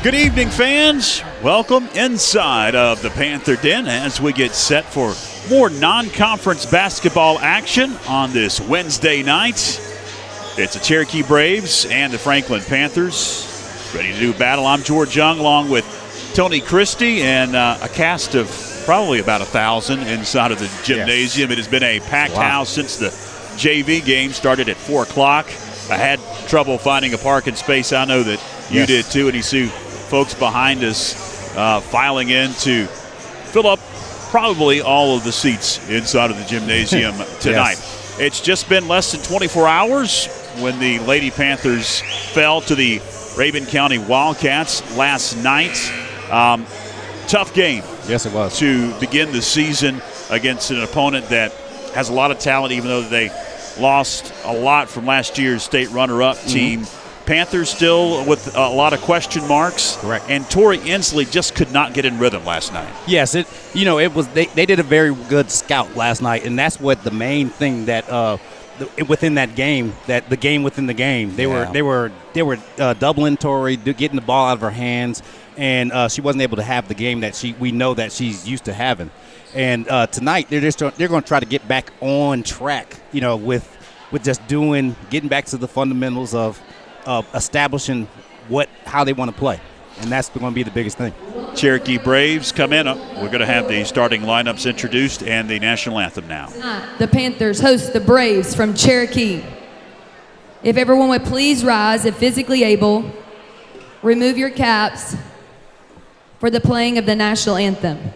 Good evening, fans. Welcome inside of the Panther Den as we get set for more non-conference basketball action on this Wednesday night. It's the Cherokee Braves and the Franklin Panthers ready to do battle. I'm George Young along with Tony Christie and a cast of probably about 1,000 inside of the gymnasium. Yes. It has been a packed house since the JV game started at 4 o'clock. I had trouble finding a parking space. I know that you did too, and you see folks behind us filing in to fill up probably all of the seats inside of the gymnasium tonight. Yes. It's just been less than 24 hours when the Lady Panthers fell to the Rabun County Wildcats last night. Tough game. Yes, it was. To begin the season against an opponent that has a lot of talent, even though they lost a lot from last year's state runner-up team. Panthers still with a lot of question marks. Correct. And Tori Inslee just could not get in rhythm last night. Yes, it was. They did a very good scout last night, and that's what the main thing that within that game, that the game within the game, they were doubling Tori, getting the ball out of her hands, and she wasn't able to have the game that we know that she's used to having. And tonight they're going to try to get back on track, with just getting back to the fundamentals of establishing how they want to play, and that's going to be the biggest thing. Cherokee Braves come in. We're going to have the starting lineups introduced and the national anthem now. The Panthers host the Braves from Cherokee. If everyone would please rise, if physically able, remove your caps for the playing of the national anthem.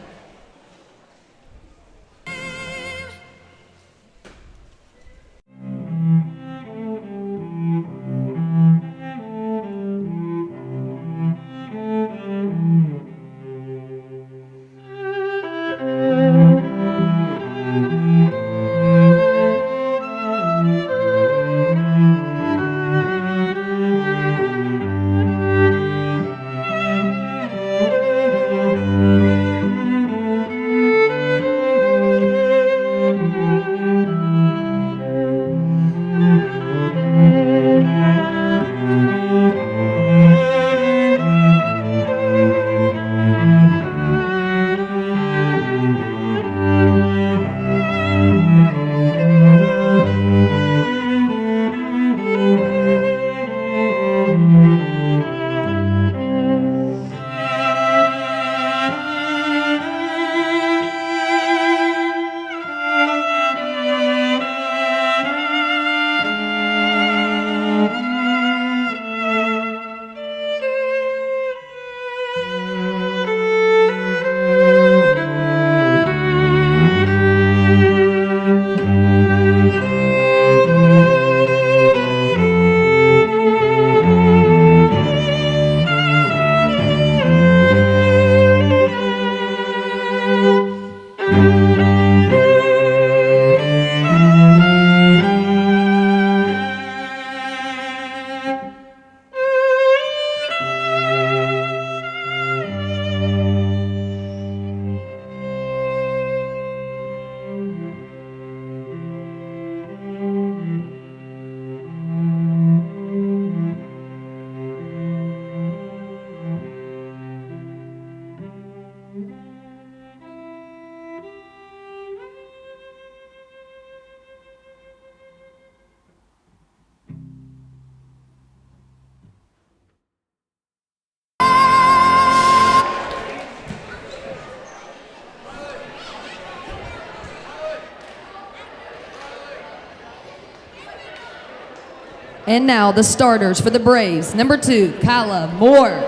And now the starters for the Braves. Number 2, Kyla Moore.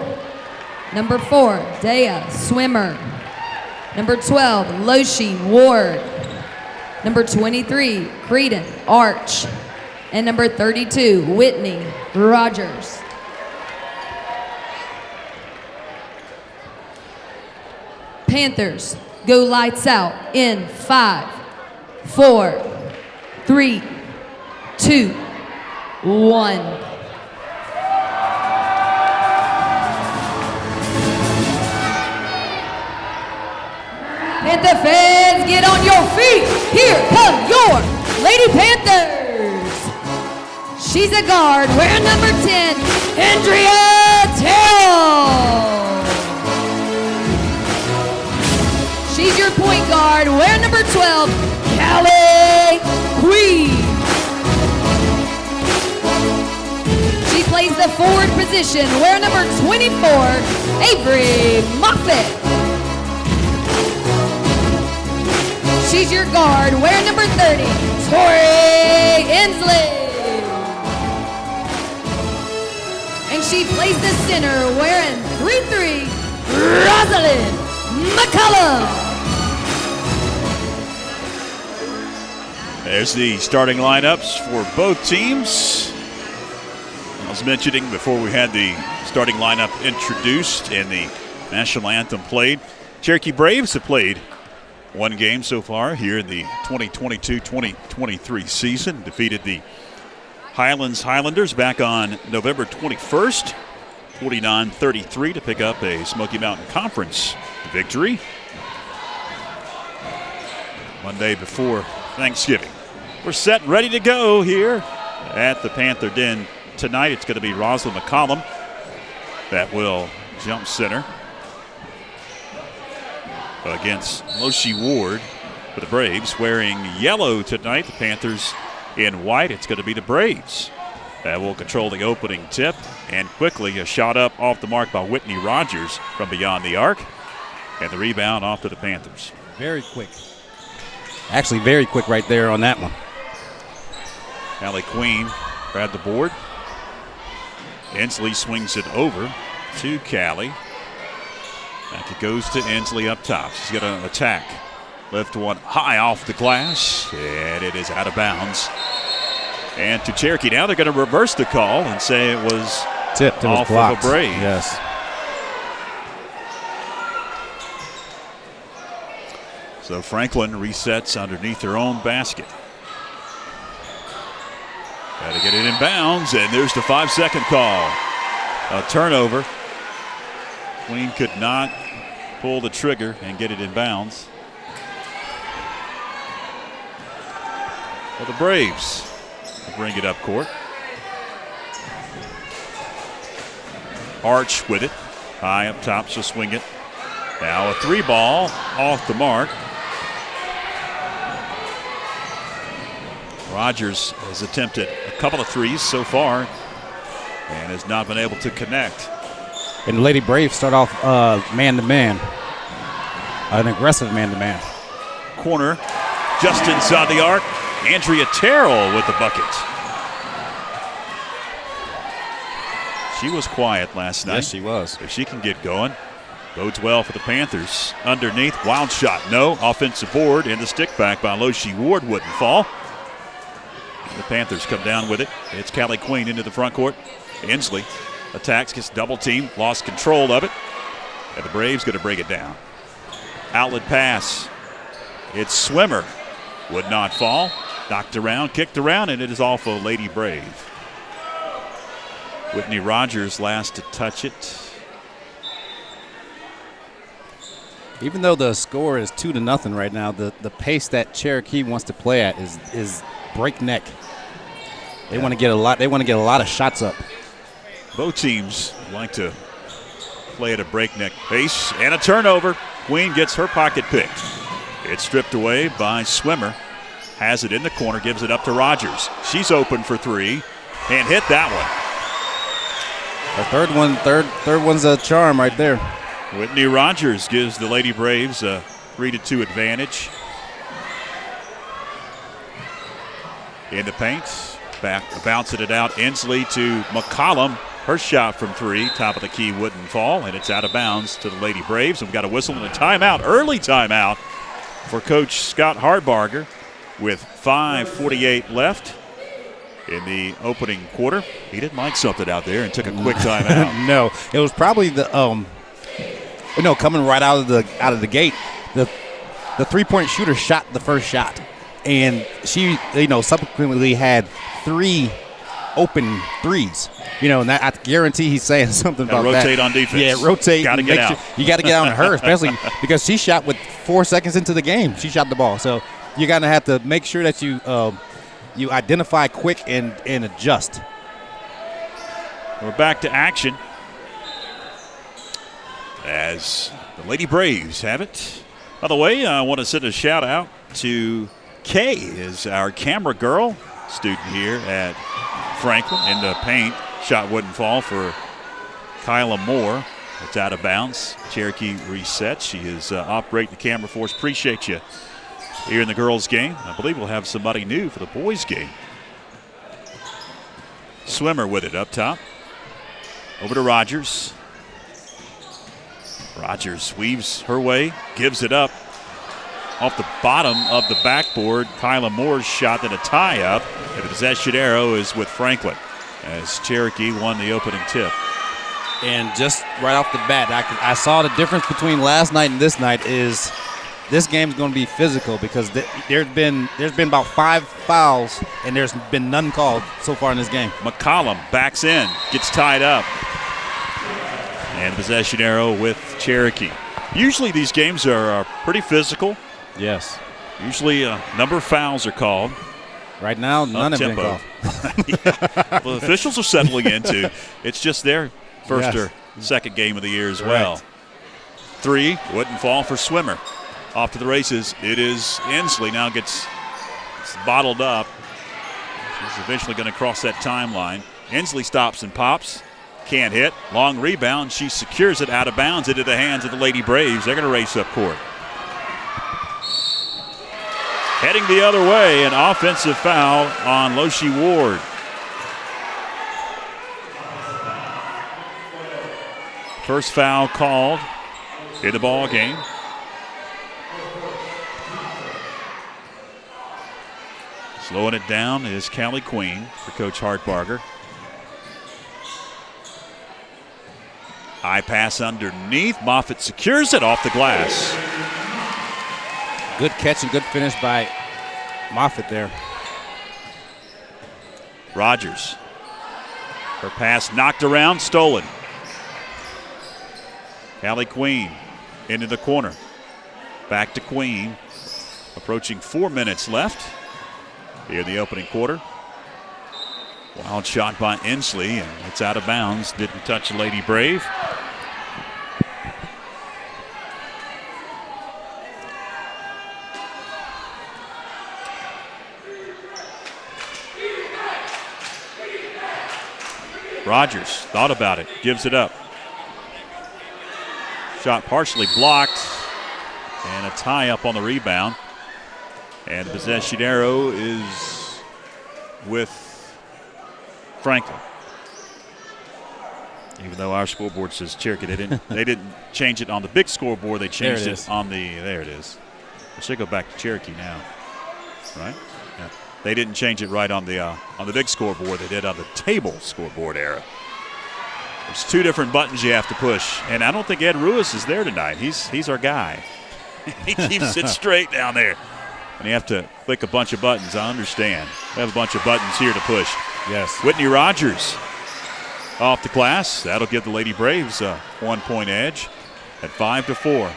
Number 4, Dea Swimmer. Number 12, Loshi Ward. Number 23, Creedon Arch. And number 32, Whitney Rogers. Panthers go lights out in 5, 4, 3, 2, 1. Panther fans, get on your feet. Here come your Lady Panthers. She's a guard wearing number 10, Andrea Terrell. guard, wearing number 12, Callie Queen. She plays the forward position, wearing number 24, Avery Moffitt. She's your guard, wearing number 30, Tori Inslee. And she plays the center, wearing 3-3, Rosalind McCullum. There's the starting lineups for both teams. I was mentioning before we had the starting lineup introduced and the national anthem played. Cherokee Braves have played one game so far here in the 2022-2023 season. Defeated the Highlanders back on November 21st, 49-33 to pick up a Smoky Mountain Conference victory. Monday before Thanksgiving. We're set and ready to go here at the Panther Den tonight. It's going to be Rosalind McCollum that will jump center against Loshi Ward for the Braves. Wearing yellow tonight, the Panthers in white. It's going to be the Braves that will control the opening tip. And quickly a shot up off the mark by Whitney Rogers from beyond the arc. And the rebound off to the Panthers. Very quick. Actually, very quick right there on that one. Callie Queen grabbed the board. Inslee swings it over to Callie. Back it goes to Inslee up top. She's got an attack. Left one high off the glass, and it is out of bounds. And to Cherokee now, they're going to reverse the call and say it was tipped off of a Brave. Yes. So Franklin resets underneath their own basket. Got to get it in bounds, and there's the 5-second call. A turnover. Queen could not pull the trigger and get it in bounds. Well, the Braves will bring it up court. Arch with it. High up top, she'll swing it. Now a 3-ball off the mark. Rogers has attempted a couple of threes so far and has not been able to connect. And the Lady Braves start off man-to-man, an aggressive man-to-man. Corner, just inside the arc. Andrea Terrell with the bucket. She was quiet last night. Yes, she was. If she can get going, bodes well for the Panthers. Underneath, wild shot, no. Offensive board, and the stick back by Loshi Ward wouldn't fall. The Panthers come down with it. It's Callie Queen into the front court. Inslee attacks, gets double teamed, lost control of it. And the Braves going to bring it down. Outlet pass. It's Swimmer. Would not fall. Knocked around, kicked around, and it is off of Lady Brave. Whitney Rogers last to touch it. Even though the score is 2-0 right now, the pace that Cherokee wants to play at is breakneck. They want to get a lot. They want to get a lot of shots up. Both teams like to play at a breakneck pace, and a turnover. Queen gets her pocket picked. It's stripped away by Swimmer. Has it in the corner, gives it up to Rogers. She's open for three, and hit that one. The third one's a charm right there. Whitney Rogers gives the Lady Braves a 3-2 advantage. In the paint, bouncing it out. Inslee to McCollum. Her shot from three, top of the key, wouldn't fall, and it's out of bounds to the Lady Braves. We've got a whistle and a timeout, early timeout for Coach Scott Hardbarger with 5:48 left in the opening quarter. He didn't like something out there and took a quick timeout. No, it was probably the coming right out of the gate. The 3-point shooter shot the first shot, and she subsequently had 3 open threes. And that, I guarantee he's saying something about that. Rotate on defense. Yeah, rotate. Got to get out. You got to get out on her, especially because she shot with 4 seconds into the game. She shot the ball, so you're gonna have to make sure that you identify quick and adjust. We're back to action as the Lady Braves have it. By the way, I want to send a shout out to Kay, is our camera girl, student here at Franklin in the paint. Shot wouldn't fall for Kyla Moore. It's out of bounds. Cherokee resets. She is operating the camera for us. Appreciate you here in the girls' game. I believe we'll have somebody new for the boys' game. Swimmer with it up top. Over to Rogers. Rogers weaves her way, gives it up off the bottom of the backboard. Kyla Moore's shot, then a tie-up. And the possession arrow is with Franklin as Cherokee won the opening tip. And just right off the bat, I saw the difference between last night and this night is this game's going to be physical because there's been about 5 fouls and there's been none called so far in this game. McCollum backs in, gets tied up. And possession arrow with Cherokee. Usually these games are pretty physical. Yes. Usually a number of fouls are called. Right now, none have been called. Yeah. Well, the officials are settling into. It's just their first or second game of the year as well. 3 wouldn't fall for Swimmer. Off to the races. It is Inslee now gets bottled up. She's eventually going to cross that timeline. Inslee stops and pops. Can't hit. Long rebound. She secures it out of bounds into the hands of the Lady Braves. They're going to race up court. Heading the other way, an offensive foul on Loshi Ward. First foul called in the ball game. Slowing it down is Callie Queen for Coach Hartbarger. High pass underneath. Moffitt secures it off the glass. Good catch and good finish by Moffitt there. Rogers. Her pass knocked around, stolen. Callie Queen into the corner. Back to Queen. Approaching 4 minutes left here in the opening quarter. Wild shot by Inslee, and it's out of bounds. Didn't touch the Lady Brave. Rogers thought about it, gives it up. Shot partially blocked, and a tie up on the rebound. And the possession arrow is with Franklin. Even though our scoreboard says Cherokee, they didn't change it on the big scoreboard. They changed it on the. There it is. I should go back to Cherokee now, right? Yeah. They didn't change it right on the big scoreboard. They did on the table scoreboard arrow. There's 2 different buttons you have to push, and I don't think Ed Ruiz is there tonight. He's our guy. He keeps it straight down there. And you have to click a bunch of buttons. I understand. We have a bunch of buttons here to push. Yes. Whitney Rogers off the glass. That'll give the Lady Braves a 1-point edge at 5-4.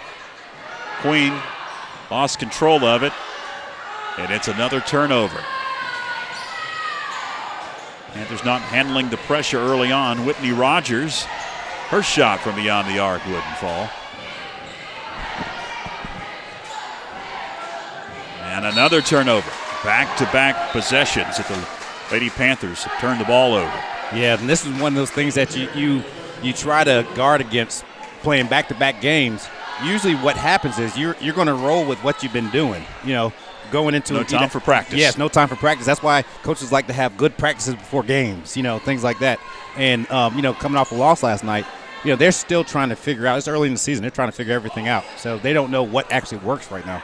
Queen lost control of it, and it's another turnover. Panthers not handling the pressure early on. Whitney Rogers, her shot from beyond the arc wouldn't fall. And another turnover. Back-to-back possessions that the Lady Panthers have turned the ball over. Yeah, and this is one of those things that you try to guard against playing back-to-back games. Usually what happens is you're going to roll with what you've been doing, going into no time for practice. Yes, no time for practice. That's why coaches like to have good practices before games, things like that. And, coming off a loss last night, they're still trying to figure out. It's early in the season. They're trying to figure everything out. So they don't know what actually works right now.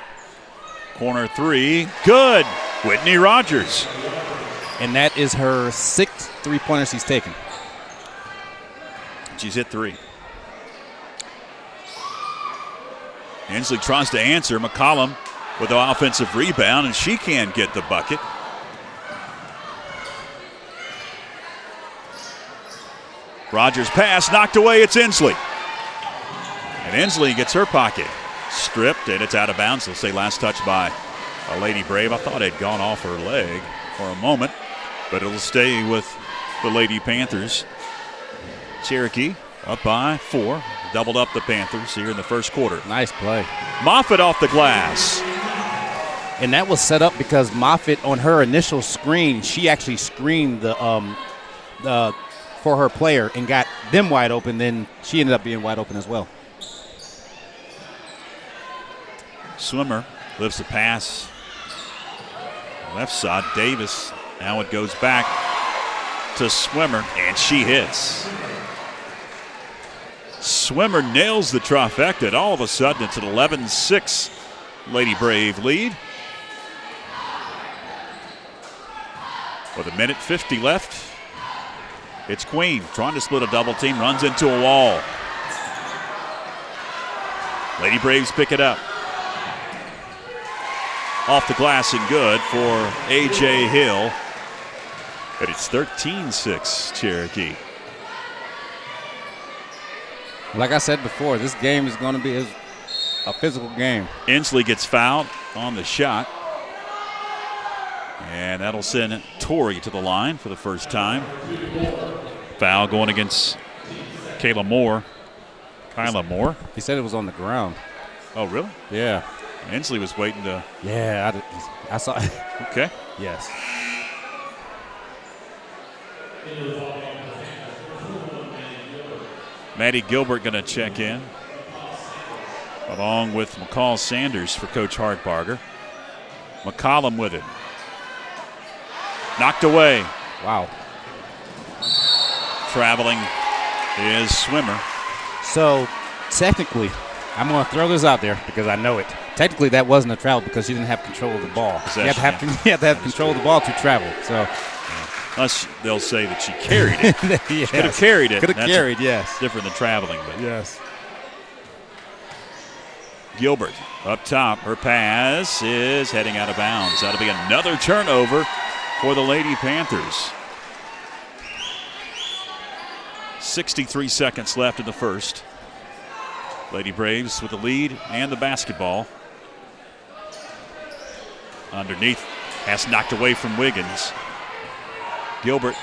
Corner 3, good. Whitney Rogers. And that is her 6th three-pointer she's taken. She's hit 3. Inslee tries to answer. McCollum with the offensive rebound, and she can't get the bucket. Rogers pass knocked away. It's Inslee. And Inslee gets her pocket stripped, and it's out of bounds. They'll say last touch by a Lady Brave. I thought it had gone off her leg for a moment, but it'll stay with the Lady Panthers. Cherokee up by 4. doubled up the Panthers here in the first quarter. Nice play. Moffitt off the glass. And that was set up because Moffitt, on her initial screen, she actually screened for her player and got them wide open. Then she ended up being wide open as well. Swimmer lifts the pass. Left side, Davis. Now it goes back to Swimmer, and she hits. Swimmer nails the trifecta, and all of a sudden it's an 11-6 Lady Brave lead. With 1:50 left, it's Queen trying to split a double team, runs into a wall. Lady Braves pick it up. Off the glass and good for A.J. Hill. But it's 13-6 Cherokee. Like I said before, this game is going to be a physical game. Inslee gets fouled on the shot. And that'll send Torrey to the line for the first time. Foul going against Kyla Moore. He said it was on the ground. Oh, really? Yeah. Inslee was waiting to. Yeah, I saw. Okay. Yes. Maddie Gilbert going to check in, along with McCall Sanders for Coach Hartbarger. McCollum with it. Knocked away. Wow. Traveling is Swimmer. So, technically, I'm going to throw this out there because I know it. Technically, that wasn't a travel because she didn't have control of the ball. You have to have control of the ball to travel. So, unless they'll say that she carried it. Yes. She could have carried it. Could have carried, yes. Different than traveling. But yes. Gilbert up top. Her pass is heading out of bounds. That'll be another turnover for the Lady Panthers. 63 seconds left in the first. Lady Braves with the lead and the basketball. Underneath, pass knocked away from Wiggins. Gilbert,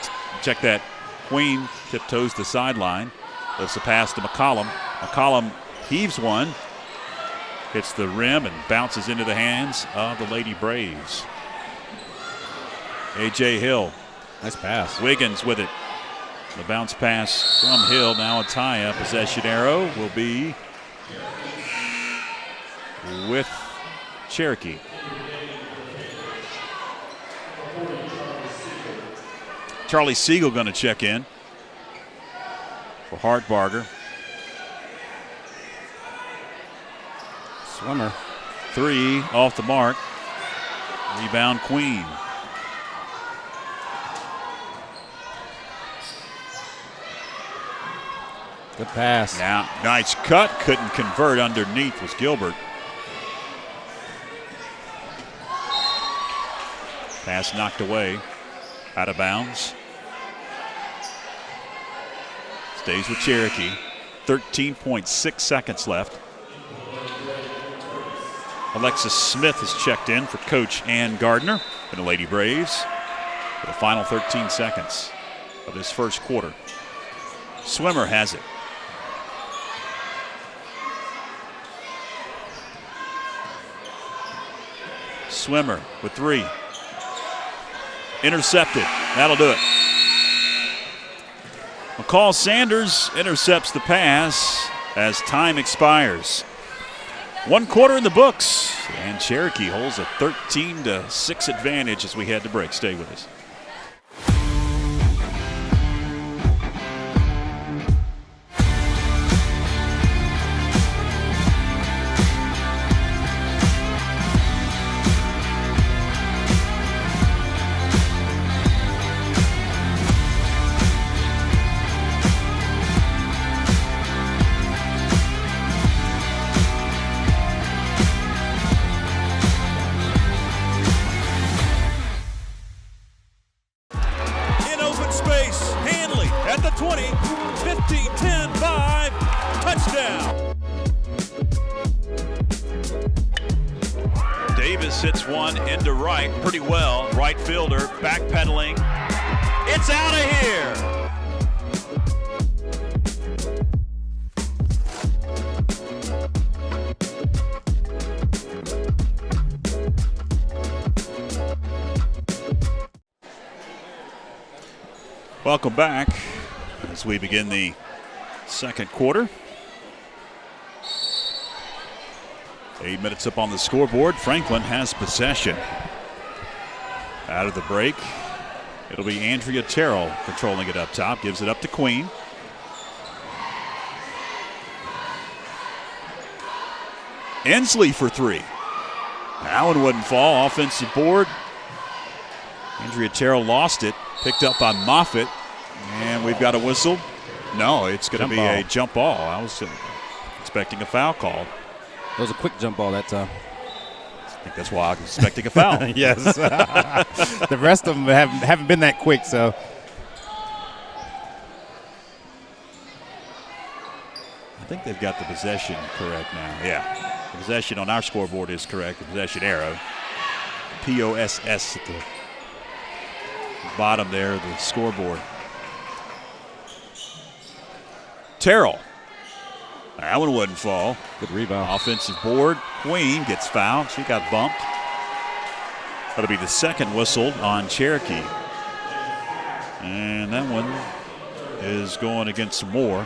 check that. Queen tiptoes the sideline. Lifts the pass to McCollum. McCollum heaves one. Hits the rim and bounces into the hands of the Lady Braves. A.J. Hill. Nice pass. Wiggins with it. The bounce pass from Hill. Now a tie-up. Possession arrow will be with Cherokee. Charlie Siegel going to check in for Hartbarger. Swimmer. 3 off the mark. Rebound Queen. Good pass. Now, nice cut. Couldn't convert. Underneath was Gilbert. Pass knocked away. Out of bounds. Stays with Cherokee. 13.6 seconds left. Alexis Smith has checked in for Coach Ann Gardner and the Lady Braves for the final 13 seconds of this first quarter. Swimmer has it. Swimmer with 3. Intercepted. That'll do it. McCall Sanders intercepts the pass as time expires. 1 quarter in the books, and Cherokee holds a 13-6 advantage as we head to break. Stay with us. Hits one into right pretty well. Right fielder backpedaling. It's out of here. Welcome back as we begin the second quarter. 8 minutes up on the scoreboard. Franklin has possession. Out of the break, it'll be Andrea Terrell controlling it up top. Gives it up to Queen. Ensley for three. That one wouldn't fall. Offensive board. Andrea Terrell lost it. Picked up by Moffitt. And we've got a whistle. No, it's going to be a jump ball. I was expecting a foul call. It was a quick jump ball that time. I think that's why I was expecting a foul. Yes. The rest of them haven't been that quick, so. I think they've got the possession correct now. Yeah. The possession on our scoreboard is correct. The possession arrow. POSS at the bottom there of the scoreboard. Terrell. That one wouldn't fall. Good rebound. Offensive board. Queen gets fouled. She got bumped. That'll be the second whistle on Cherokee. And that one is going against Moore.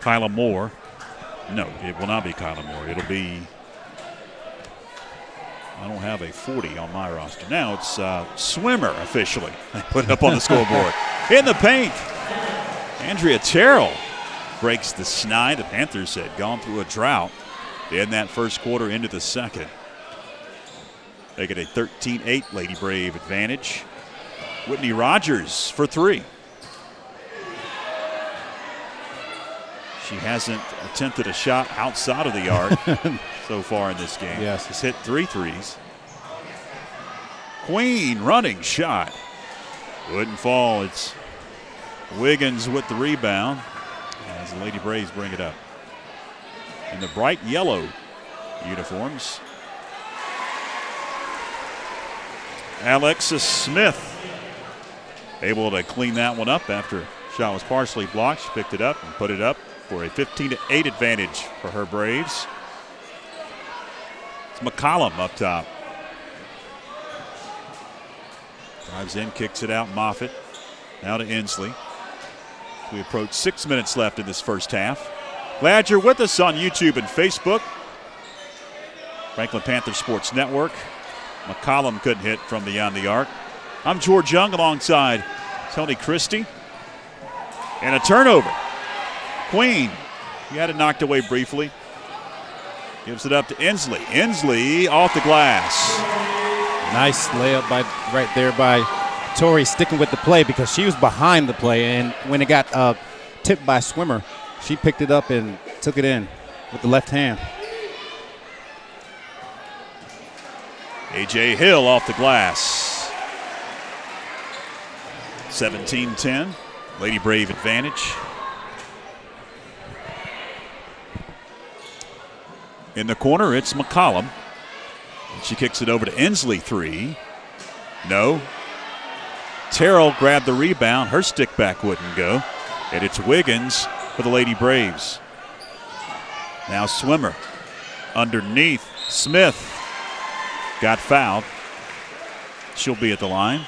Kyla Moore. No, it will not be Kyla Moore. It'll be, I don't have a 40 on my roster. Now it's Swimmer officially. They put it up on the scoreboard. In the paint. Andrea Terrell breaks the snide. The Panthers had gone through a drought in that first quarter into the second. They get a 13-8 Lady Brave advantage. Whitney Rogers for three. She hasn't attempted a shot outside of the arc so far in this game. Yes. She's hit 3 threes. Queen running shot. Wouldn't fall. It's Wiggins with the rebound as the Lady Braves bring it up. In the bright yellow uniforms, Alexis Smith able to clean that one up after shot was partially blocked. She picked it up and put it up for a 15-8 advantage for her Braves. It's McCollum up top. Drives in, kicks it out. Moffitt now to Ensley. We approach 6 minutes left in this first half. Glad you're with us on YouTube and Facebook. Franklin Panther Sports Network. McCollum couldn't hit from beyond the arc. I'm George Young alongside Tony Christie. And a turnover. Queen, he had it knocked away briefly. Gives it up to Ensley. Ensley off the glass. Nice layup right there by Tori, sticking with the play because she was behind the play. And when it got tipped by Swimmer, she picked it up and took it in with the left hand. A.J. Hill off the glass. 17-10. Lady Brave advantage. In the corner, it's McCollum. She kicks it over to Ensley, three. No. Terrell grabbed the rebound. Her stick back wouldn't go. And it's Wiggins for the Lady Braves. Now Swimmer underneath. Smith got fouled. She'll be at the line,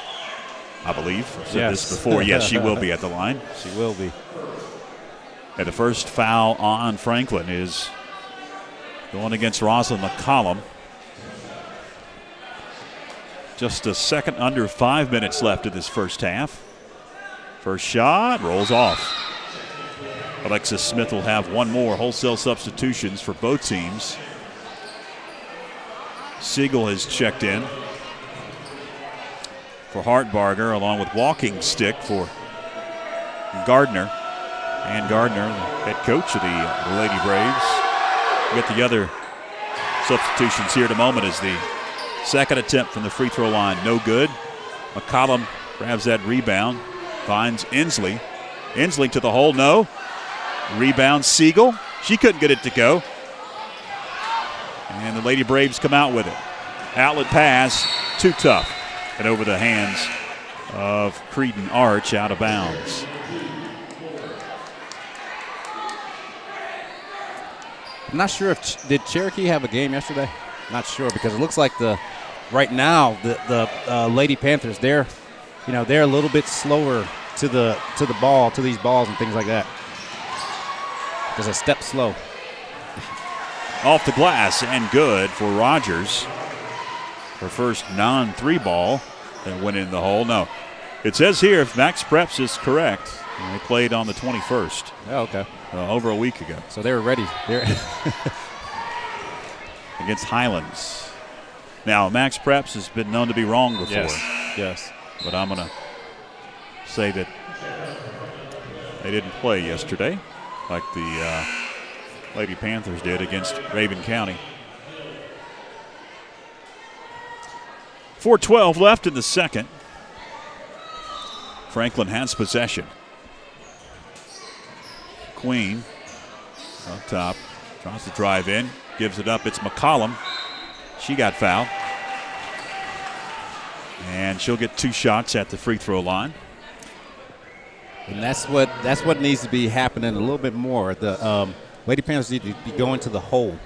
I believe. I've said this before. Yes, she will be at the line. She will be. And the first foul on Franklin is going against Rosalind McCollum. Just a second under 5 minutes left in this first half. First shot rolls off. Alexis Smith will have one more. Wholesale substitutions for both teams. Siegel has checked in for Hartbarger, along with walking stick for Gardner. And Gardner, the head coach of the Lady Braves. We get the other substitutions here in a moment as the second attempt from the free throw line, no good. McCollum grabs that rebound, finds Ensley. Ensley to the hole, no. Rebound, Siegel. She couldn't get it to go. And the Lady Braves come out with it. Outlet pass, too tough. And over the hands of Creedon Arch, out of bounds. I'm not sure if did Cherokee have a game yesterday. Not sure because it looks like right now the Lady Panthers they're a little bit slower to the ball, to these balls and things like that. Just a step slow. Off the glass and good for Rogers. Her first non-3 ball that went in the hole. No, it says here if Max Preps is correct, they played on the 21st. Oh, okay. Over a week ago. So they were ready. Against Highlands. Now, Max Preps has been known to be wrong before. Yes. But I'm going to say that they didn't play yesterday like the Lady Panthers did against Raven County. 4:12 left in the second. Franklin has possession. Queen up top, tries to drive in, gives it up. It's McCollum. She got fouled. And she'll get 2 shots at the free throw line. And that's what needs to be happening a little bit more. The Lady Panthers need to be going to the hole.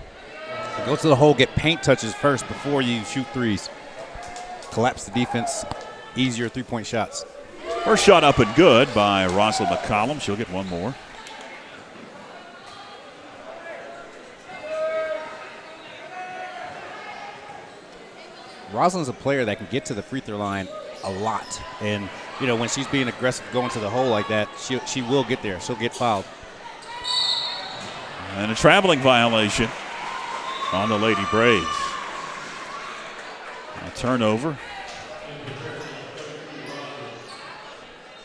Go to the hole, get paint touches first before you shoot threes. Collapse the defense, easier 3-point shots. First shot up and good by Rosalind McCollum. She'll get 1 more. Rosalind's a player that can get to the free throw line a lot. And, you know, when she's being aggressive going to the hole like that, she will get there. She'll get fouled. And a traveling violation on the Lady Braves. A turnover.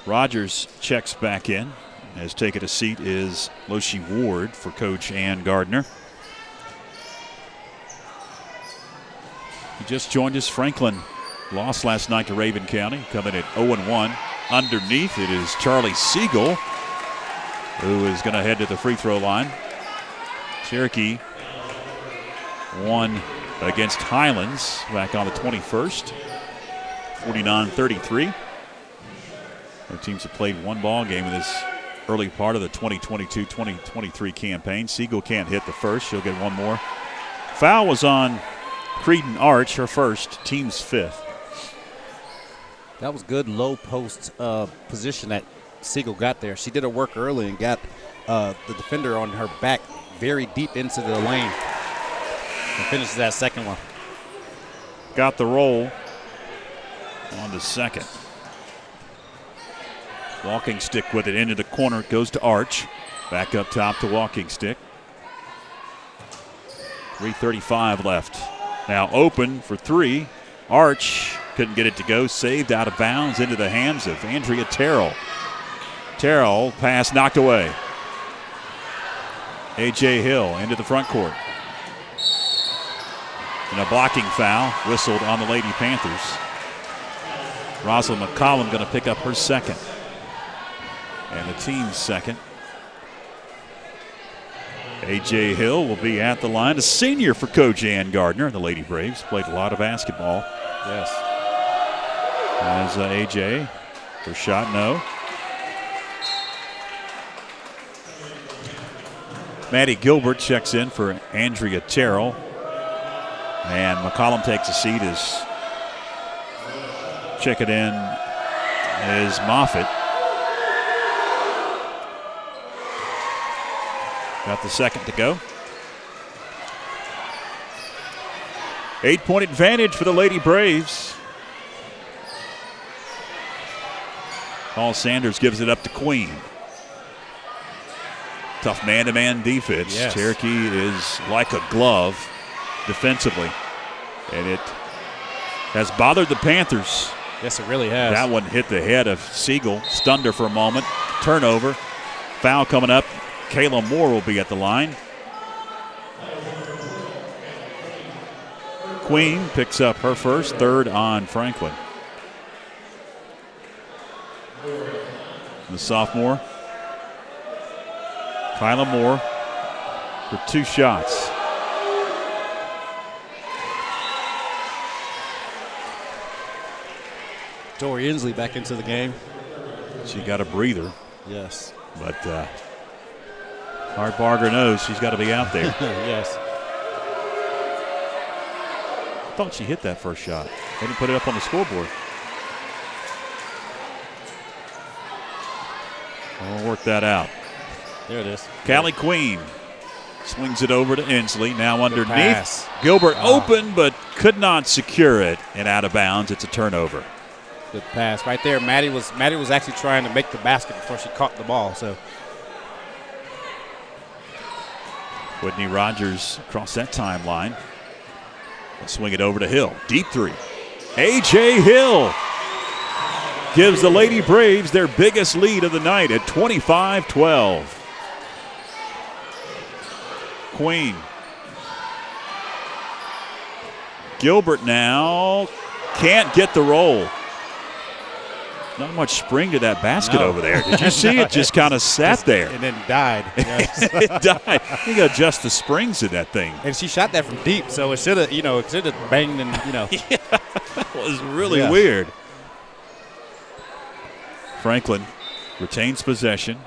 Rogers checks back in. Has taken a seat is Loshi Ward for Coach Ann Gardner. He just joined us. Franklin lost last night to Raven County, coming at 0-1. Underneath it is Charlie Siegel, who is going to head to the free throw line. Cherokee won against Highlands back on the 21st, 49-33. Both teams have played 1 ball game in this early part of the 2022-2023 campaign. Siegel can't hit the first. She'll get 1 more. Foul was on Creedon Arch, her first, team's 5th. That was good low post position that Siegel got there. She did her work early and got the defender on her back very deep into the lane and finishes that second one. Got the roll on the second. Walking stick with it into the corner. It goes to Arch. Back up top to walking stick. 3:35 left. Now open for 3. Arch couldn't get it to go. Saved out of bounds into the hands of Andrea Terrell. Terrell pass knocked away. A.J. Hill into the front court. And a blocking foul whistled on the Lady Panthers. Rosalind McCollum going to pick up her second. And the team's second. A.J. Hill will be at the line. A senior for Coach Ann Gardner. The Lady Braves played a lot of basketball. Yes. As A.J. for shot, no. Maddie Gilbert checks in for Andrea Terrell. And McCollum takes a seat as checking in is Moffitt. Got the second to go. 8-point advantage for the Lady Braves. Paul Sanders gives it up to Queen. Tough man-to-man defense. Yes. Cherokee is like a glove defensively. And it has bothered the Panthers. Yes, it really has. That one hit the head of Siegel. Stunned her for a moment. Turnover. Foul coming up. Kayla Moore will be at the line. Queen picks up her first, 3rd on Franklin. The sophomore, Kyla Moore, for 2 shots. Tori Inslee back into the game. She got a breather. Yes. But Hart Barger knows she's got to be out there. Yes. I thought she hit that first shot. They didn't put it up on the scoreboard. We'll work that out. There it is. Callie Queen swings it over to Inslee. Now underneath. Pass. Gilbert open, but could not secure it, and out of bounds. It's a turnover. Good pass right there. Maddie was actually trying to make the basket before she caught the ball. So Whitney Rogers across that timeline. We'll swing it over to Hill. Deep three. A.J. Hill gives the Lady Braves their biggest lead of the night at 25-12. Queen. Gilbert now can't get the roll. Not much spring to that basket over there. Did you see it? Just kind of sat there. And then died. Yes. It died. You got to adjust the springs in that thing. And she shot that from deep, so it should have, banged and, Yeah, that was really weird. Franklin retains possession.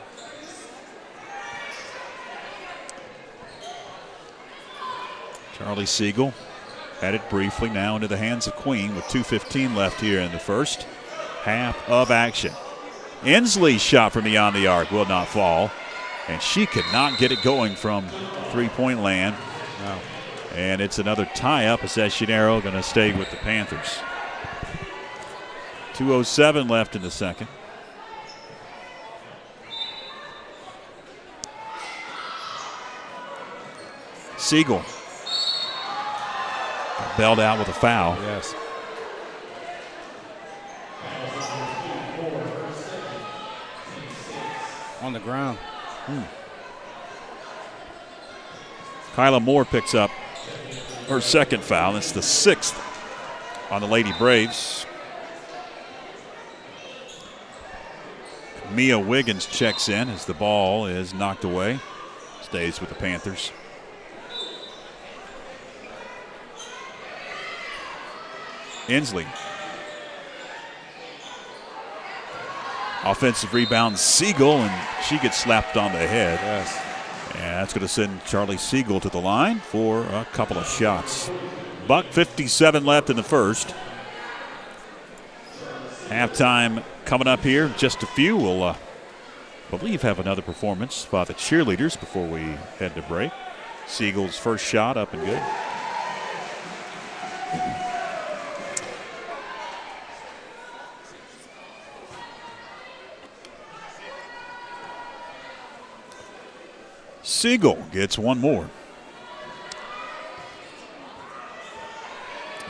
Charlie Siegel had it briefly, now into the hands of Queen with 2:15 left here in the first half of action. Inslee's shot from beyond the arc will not fall, and she could not get it going from three-point land. No. And it's another tie-up as Eschinero going to stay with the Panthers. 2:07 left in the second. Siegel bailed out with a foul. Yes. On the ground. Kyla Moore picks up her second foul. It's the sixth on the Lady Braves. Mia Wiggins checks in as the ball is knocked away. Stays with the Panthers. Inslee. Offensive rebound, Siegel, and she gets slapped on the head. Yes. And that's going to send Charlie Siegel to the line for a couple of shots. $1:57 left in the first. Halftime coming up here. Just a few. We'll, believe, have another performance by the cheerleaders before we head to break. Siegel's first shot up and good. Siegel gets one more.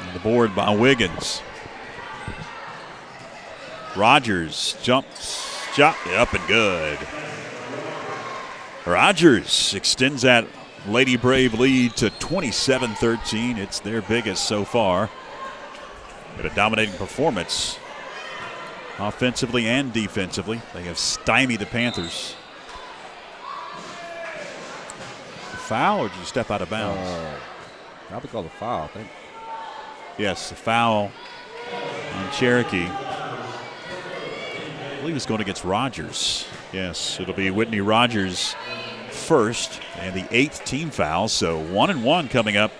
On the board by Wiggins. Rogers jumps, shot up and good. Rogers extends that Lady Brave lead to 27-13. It's their biggest so far. Got a dominating performance offensively and defensively. They have stymied the Panthers. Foul, or did you step out of bounds? I would call the foul, I think. Yes, the foul on Cherokee. I believe it's going against Rogers. Yes, it'll be Whitney Rogers first and the 8th team foul. So 1-1 coming up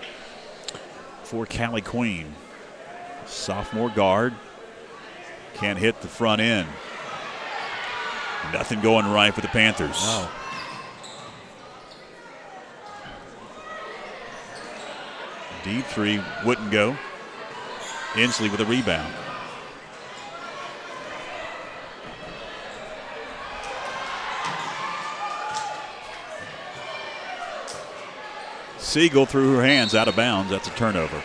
for Callie Queen. Sophomore guard. Can't hit the front end. Nothing going right for the Panthers. No. Deep three wouldn't go. Inslee with a rebound. Siegel threw her hands out of bounds. That's a turnover.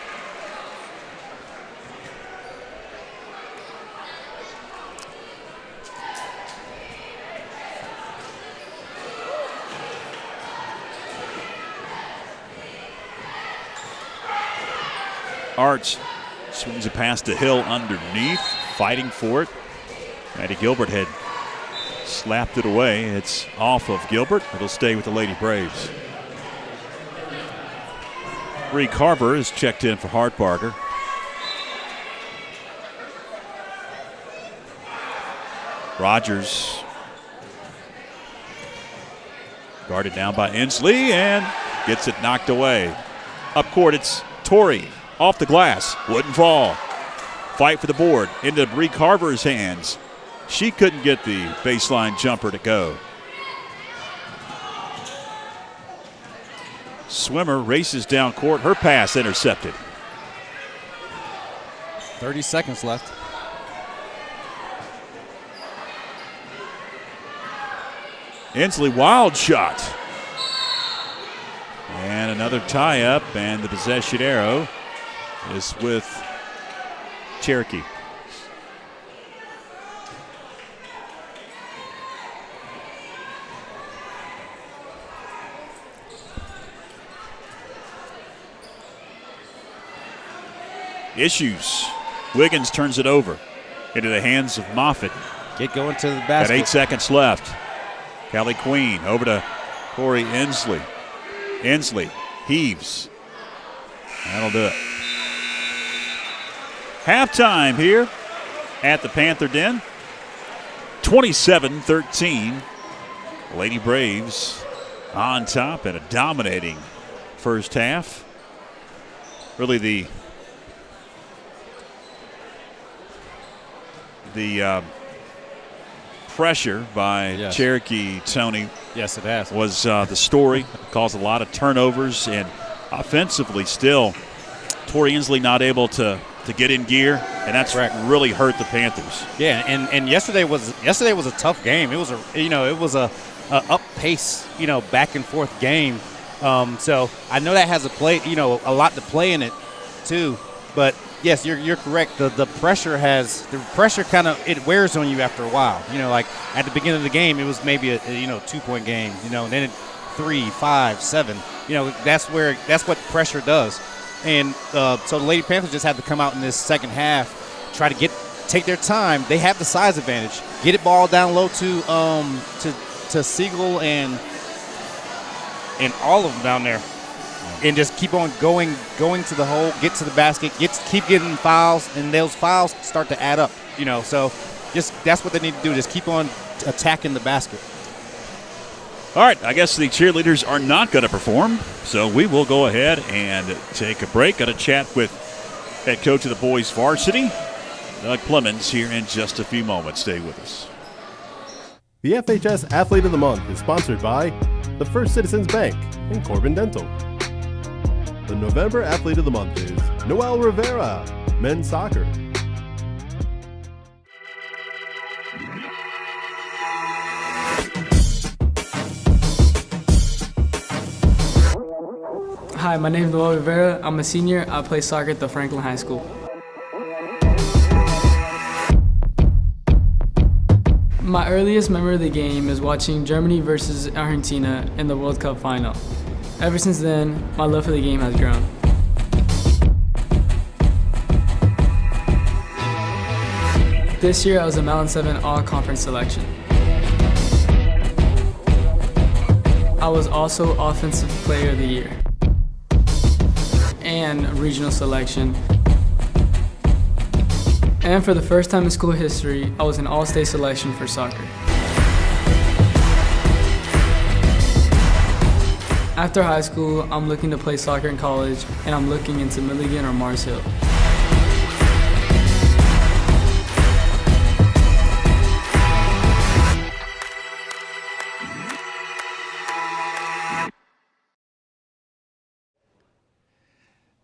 Arts swings a pass to Hill underneath, fighting for it. Maddie Gilbert had slapped it away. It's off of Gilbert. It'll stay with the Lady Braves. Bree Carver is checked in for Hartbarger. Rogers guarded down by Inslee and gets it knocked away. Up court, it's Torrey. Off the glass, wouldn't fall. Fight for the board into Bree Carver's hands. She couldn't get the baseline jumper to go. Swimmer races down court. Her pass intercepted. 30 seconds left. Inslee, wild shot. And another tie-up, and the possession arrow is with Cherokee. Issues. Wiggins turns it over into the hands of Moffitt. Get going to the basket. Got 8 seconds left. Callie Queen over to Corey Inslee. Inslee heaves. That'll do it. Halftime here at the Panther Den. 27-13. Lady Braves on top in a dominating first half. Really the pressure by Cherokee, Tony. Yes, it has. Was the story. Caused a lot of turnovers, and offensively still, Tori Inslee not able to get in gear, and that's really hurt the Panthers. Yeah, and yesterday was a tough game. It was a up pace, back and forth game. So I know that has a lot to play in it too. But yes, you're correct. The pressure kind of it wears on you after a while. Like at the beginning of the game, it was maybe a 2-point game. And then 3, 5, 7. That's what pressure does. And so the Lady Panthers just had to come out in this second half, try to take their time. They have the size advantage. Get it ball down low to Siegel and all of them down there. And just keep on going to the hole, get to the basket, keep getting fouls, and those fouls start to add up. So that's what they need to do. Just keep on attacking the basket. All right, I guess the cheerleaders are not going to perform, so we will go ahead and take a break. Got to chat with head coach of the boys varsity, Doug Clemens, here in just a few moments. Stay with us. The FHS Athlete of the Month is sponsored by the First Citizens Bank and Corbin Dental. The November Athlete of the Month is Noel Rivera, men's soccer. Hi, my name is Noel Rivera. I'm a senior. I play soccer at the Franklin High School. My earliest memory of the game is watching Germany versus Argentina in the World Cup final. Ever since then, my love for the game has grown. This year, I was a Mountain 7 All-Conference selection. I was also Offensive Player of the Year and regional selection. And for the first time in school history, I was an all-state selection for soccer. After high school, I'm looking to play soccer in college, and I'm looking into Milligan or Mars Hill.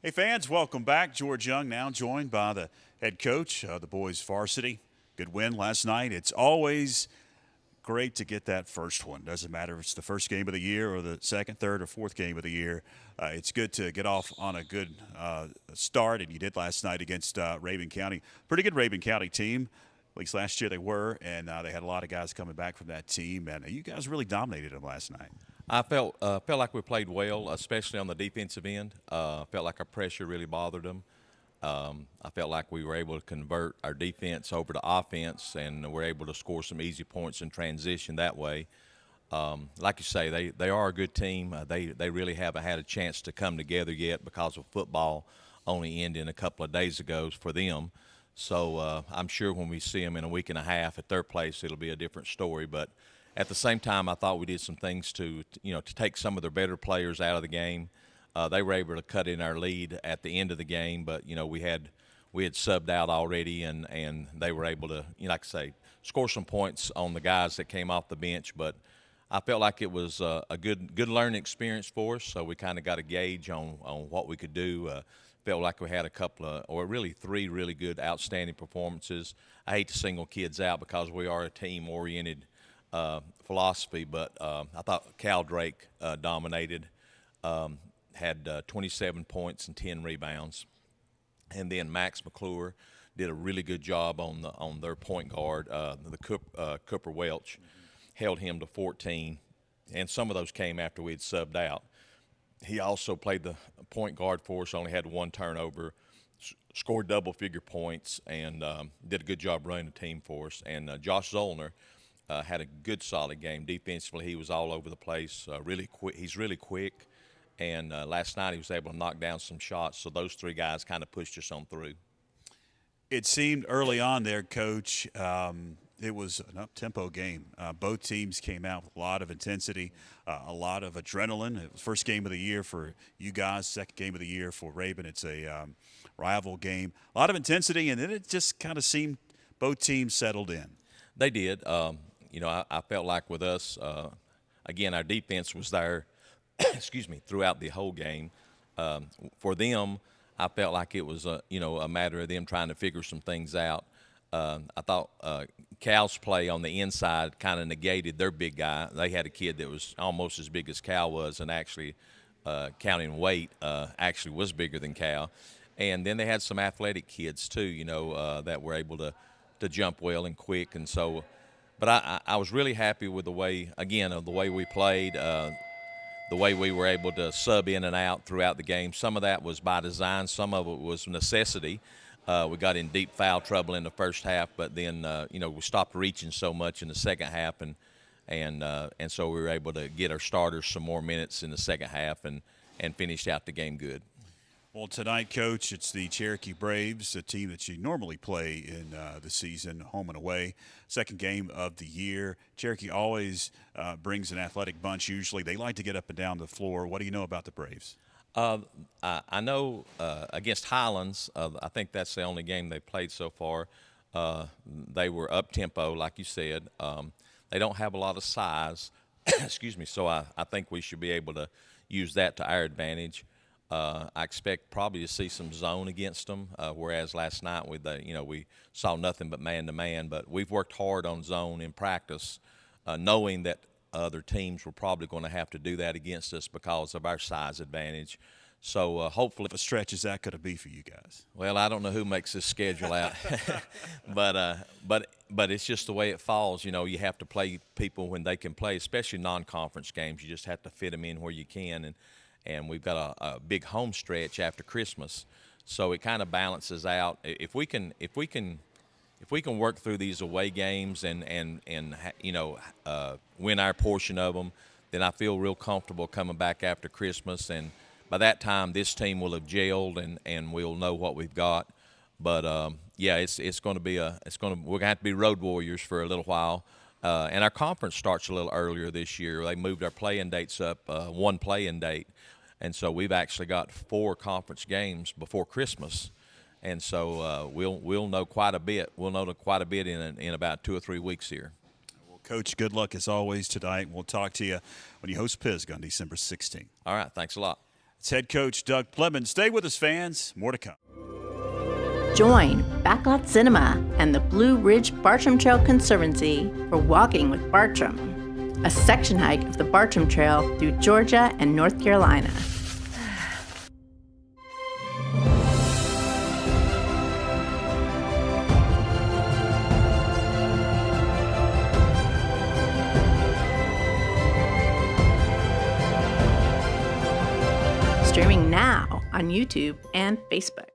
Hey fans, welcome back. George Young now joined by the head coach of the boys varsity. Good win last night. It's always great to get that first one. Doesn't matter if it's the first game of the year or the second, third, or fourth game of the year. It's good to get off on a good start, and you did last night against Rabun County. Pretty good Rabun County team. At least last year they were, and they had a lot of guys coming back from that team, and you guys really dominated them last night. I felt like we played well, especially on the defensive end. Felt like our pressure really bothered them. I felt like we were able to convert our defense over to offense, and we're able to score some easy points in transition that way. Like you say, they are a good team. They really haven't had a chance to come together yet because of football only ending a couple of days ago for them. So I'm sure when we see them in a week and a half at their place, it'll be a different story. But at the same time, I thought we did some things to take some of their better players out of the game. They were able to cut in our lead at the end of the game, but we had we had subbed out already, and they were able to, like I say, score some points on the guys that came off the bench. But I felt like it was a good learning experience for us, so we kind of got a gauge on what we could do. Felt like we had a couple of, or really 3 really good, outstanding performances. I hate to single kids out because we are a team-oriented philosophy, but I thought Cal Drake dominated, had 27 points and 10 rebounds. And then Max McClure did a really good job on their point guard, Cooper Welch, held him to 14, and some of those came after we had subbed out. He also played the point guard for us, only had 1 turnover, scored double-figure points, and did a good job running the team for us. And Josh Zollner had a good, solid game. Defensively, he was all over the place, really quick. He's really quick, and last night he was able to knock down some shots, so those 3 guys kind of pushed us on through. It seemed early on there, Coach, it was an up-tempo game. Both teams came out with a lot of intensity, a lot of adrenaline. It was first game of the year for you guys, second game of the year for Raven. It's a rival game. A lot of intensity, and then it just kind of seemed both teams settled in. They did. I felt like with us, again, our defense was there, throughout the whole game. For them, I felt like it was a matter of them trying to figure some things out. I thought Cal's play on the inside kind of negated their big guy. They had a kid that was almost as big as Cal was, and actually, counting weight, actually was bigger than Cal. And then they had some athletic kids too, that were able to jump well and quick. And so, but I was really happy with the way we played. The way we were able to sub in and out throughout the game. Some of that was by design. Some of it was necessity. We got in deep foul trouble in the first half, but then we stopped reaching so much in the second half, and so we were able to get our starters some more minutes in the second half and finished out the game good. Well, tonight, Coach, it's the Cherokee Braves, a team that you normally play in the season, home and away. Second game of the year. Cherokee always brings an athletic bunch usually. They like to get up and down the floor. What do you know about the Braves? I know against Highlands, I think that's the only game they played so far. They were up-tempo, like you said. They don't have a lot of size, so I think we should be able to use that to our advantage. I expect probably to see some zone against them, whereas last night we saw nothing but man-to-man. But we've worked hard on zone in practice, knowing that other teams were probably going to have to do that against us because of our size advantage. So hopefully, a stretch is that going to be for you guys? Well, I don't know who makes this schedule out, but it's just the way it falls. You have to play people when they can play, especially non-conference games. You just have to fit them in where you can, and we've got a big home stretch after Christmas, so it kind of balances out. If we can work through these away games and win our portion of them, then I feel real comfortable coming back after Christmas. And by that time, this team will have gelled and we'll know what we've got. But it's going to be we're going to have to be road warriors for a little while. And our conference starts a little earlier this year. They moved our play-in dates up, 1 play-in date. And so we've actually got 4 conference games before Christmas. And so we'll know quite a bit. We'll know quite a bit in about 2 or 3 weeks here. Well, Coach, good luck as always tonight. We'll talk to you when you host Pisgah on December 16th. All right, thanks a lot. It's head coach Doug Plemons. Stay with us, fans. More to come. Join Backlot Cinema and the Blue Ridge Bartram Trail Conservancy for Walking with Bartram, a section hike of the Bartram Trail through Georgia and North Carolina. Streaming now on YouTube and Facebook.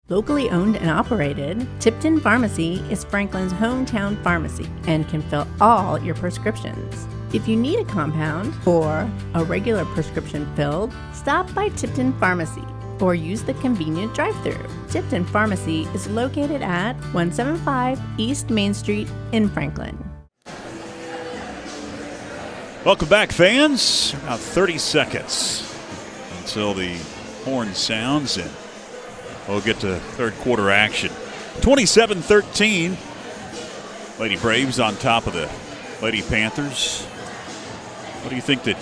Locally owned and operated, Tipton Pharmacy is Franklin's hometown pharmacy and can fill all your prescriptions. If you need a compound or a regular prescription filled, stop by Tipton Pharmacy or use the convenient drive-thru. Tipton Pharmacy is located at 175 East Main Street in Franklin. Welcome back, fans. About 30 seconds until the horn sounds, and we'll get to third quarter action. 27-13. Lady Braves on top of the Lady Panthers. What do you think that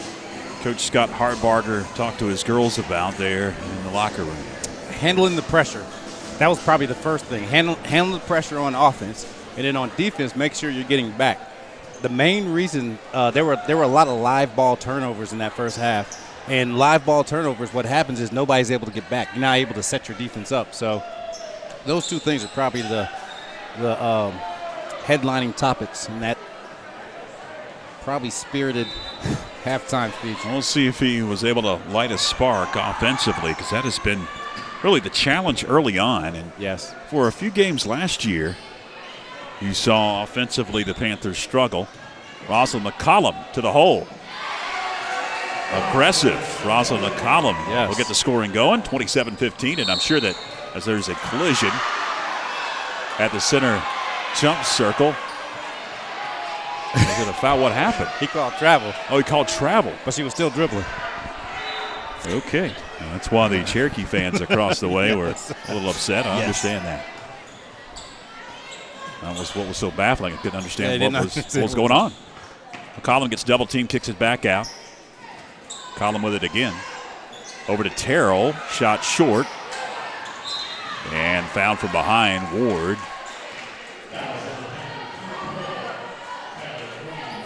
Coach Scott Hartbarger talked to his girls about there in the locker room? Handling the pressure. That was probably the first thing. Handle the pressure on offense, and then on defense, make sure you're getting back. The main reason there were a lot of live ball turnovers in that first half. And live ball turnovers, what happens is nobody's able to get back. You're not able to set your defense up. So those two things are probably the headlining topics in that probably spirited halftime speech. We'll see if he was able to light a spark offensively, because that has been really the challenge early on. And yes, for a few games last year, you saw offensively the Panthers struggle. Rosalind McCollum to the hole. Aggressive. Rosalind McCollum will get the scoring going, 27-15, and I'm sure that as there's a collision at the center jump circle, is it a foul? What happened? He called travel. Oh, he called travel. But she was still dribbling. Okay. Well, that's why the Cherokee fans across the way were a little upset. I understand that. That was what was so baffling. I couldn't understand what was going on. McCollum gets double teamed, kicks it back out. McCollum with it again. Over to Terrell. Shot short. And fouled from behind, Ward.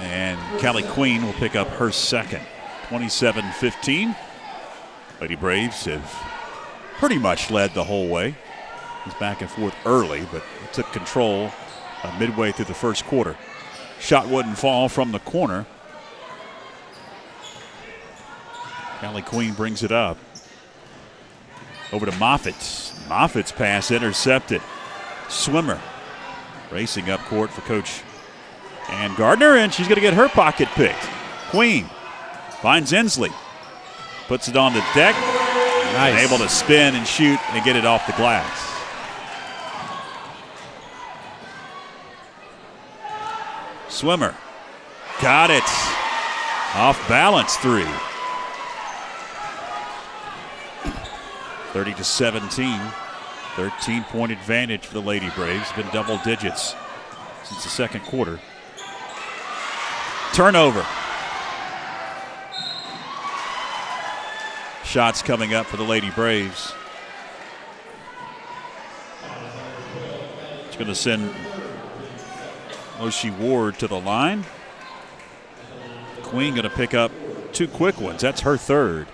And Callie Queen will pick up her second. 27-15. Lady Braves have pretty much led the whole way. It was back and forth early, but it took control midway through the first quarter. Shot wouldn't fall from the corner. Callie Queen brings it up. Over to Moffitt. Moffitt's pass intercepted. Swimmer racing up court for Coach Ann Gardner, and she's going to get her pocket picked. Queen finds Inslee. Puts it on the deck. Nice. And able to spin and shoot and get it off the glass. Swimmer. Got it. Off balance three. 30-17. 13-point advantage for the Lady Braves. Been double digits since the second quarter. Turnover. Shots coming up for the Lady Braves. It's going to send Oshie Ward to the line. Queen going to pick up two quick ones. That's her third.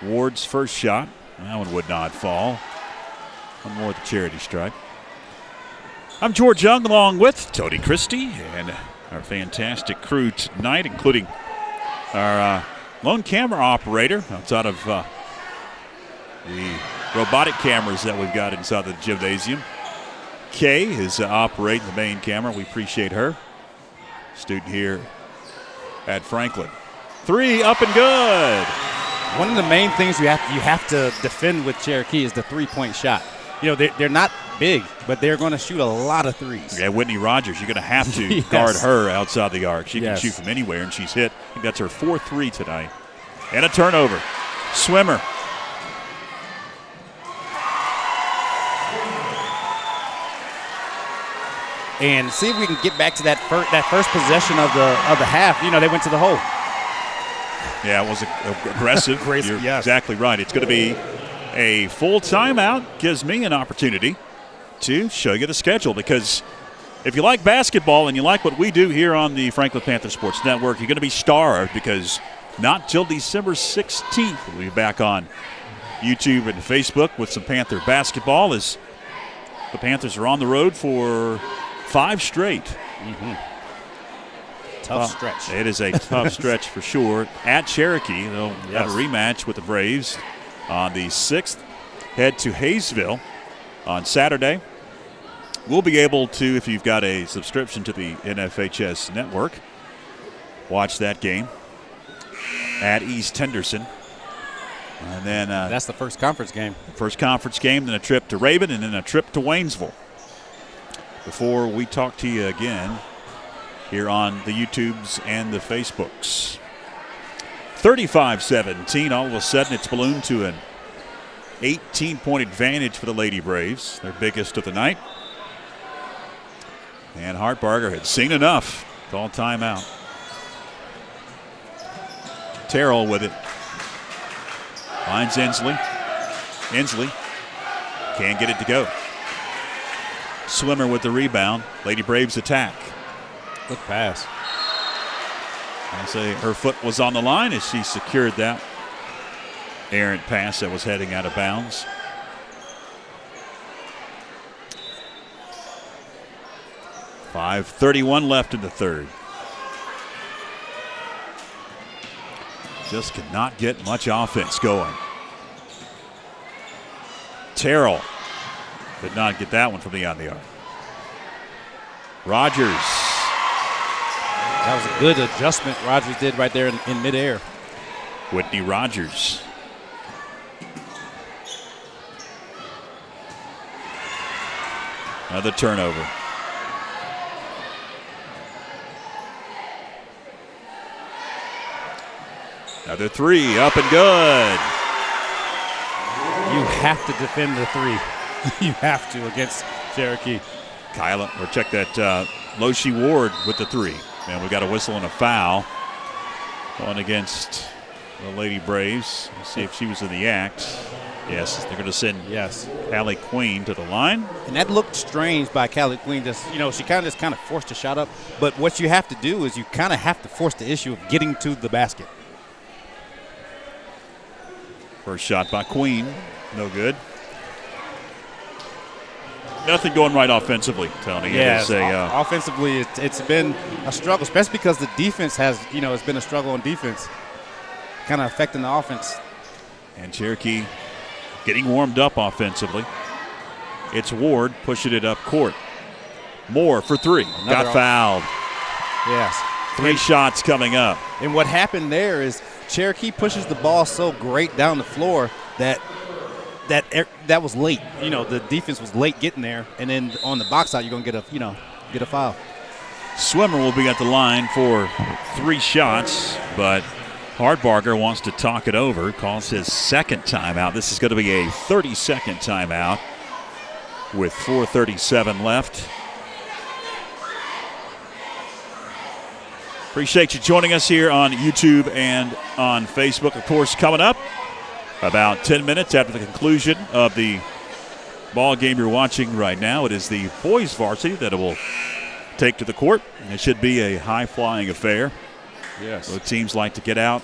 Ward's first shot. That one would not fall. One more with the charity stripe. I'm George Young along with Tony Christie and our fantastic crew tonight, including our lone camera operator outside of the robotic cameras that we've got inside the gymnasium. Kay is operating the main camera. We appreciate her. Student here at Franklin. Three up and good. One of the main things you have to defend with Cherokee is the three-point shot. You know, they're not big, but they're going to shoot a lot of threes. Yeah, Whitney Rogers, you're going to have to guard her outside the arc. She can shoot from anywhere, and she's hit. I think that's her 4th tonight. And a turnover. Swimmer. And see if we can get back to that first possession of the half. You know, they went to the hole. Yeah, it was aggressive. You're exactly right. It's going to be a full timeout. Gives me an opportunity to show you the schedule, because if you like basketball and you like what we do here on the Franklin Panther Sports Network, you're going to be starved, because not till December 16th we'll be back on YouTube and Facebook with some Panther basketball, as the Panthers are on the road for 5 straight. Mm-hmm. Tough stretch. It is a tough stretch for sure. At Cherokee, they'll have a rematch with the Braves on the 6th. head to Hayesville on Saturday. We'll be able to, if you've got a subscription to the NFHS network, watch that game at East Henderson. And then that's the first conference game. First conference game, then a trip to Raven, and then a trip to Waynesville. Before we talk to you again here on the YouTubes and the Facebooks. 35-17, all of a sudden it's ballooned to an 18-point advantage for the Lady Braves, their biggest of the night. And Hartbarger had seen enough. Call timeout. Terrell with it. Finds Inslee. Inslee can't get it to go. Swimmer with the rebound. Lady Braves attack. Good pass. I say her foot was on the line as she secured that errant pass that was heading out of bounds. .5:31 left in the third. Just cannot get much offense going. Terrell could not get that one from beyond the arc. Rogers. That was a good adjustment Rogers did right there in midair. Whitney Rogers. Another turnover. Another three, up and good. You have to defend the three. You have to against Cherokee. Kyla, or check that Loshi Ward with the three. And we got a whistle and a foul going against the Lady Braves. Let's see if she was in the act. Yes, they're going to send Callie Queen to the line. And that looked strange by Callie Queen. She kind of forced a shot up. But what you have to do is you kind of have to force the issue of getting to the basket. First shot by Queen, no good. Nothing going right offensively, Tony. Yeah, offensively, it's been a struggle, especially because the defense has, it's been a struggle on defense, kind of affecting the offense. And Cherokee getting warmed up offensively. It's Ward pushing it up court. Moore for three. Got fouled. Yes. 3 shots coming up. And what happened there is Cherokee pushes the ball so great down the floor that was late. The defense was late getting there, and then on the box out, you're gonna get a foul. Swimmer will be at the line for 3 shots, but Hartbarger wants to talk it over. Calls his second timeout. This is going to be a 30-second timeout with 4:37 left. Appreciate you joining us here on YouTube and on Facebook. Of course, coming up about 10 minutes after the conclusion of the ball game you're watching right now, it is the boys varsity that it will take to the court. It should be a high-flying affair. Yes. Both teams like to get out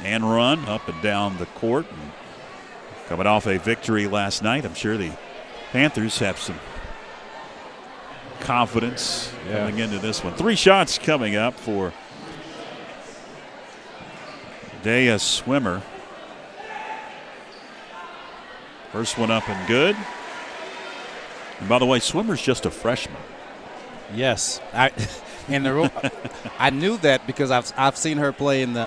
and run up and down the court. And coming off a victory last night, I'm sure the Panthers have some confidence coming into this one. 3 shots coming up for Dea Swimmer. First one up and good. And by the way, Swimmer's just a freshman. Yes. I knew that because I've seen her play in the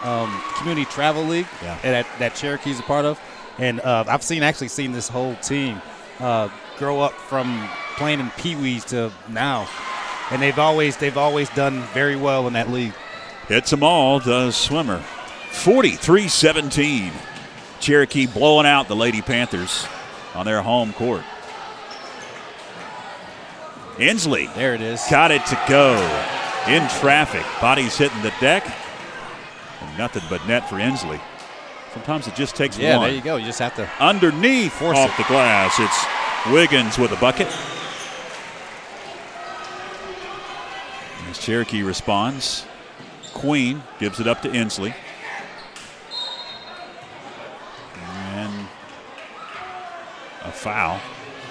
Community Travel League that Cherokee's a part of. And I've seen this whole team grow up from playing in Pee-wees to now, and they've always done very well in that league. Hits them all, does Swimmer. 43-17. Cherokee blowing out the Lady Panthers on their home court. Inslee. There it is. Got it to go. In traffic. Bodies hitting the deck. And nothing but net for Inslee. Sometimes it just takes one. Yeah, there you go. You just have to underneath force off the glass. It's Wiggins with a bucket. As Cherokee responds, Queen gives it up to Inslee. And a foul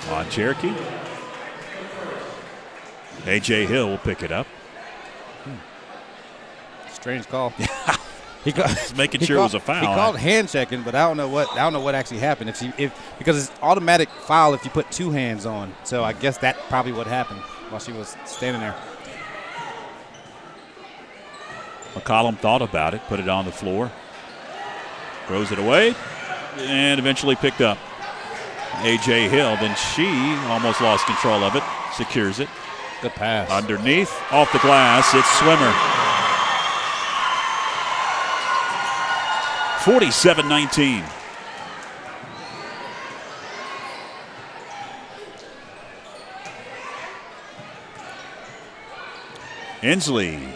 on Cherokee. A.J. Hill will pick it up. Strange call. making sure it was a foul. He called hand checking, but I don't know what actually happened. Because it's automatic foul if you put two hands on. So I guess that probably what happened while she was standing there. McCollum thought about it, put it on the floor, throws it away, and eventually picked up. A.J. Hill, then she almost lost control of it, secures it. Good pass. Underneath, off the glass, it's Swimmer. 47-19. Inslee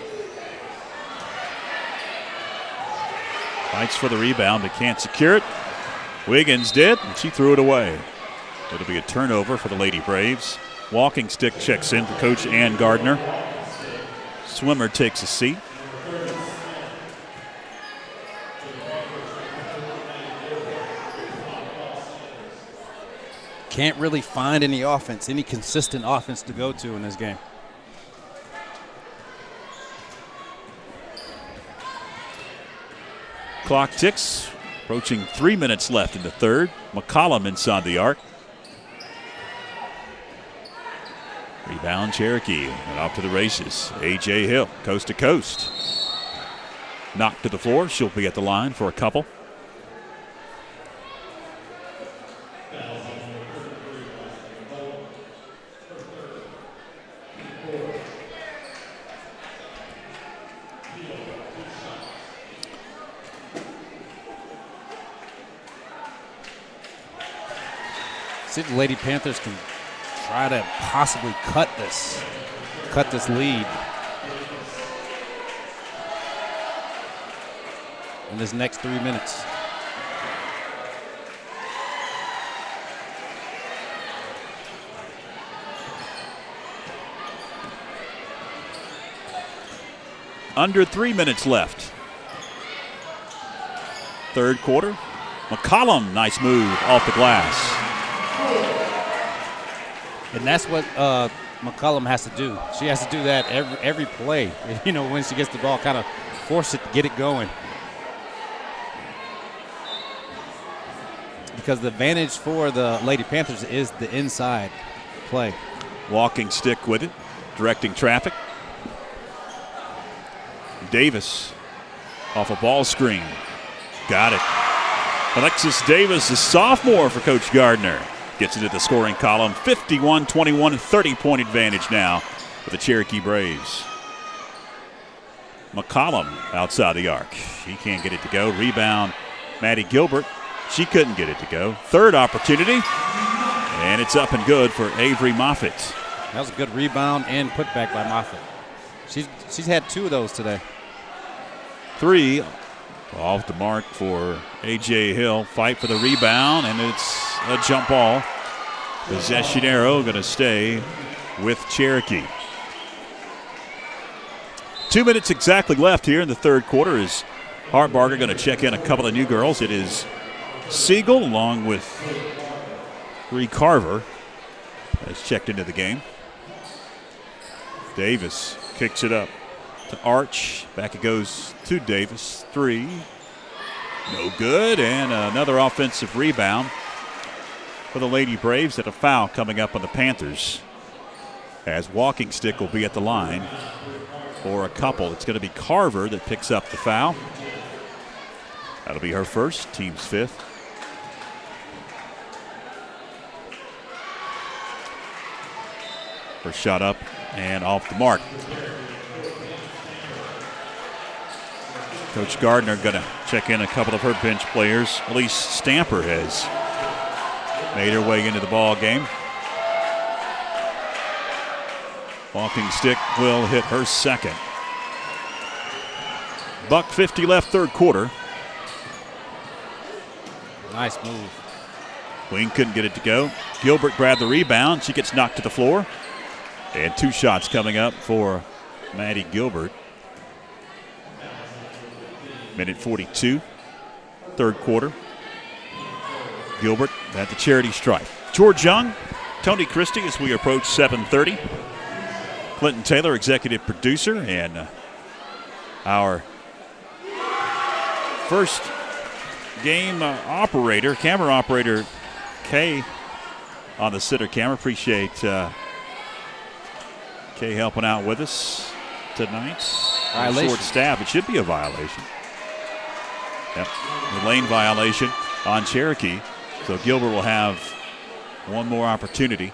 fights for the rebound but can't secure it. Wiggins did, and she threw it away. It'll be a turnover for the Lady Braves. Walking stick checks in for Coach Ann Gardner. Swimmer takes a seat. Can't really find any offense, any consistent offense to go to in this game. Clock ticks. Approaching 3 minutes left in the third. McCollum inside the arc. Rebound Cherokee and off to the races. A.J. Hill, coast to coast. Knocked to the floor. She'll be at the line for a couple. See if the Lady Panthers can try to possibly cut this lead in this next 3 minutes. Under 3 minutes left. Third quarter. McCollum, nice move off the glass. And that's what McCollum has to do. She has to do that every play. You know, when she gets the ball, kind of force it to get it going. Because the advantage for the Lady Panthers is the inside play. Walking stick with it, directing traffic. Davis off a ball screen. Got it. Alexis Davis, the sophomore for Coach Gardner. Gets into the scoring column. 51-21, 30-point advantage now for the Cherokee Braves. McCollum outside the arc. He can't get it to go. Rebound, Maddie Gilbert. She couldn't get it to go. Third opportunity, and it's up and good for Avery Moffitt. That was a good rebound and putback by Moffitt. She's had two of those today. Three off the mark for A.J. Hill. Fight for the rebound, and it's a jump ball. Possession arrow going to stay with Cherokee. 2 minutes exactly left here in the third quarter. Is Hartbarger going to check in a couple of new girls? It is Siegel along with Bree Carver has checked into the game. Davis kicks it up to Arch. Back it goes to Davis. Three. No good. And another offensive rebound for the Lady Braves at a foul coming up on the Panthers. As Walking Stick will be at the line for a couple. It's going to be Carver that picks up the foul. That'll be her first, team's fifth. First shot up and off the mark. Coach Gardner going to check in a couple of her bench players. Elise Stamper has made her way into the ball game. Walking Stick will hit her second. $1:50 left third quarter. Nice move. Queen couldn't get it to go. Gilbert grabbed the rebound. She gets knocked to the floor. And two shots coming up for Maddie Gilbert. Minute 42, third quarter. Gilbert at the charity stripe. George Young, Tony Christie as we approach 7:30. Clinton Taylor, executive producer, and our first game camera operator Kay on the sitter camera. Appreciate Kay helping out with us tonight. Violation. Short staff. It should be a violation. Yep. The lane violation on Cherokee. So Gilbert will have one more opportunity.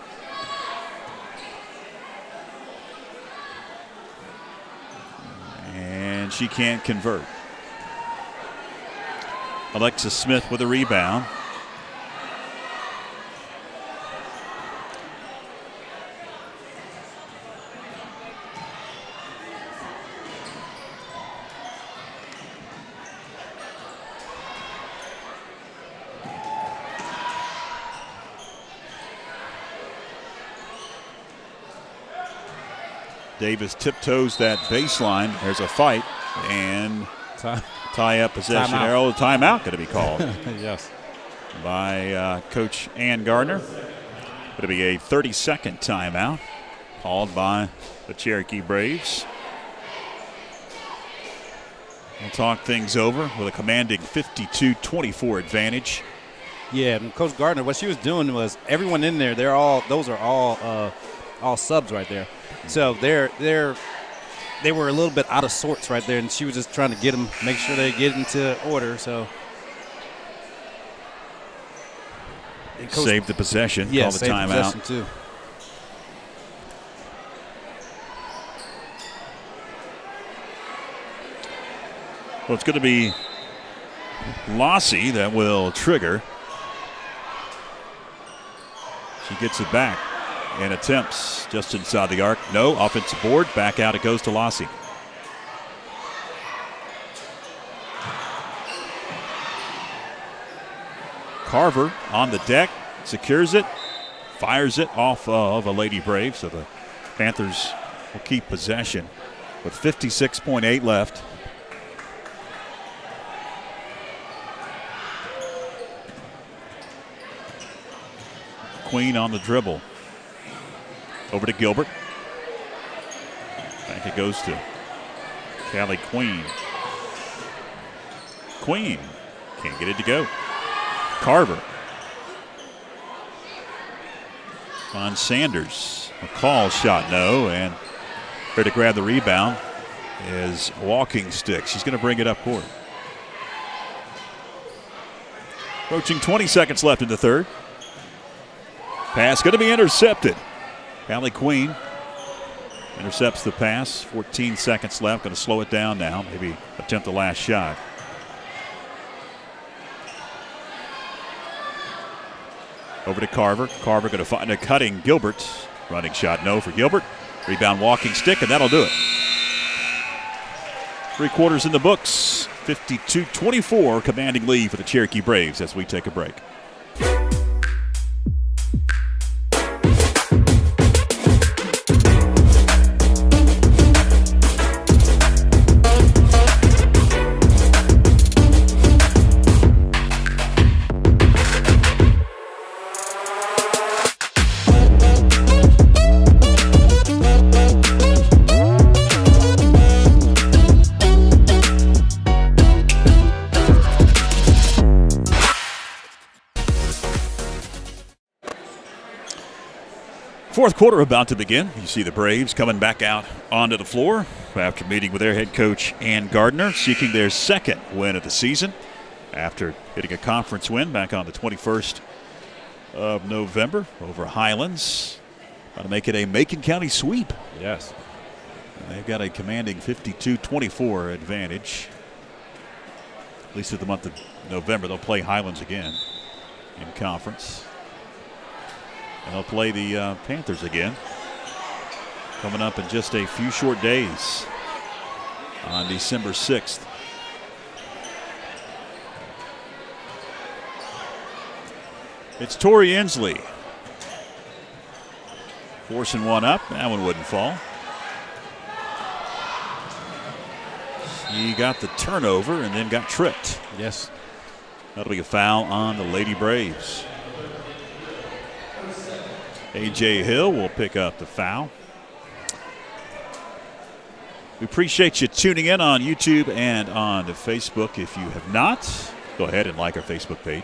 And she can't convert. Alexis Smith with a rebound. Davis tiptoes that baseline. There's a fight and tie up possession arrow. Timeout going to be called. Yes. By Coach Ann Gardner. It'll be a 30-second timeout called by the Cherokee Braves. We'll talk things over with a commanding 52-24 advantage. Yeah, and Coach Gardner, what she was doing was everyone in there, those are all subs right there. So they were a little bit out of sorts right there, and she was just trying to get them, make sure they get into order. So saved the possession. Yeah, called the timeout. Too. Well, it's going to be Lossie that will trigger. She gets it back and attempts just inside the arc. No, offensive board. Back out it goes to Lossie. Carver on the deck, secures it, fires it off of a Lady Brave. So the Panthers will keep possession with 56.8 left. Queen on the dribble. Over to Gilbert. Back it goes to Callie Queen. Queen can't get it to go. Carver. On Sanders. McCall shot no, and there to grab the rebound is Walking Stick. She's going to bring it up court. Approaching 20 seconds left in the third. Pass going to be intercepted. Callie Queen intercepts the pass. 14 seconds left. Going to slow it down now. Maybe attempt the last shot. Over to Carver. Carver going to find a cutting Gilbert. Running shot no for Gilbert. Rebound Walking Stick, and that'll do it. 3 quarters in the books. 52-24 commanding lead for the Cherokee Braves as we take a break. Fourth quarter about to begin. You see the Braves coming back out onto the floor after meeting with their head coach Ann Gardner, seeking their second win of the season after getting a conference win back on the 21st of November over Highlands. Trying to make it a Macon County sweep. Yes. And they've got a commanding 52-24 advantage. At least through the month of November, they'll play Highlands again in conference. And they'll play the Panthers again coming up in just a few short days on December 6th. It's Tori Inslee forcing one up. That one wouldn't fall. She got the turnover and then got tripped. Yes. That'll be a foul on the Lady Braves. A.J. Hill will pick up the foul. We appreciate you tuning in on YouTube and on Facebook. If you have not, go ahead and like our Facebook page.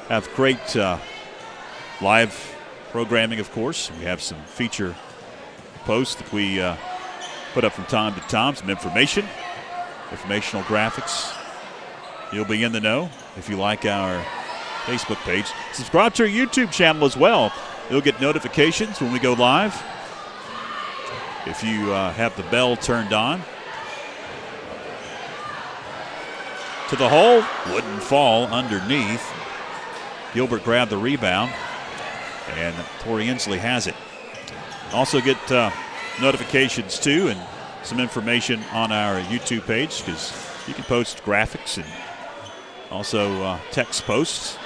Have great live programming, of course. We have some feature posts that we put up from time to time, some informational graphics. You'll be in the know if you like our Facebook page. Subscribe to our YouTube channel as well. You'll get notifications when we go live. If you have the bell turned on. To the hole, wouldn't fall underneath. Gilbert grabbed the rebound, and Tori Inslee has it. Also get notifications too, and some information on our YouTube page, because you can post graphics and also text posts.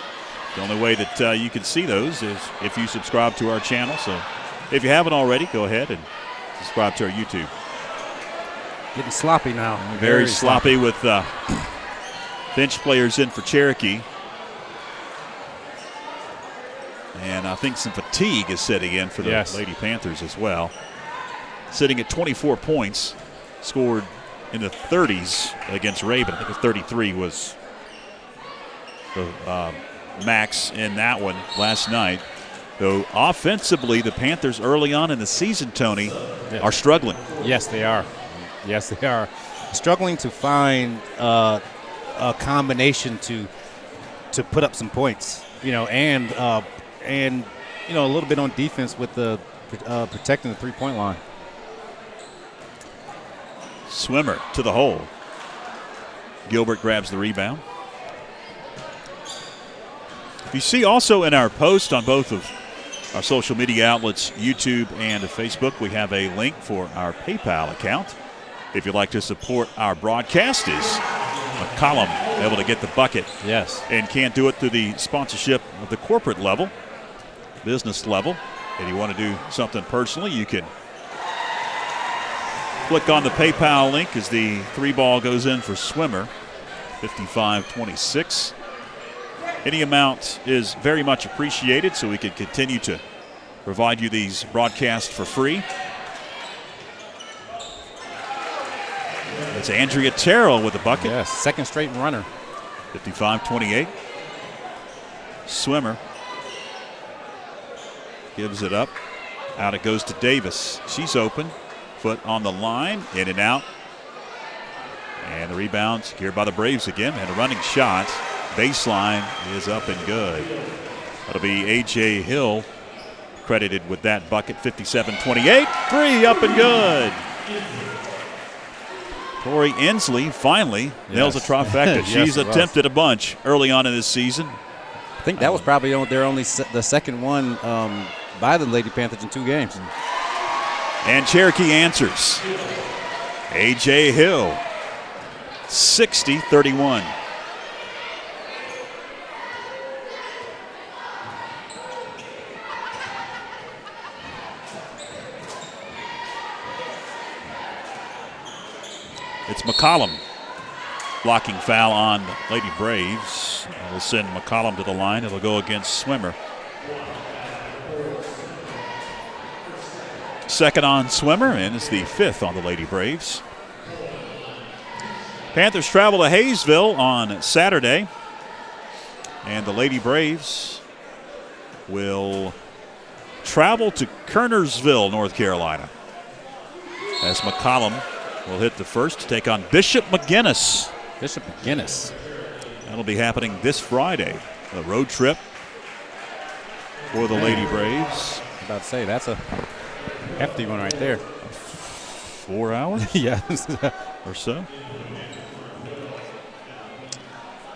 The only way that you can see those is if you subscribe to our channel. So if you haven't already, go ahead and subscribe to our YouTube. Getting sloppy now. Very sloppy with bench players in for Cherokee. And I think some fatigue is setting in for the Lady Panthers as well. Sitting at 24 points, scored in the 30s against Raven. I think it was 33 was the max in that one last night. Though offensively, the Panthers early on in the season, Tony, are struggling. Yes, they are. Yes, they are. Struggling to find a combination to put up some points, and a little bit on defense with the protecting the three-point line. Swimmer to the hole. Gilbert grabs the rebound. You see also in our post on both of our social media outlets, YouTube and Facebook, we have a link for our PayPal account. If you'd like to support our broadcast, is McCollum able to get the bucket? Yes. And can't do it through the sponsorship of the corporate level, business level. And you want to do something personally, you can click on the PayPal link as the three ball goes in for Swimmer, 55-26. Any amount is very much appreciated so we can continue to provide you these broadcasts for free. It's Andrea Terrell with the bucket. Yes, second straight runner. 55-28. Swimmer gives it up. Out it goes to Davis. She's open. Foot on the line. In and out. And the rebound secured by the Braves again. And a running shot. Baseline is up and good. That'll be A.J. Hill credited with that bucket. 57-28. Three up and good. Tori Inslee finally nails a trifecta. She's attempted a bunch early on in this season. I think that was probably the second one by the Lady Panthers in 2 games. And Cherokee answers. A.J. Hill, 60-31. It's McCollum. Blocking foul on Lady Braves. We'll send McCollum to the line. It'll go against Swimmer. Second on Swimmer, and it's the 5th on the Lady Braves. Panthers travel to Hayesville on Saturday. And the Lady Braves will travel to Kernersville, North Carolina. As McCollum will hit the first to take on Bishop McGuinness. Bishop McGuinness. That'll be happening this Friday. A road trip for the Lady Braves. I'm about to say, that's a hefty one right there. 4 hours? Yes. Or so.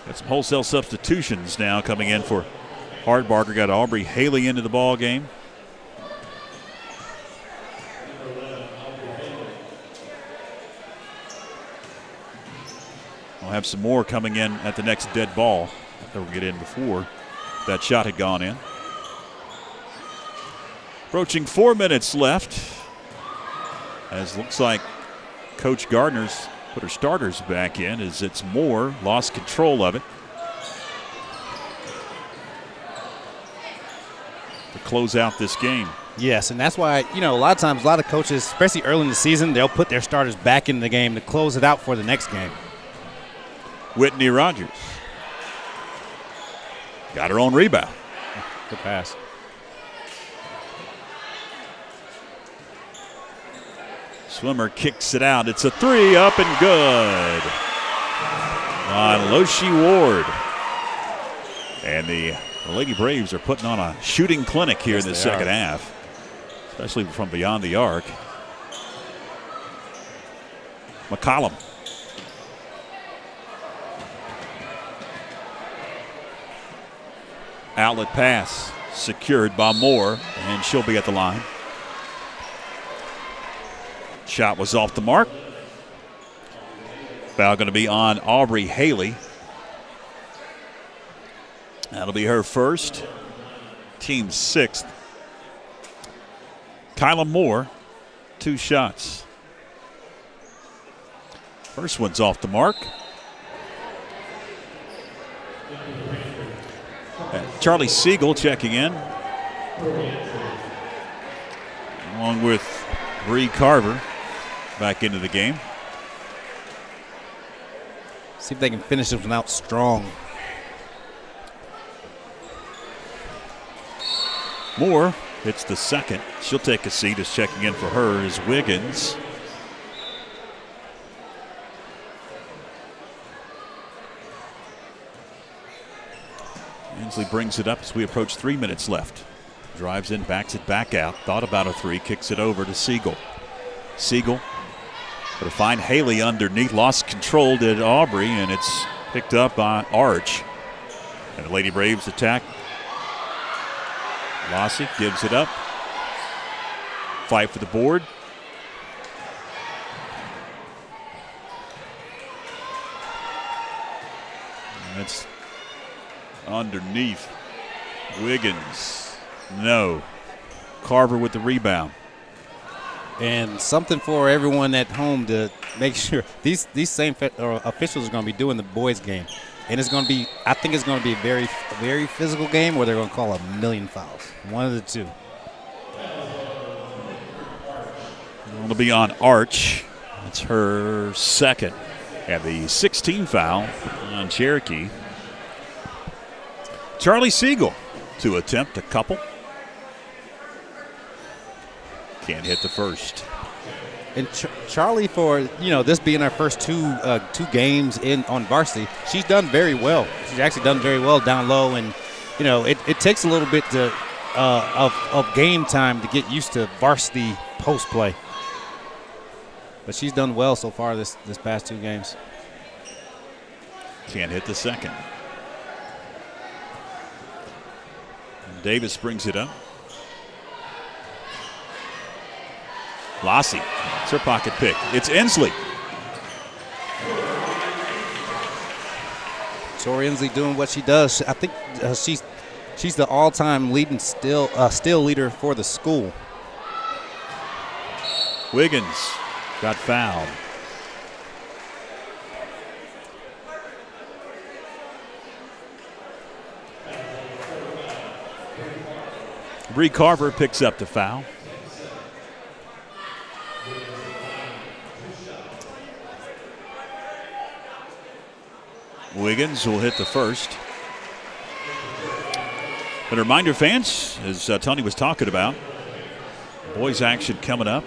Got some wholesale substitutions now coming in for Hardbarger. Got Aubrey Haley into the ball game. We'll have some more coming in at the next dead ball that we'll get in before that shot had gone in. Approaching 4 minutes left, as looks like Coach Gardner's put her starters back in as it's Moore lost control of it. To close out this game. Yes, and that's why, a lot of times, a lot of coaches, especially early in the season, they'll put their starters back in the game to close it out for the next game. Whitney Rogers got her own rebound. Good pass. Swimmer kicks it out. It's a 3, up and good on Loshi Ward. And the Lady Braves are putting on a shooting clinic here in the second half, especially from beyond the arc. McCollum. Outlet pass secured by Moore, and she'll be at the line. Shot was off the mark. Foul going to be on Aubrey Haley. That'll be her first, team 6th. Kyla Moore, 2 shots. First one's off the mark. Charlie Siegel checking in, along with Bree Carver back into the game. See if they can finish this one out strong. Moore hits the second. She'll take a seat as checking in for her is Wiggins. Inslee brings it up as we approach 3 minutes left. Drives in, backs it back out. Thought about a 3, kicks it over to Siegel. Siegel going to find Haley underneath. Lost control did Aubrey, and it's picked up by Arch. And the Lady Braves attack. Lassie gives it up. Fight for the board. And it's underneath. Wiggins. No. Carver with the rebound. And something for everyone at home to make sure these same officials are going to be doing the boys' game. And it's going to be, I think it's going to be a very, very physical game where they're going to call a million fouls. One of the two. It'll be on Arch. That's her second. And the 16 foul on Cherokee. Charlie Siegel to attempt a couple. Can't hit the first. And Charlie, for this being our first two games on varsity, she's done very well. She's actually done very well down low, and it takes a little bit of game time to get used to varsity post play. But she's done well so far this past 2 games. Can't hit the second. And Davis brings it up. Lassie, it's her pocket pick. It's Inslee. Tori Inslee doing what she does. I think she's the all-time leading steal leader for the school. Wiggins got fouled. Bree Carver picks up the foul. Wiggins will hit the first. But a reminder, fans, as Tony was talking about, boys action coming up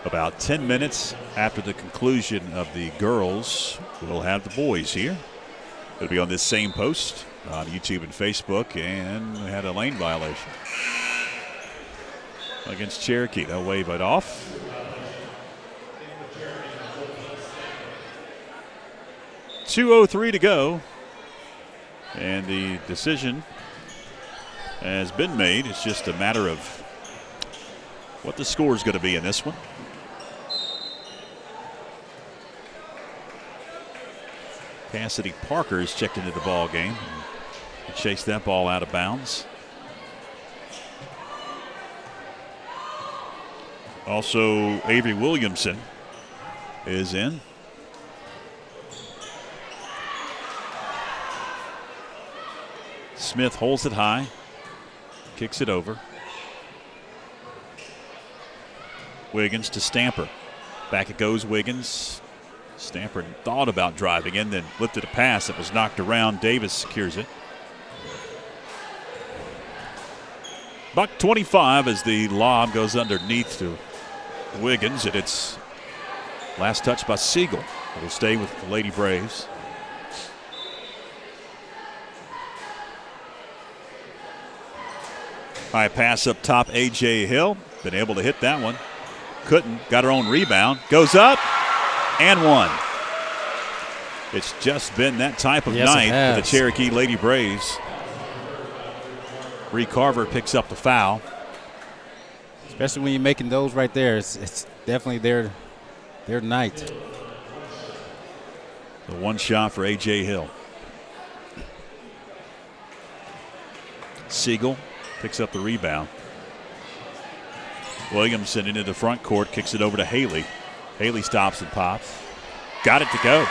about 10 minutes after the conclusion of the girls. We'll have the boys here. It'll be on this same post on YouTube and Facebook, and we had a lane violation against Cherokee. They'll wave it off. .203 to go, and the decision has been made. It's just a matter of what the score is going to be in this one. Cassidy Parker is checked into the ball game and chased that ball out of bounds. Also, Avery Williamson is in. Smith holds it high, kicks it over. Wiggins to Stamper. Back it goes, Wiggins. Stamper thought about driving in, then lifted a pass that was knocked around. Davis secures it. $1.25 as the lob goes underneath to Wiggins, and it's last touch by Siegel. It'll stay with the Lady Braves. High pass up top, A.J. Hill. Been able to hit that one. Couldn't. Got her own rebound. Goes up and one. It's just been that type of night for the Cherokee Lady Braves. Bree Carver picks up the foul. Especially when you're making those right there. It's definitely their night. The one shot for A.J. Hill. Siegel picks up the rebound. Williamson into the front court, kicks it over to Haley. Haley stops and pops. Got it to go.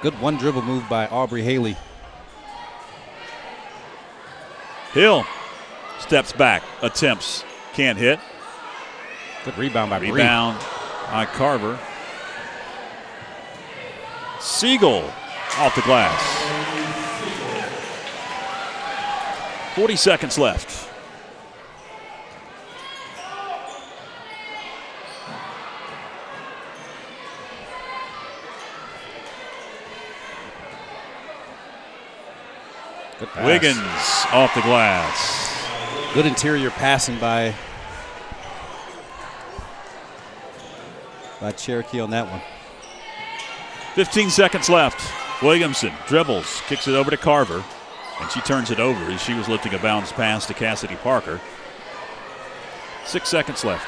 Good one dribble move by Aubrey Haley. Hill steps back, attempts, can't hit. Good rebound by Bree. Rebound by Carver. Siegel off the glass. 40 seconds left. Wiggins off the glass. Good interior passing by Cherokee on that one. 15 seconds left. Williamson dribbles, kicks it over to Carver, and she turns it over as she was lifting a bounce pass to Cassidy Parker. 6 seconds left.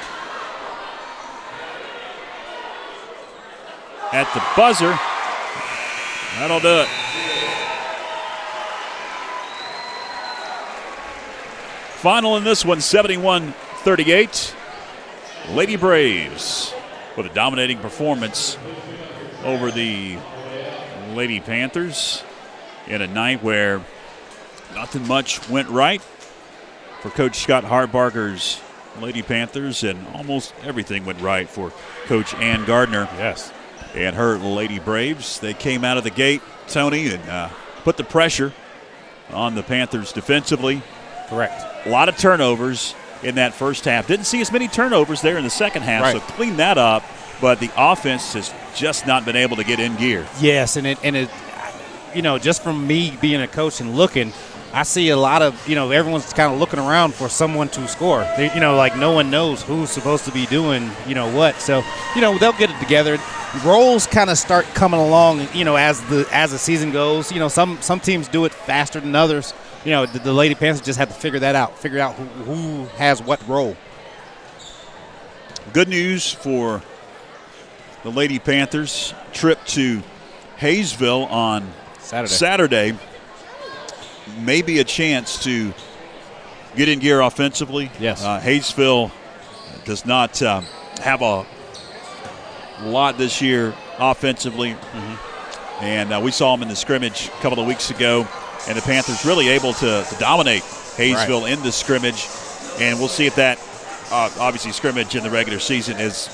At the buzzer, that'll do it. Final in this one, 71-38. Lady Braves with a dominating performance over the Lady Panthers in a night where nothing much went right for Coach Scott Harbarger's Lady Panthers, and almost everything went right for Coach Ann Gardner. Yes. And her Lady Braves. They came out of the gate, Tony, and put the pressure on the Panthers defensively. Correct. A lot of turnovers in that first half. Didn't see as many turnovers there in the second half, right. So clean that up. But the offense has just not been able to get in gear. Yes, and it, you know, just from me being a coach and looking, I see a lot of, you know, everyone's kind of looking around for someone to score. They, you know, like no one knows who's supposed to be doing, you know, what. So, you know, they'll get it together. Roles kind of start coming along, you know, as the season goes. You know, some teams do it faster than others. You know, the Lady Panthers just have to figure that out, figure out who has what role. Good news for the Lady Panthers. Trip to Hayesville on Saturday. Maybe a chance to get in gear offensively. Yes. Hayesville does not have a lot this year offensively. Mm-hmm. And we saw them in the scrimmage a couple of weeks ago. And the Panthers really able to dominate Hayesville in the scrimmage. And we'll see if that, obviously, scrimmage in the regular season is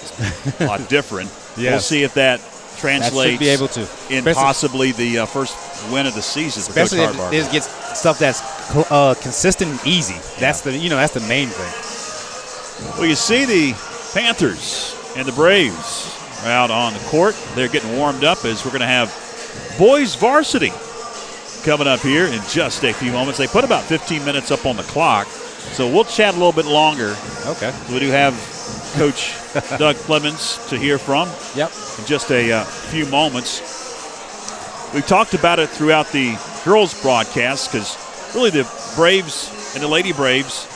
a lot different. Yes. We'll see if that translates be able to. in possibly the first win of the season. Especially if it gets stuff that's consistent and easy. That's the main thing. Well, you see the Panthers and the Braves are out on the court. They're getting warmed up as we're going to have boys varsity coming up here in just a few moments. They put about 15 minutes up on the clock, so we'll chat a little bit longer. Okay. We do have Coach Doug Clemens to hear from. Yep. In just a few moments. We've talked about it throughout the girls' broadcast because really the Braves and the Lady Braves,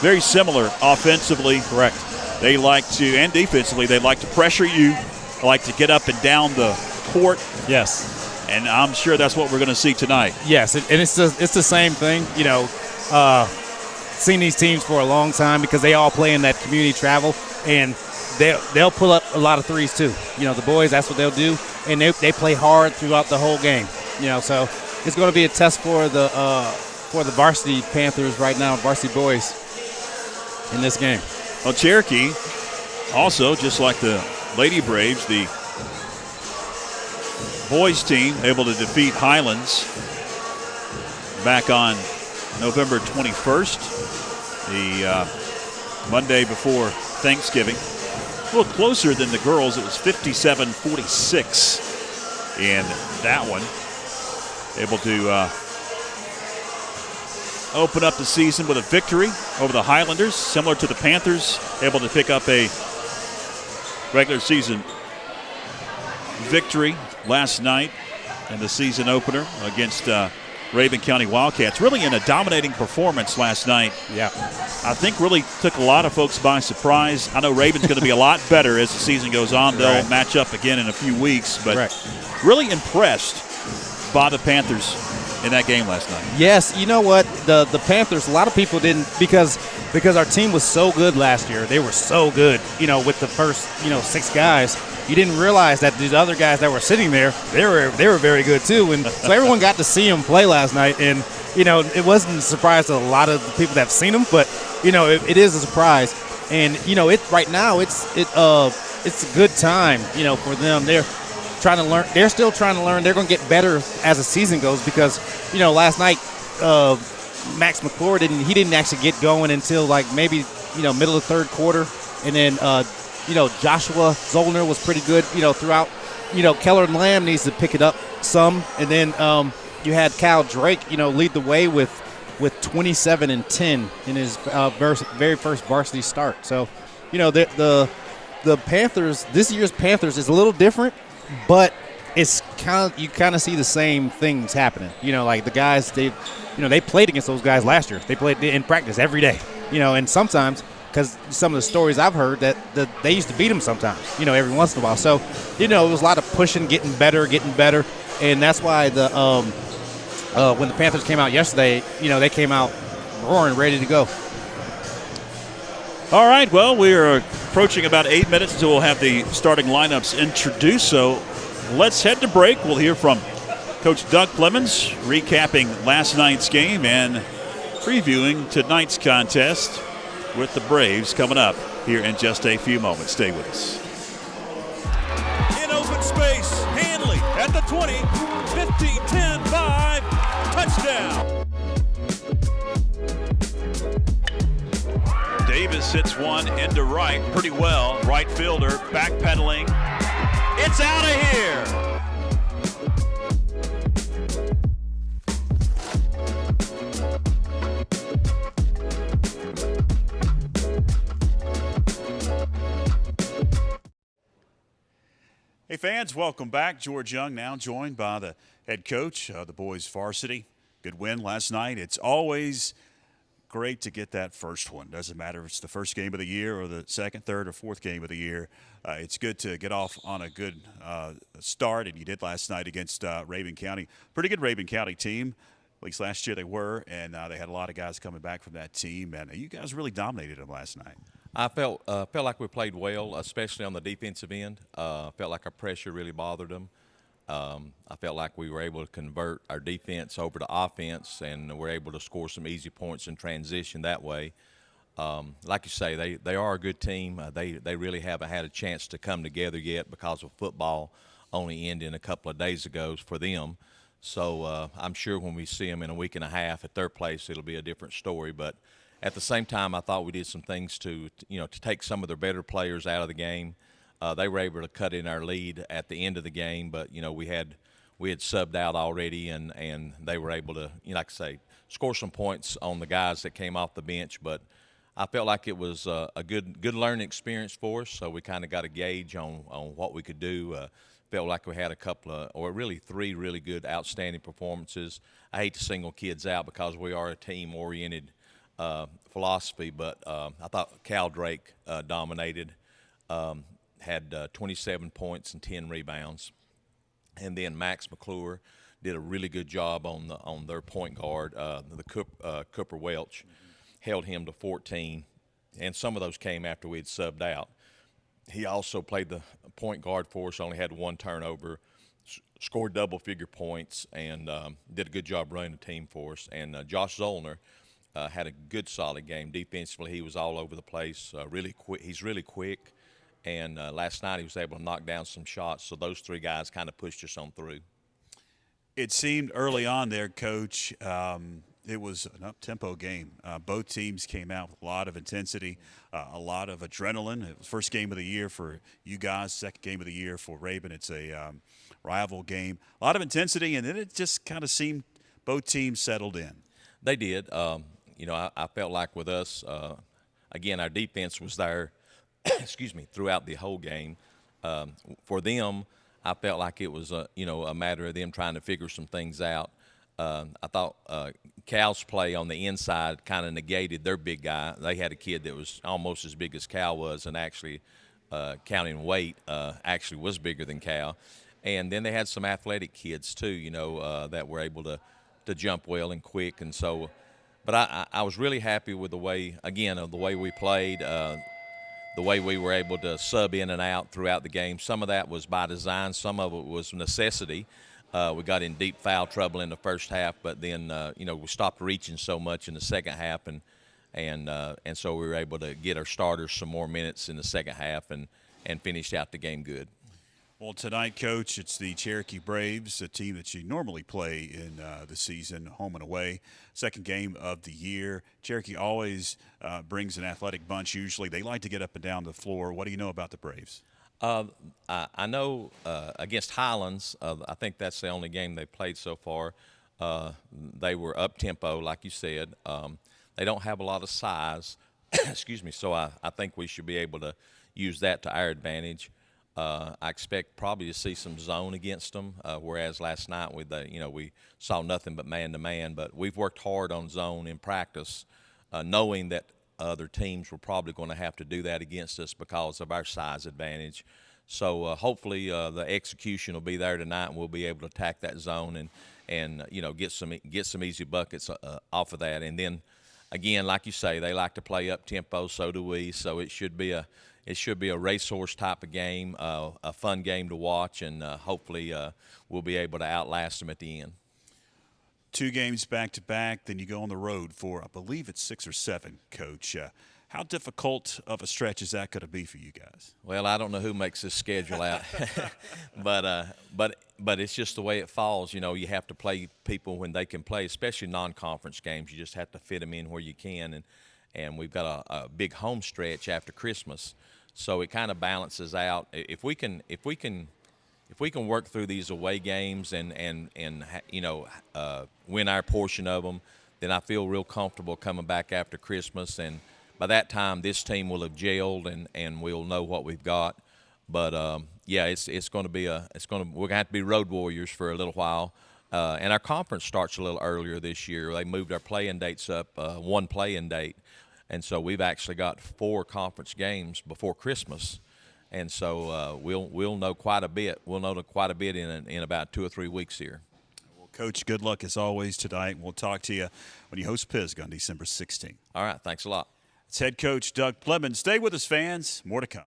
very similar offensively. Correct. They like to, and defensively, they like to pressure you. They like to get up and down the court. Yes. And I'm sure that's what we're going to see tonight. Yes, and it's the same thing. You know, seen these teams for a long time because they all play in that community travel, and they'll pull up a lot of threes too. You know, the boys, that's what they'll do, and they play hard throughout the whole game. You know, so it's going to be a test for the for the Varsity Panthers right now, Varsity boys, in this game. Well, Cherokee also, just like the Lady Braves, the boys team able to defeat Highlands back on November 21st, the Monday before Thanksgiving. A little closer than the girls. It was 57-46 in that one. Able to open up the season with a victory over the Highlanders, similar to the Panthers, able to pick up a regular season victory last night in the season opener against Raven County Wildcats. Really in a dominating performance last night. Yeah. I think really took a lot of folks by surprise. I know Raven's going to be a lot better as the season goes on. They'll match up again in a few weeks, but really impressed by the Panthers in that game last night. Yes, you know what? The Panthers, a lot of people didn't, because our team was so good last year. They were so good, with the first, 6 guys. You didn't realize that these other guys that were sitting there, they were very good too. And so everyone got to see them play last night. And, it wasn't a surprise to a lot of the people that have seen them, but, it is a surprise. And, right now it's a good time, for them. They're trying to learn. They're still trying to learn. They're going to get better as the season goes because, last night Max McClure didn't actually get going until like maybe, middle of third quarter. And then, Joshua Zollner was pretty good, throughout. Keller Lamb needs to pick it up some. And then you had Cal Drake, lead the way with 27 and 10 in his very first varsity start. So, the Panthers, this year's Panthers is a little different, but it's you kind of see the same things happening. Like the guys, they played against those guys last year. They played in practice every day, and sometimes, because some of the stories I've heard that they used to beat them sometimes, every once in a while. So, it was a lot of pushing, getting better. And that's why when the Panthers came out yesterday, they came out roaring, ready to go. All right, well, we are approaching about 8 minutes until we'll have the starting lineups introduced. So let's head to break. We'll hear from Coach Doug Clemens recapping last night's game and previewing tonight's contest with the Braves coming up here in just a few moments. Stay with us. In open space, Hanley at the 20, 15, 10, 5, touchdown. Davis hits one into right pretty well. Right fielder backpedaling. It's out of here. Hey fans, welcome back. George Young now joined by the head coach of the boys varsity. Good win last night. It's always great to get that first one. Doesn't matter if it's the first game of the year or the second, third, or fourth game of the year. It's good to get off on a good start, and you did last night against Raven County. Pretty good Raven County team. At least last year they were, and they had a lot of guys coming back from that team, and you guys really dominated them last night. I felt like we played well, especially on the defensive end. Felt like our pressure really bothered them. I felt like we were able to convert our defense over to offense, and we're able to score some easy points in transition that way. Like you say, they are a good team. They really haven't had a chance to come together yet because of football only ending a couple of days ago for them. So I'm sure when we see them in a week and a half at their place, it'll be a different story. But at the same time, I thought we did some things to take some of their better players out of the game. They were able to cut in our lead at the end of the game, but we had subbed out already, and they were able to, like I say, score some points on the guys that came off the bench. But I felt like it was a good learning experience for us, so we kind of got a gauge on what we could do. Felt like we had a couple of, or really 3 really good, outstanding performances. I hate to single kids out because we are a team-oriented philosophy, but I thought Cal Drake dominated. Had 27 points and 10 rebounds, and then Max McClure did a really good job on their point guard, Cooper Welch, held him to 14, and some of those came after we had subbed out. He also played the point guard for us, only had 1 turnover, scored double-figure points and did a good job running the team for us. And Josh Zollner had a good, solid game. Defensively, he was all over the place, really quick. He's really quick. And last night he was able to knock down some shots. So those three guys kind of pushed us on through. It seemed early on there, Coach, it was an up-tempo game. Both teams came out with a lot of intensity, a lot of adrenaline. It was first game of the year for you guys, second game of the year for Raven. It's a rival game. A lot of intensity, and then it just kind of seemed both teams settled in. They did. I felt like with us, again, our defense was there, throughout the whole game. For them, I felt like it was a matter of them trying to figure some things out. I thought Cal's play on the inside kind of negated their big guy. They had a kid that was almost as big as Cal was, and actually, counting weight, actually was bigger than Cal. And then they had some athletic kids too, that were able to jump well and quick. And so, but I was really happy with the way we played. The way we were able to sub in and out throughout the game. Some of that was by design. Some of it was necessity. We got in deep foul trouble in the first half, but then we stopped reaching so much in the second half, and so we were able to get our starters some more minutes in the second half and finished out the game good. Well, tonight, Coach, it's the Cherokee Braves, a team that you normally play in the season, home and away. Second game of the year. Cherokee always brings an athletic bunch usually. They like to get up and down the floor. What do you know about the Braves? I know against Highlands, I think that's the only game they played so far. They were up-tempo, like you said. They don't have a lot of size, so I think we should be able to use that to our advantage. I expect probably to see some zone against them, whereas last night we saw nothing but man-to-man. But we've worked hard on zone in practice, knowing that other teams were probably going to have to do that against us because of our size advantage. So hopefully the execution will be there tonight, and we'll be able to attack that zone and get some easy buckets off of that. And then again, like you say, they like to play up tempo. So do we. So it should be a racehorse type of game, a fun game to watch, and hopefully we'll be able to outlast them at the end. 2 games back-to-back, then you go on the road for, I believe it's 6 or 7, Coach. How difficult of a stretch is that going to be for you guys? Well, I don't know who makes this schedule out, but it's just the way it falls. You have to play people when they can play, especially non-conference games. You just have to fit them in where you can, and we've got a big home stretch after Christmas, so it kind of balances out. If we can work through these away games and win our portion of them, then I feel real comfortable coming back after Christmas. And by that time, this team will have gelled and we'll know what we've got. But it's going to be we're going to have to be road warriors for a little while. And our conference starts a little earlier this year. They moved our play-in dates up, 1 play-in date, and so we've actually got 4 conference games before Christmas. And so we'll know quite a bit. We'll know quite a bit in about 2 or 3 weeks here. Well, Coach, good luck as always tonight. We'll talk to you when you host Pisgah on December 16th. All right, thanks a lot. It's head coach Doug Plemons. Stay with us, fans. More to come.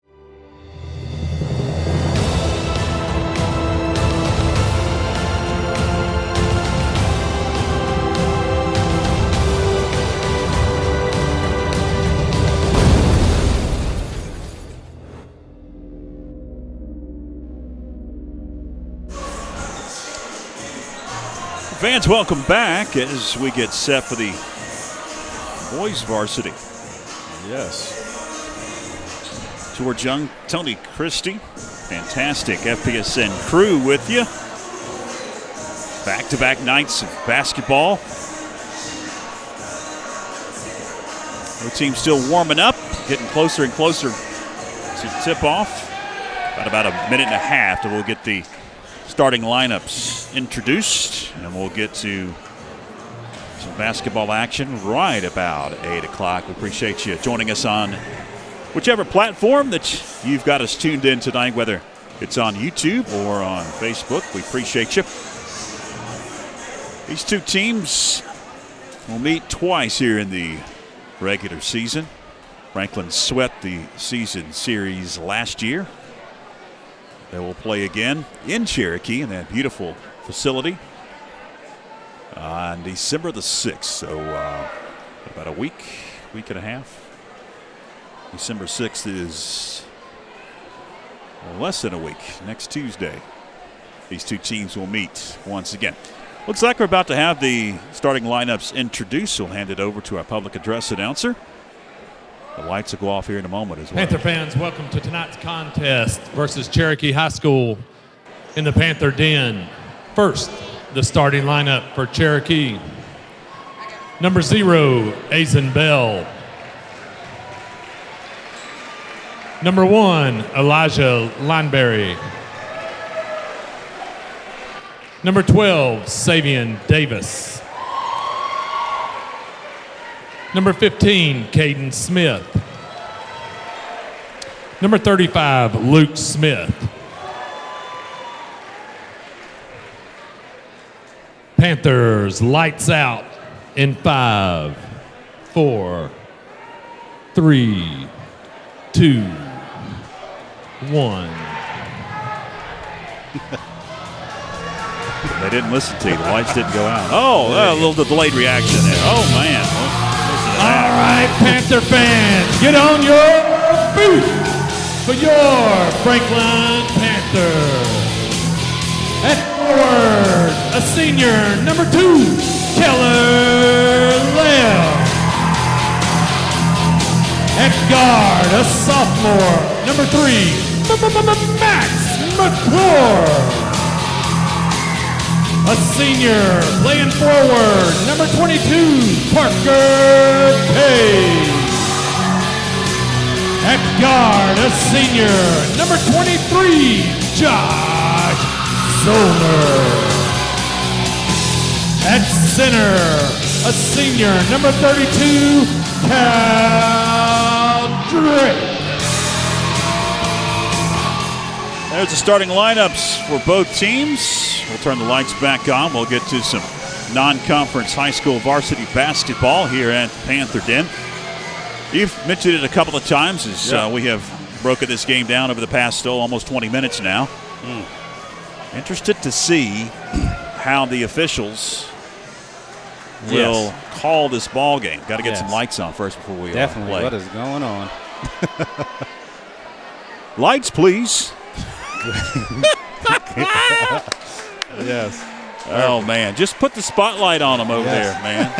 Fans, welcome back as we get set for the boys varsity. Yes. George Young, Tony Christie, fantastic FPSN crew with you. Back-to-back nights of basketball. The team's still warming up, getting closer and closer to tip off. About a minute and a half till we'll get the starting lineups introduced, and we'll get to some basketball action right about 8 o'clock. We appreciate you joining us on whichever platform that you've got us tuned in tonight, whether it's on YouTube or on Facebook. We appreciate you. These 2 teams will meet twice here in the regular season. Franklin swept the season series last year. They will play again in Cherokee in that beautiful facility on December the 6th. So about a week and a half. December 6th is less than a week. Next Tuesday, these two teams will meet once again. Looks like we're about to have the starting lineups introduced. We'll hand it over to our public address announcer. The lights will go off here in a moment as well. Panther fans, welcome to tonight's contest versus Cherokee High School in the Panther Den. First, the starting lineup for Cherokee. Number 0, Azen Bell. Number 1, Elijah Lineberry. Number 12, Savion Davis. Number 15, Caden Smith. Number 35, Luke Smith. Panthers, lights out in 5, 4, 3, 2, 1. They didn't listen to you. The lights didn't go out. Oh, a little delayed reaction there. Oh, man. All right, Panther fans, get on your feet for your Franklin Panthers. At forward, a senior, number 2, Keller Lamb. At guard, a sophomore, number 3, Max McClure. A senior playing forward, number 22, Parker Cage. At guard, a senior, number 23, Josh Zollner. At center, a senior, number 32, Cal Drake. There's the starting lineups for both teams. We'll turn the lights back on. We'll get to some non-conference high school varsity basketball here at Panther Den. You've mentioned it a couple of times as we have broken this game down over the past almost 20 minutes now. Interested to see how the officials will call this ball game. Got to get some lights on first before we Definitely. play. What is going on? Lights, please. Yes. Oh, man. Just put the spotlight on them over there, man.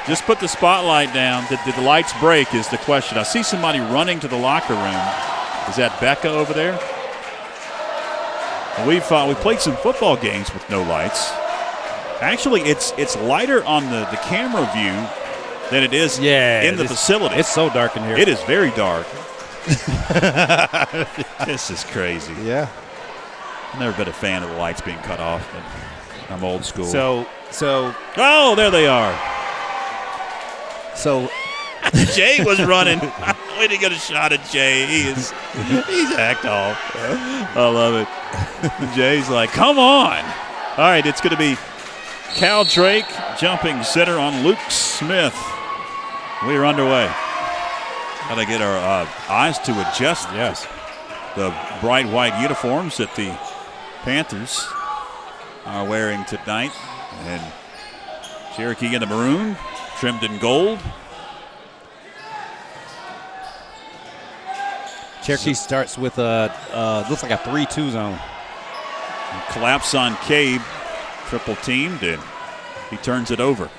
Just put the spotlight down. Did the lights break is the question. I see somebody running to the locker room. Is that Becca over there? We played some football games with no lights. Actually, it's lighter on the camera view than it is in the facility. It's so dark in here. It is very dark. This is crazy. Yeah. I've never been a fan of the lights being cut off, but I'm old school. So. Oh, there they are. So. Jay was running. We didn't get a shot at Jay. He's act off. I love it. Jay's like, come on. All right, it's going to be Cal Drake jumping center on Luke Smith. We are underway. Got to get our eyes to adjust. Yes. The bright white uniforms that the Panthers are wearing tonight. And Cherokee in the maroon, trimmed in gold. Cherokee starts with looks like a 3-2 zone. Collapse on Cabe, triple teamed, and he turns it over.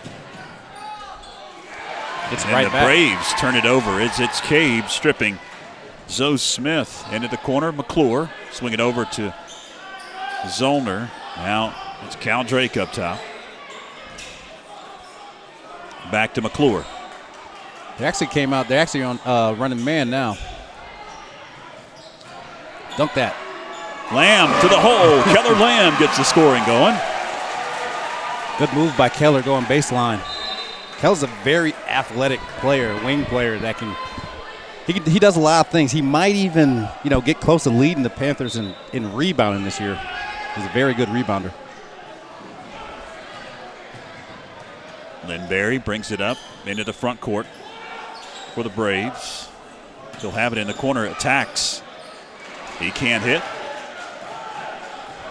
It's and right the back. Braves turn it over. It's Cabe stripping Zoe Smith into the corner. McClure swing it over to Zollner. Now it's Cal Drake up top. Back to McClure. They actually came out. They're actually on running man now. Dunk that. Lamb to the hole. Keller Lamb gets the scoring going. Good move by Keller going baseline. Keller's a very athletic player, wing player that can. He does a lot of things. He might even get close to leading the Panthers in rebounding this year. He's a very good rebounder. Lindberry brings it up into the front court for the Braves. He'll have it in the corner. Attacks. He can't hit.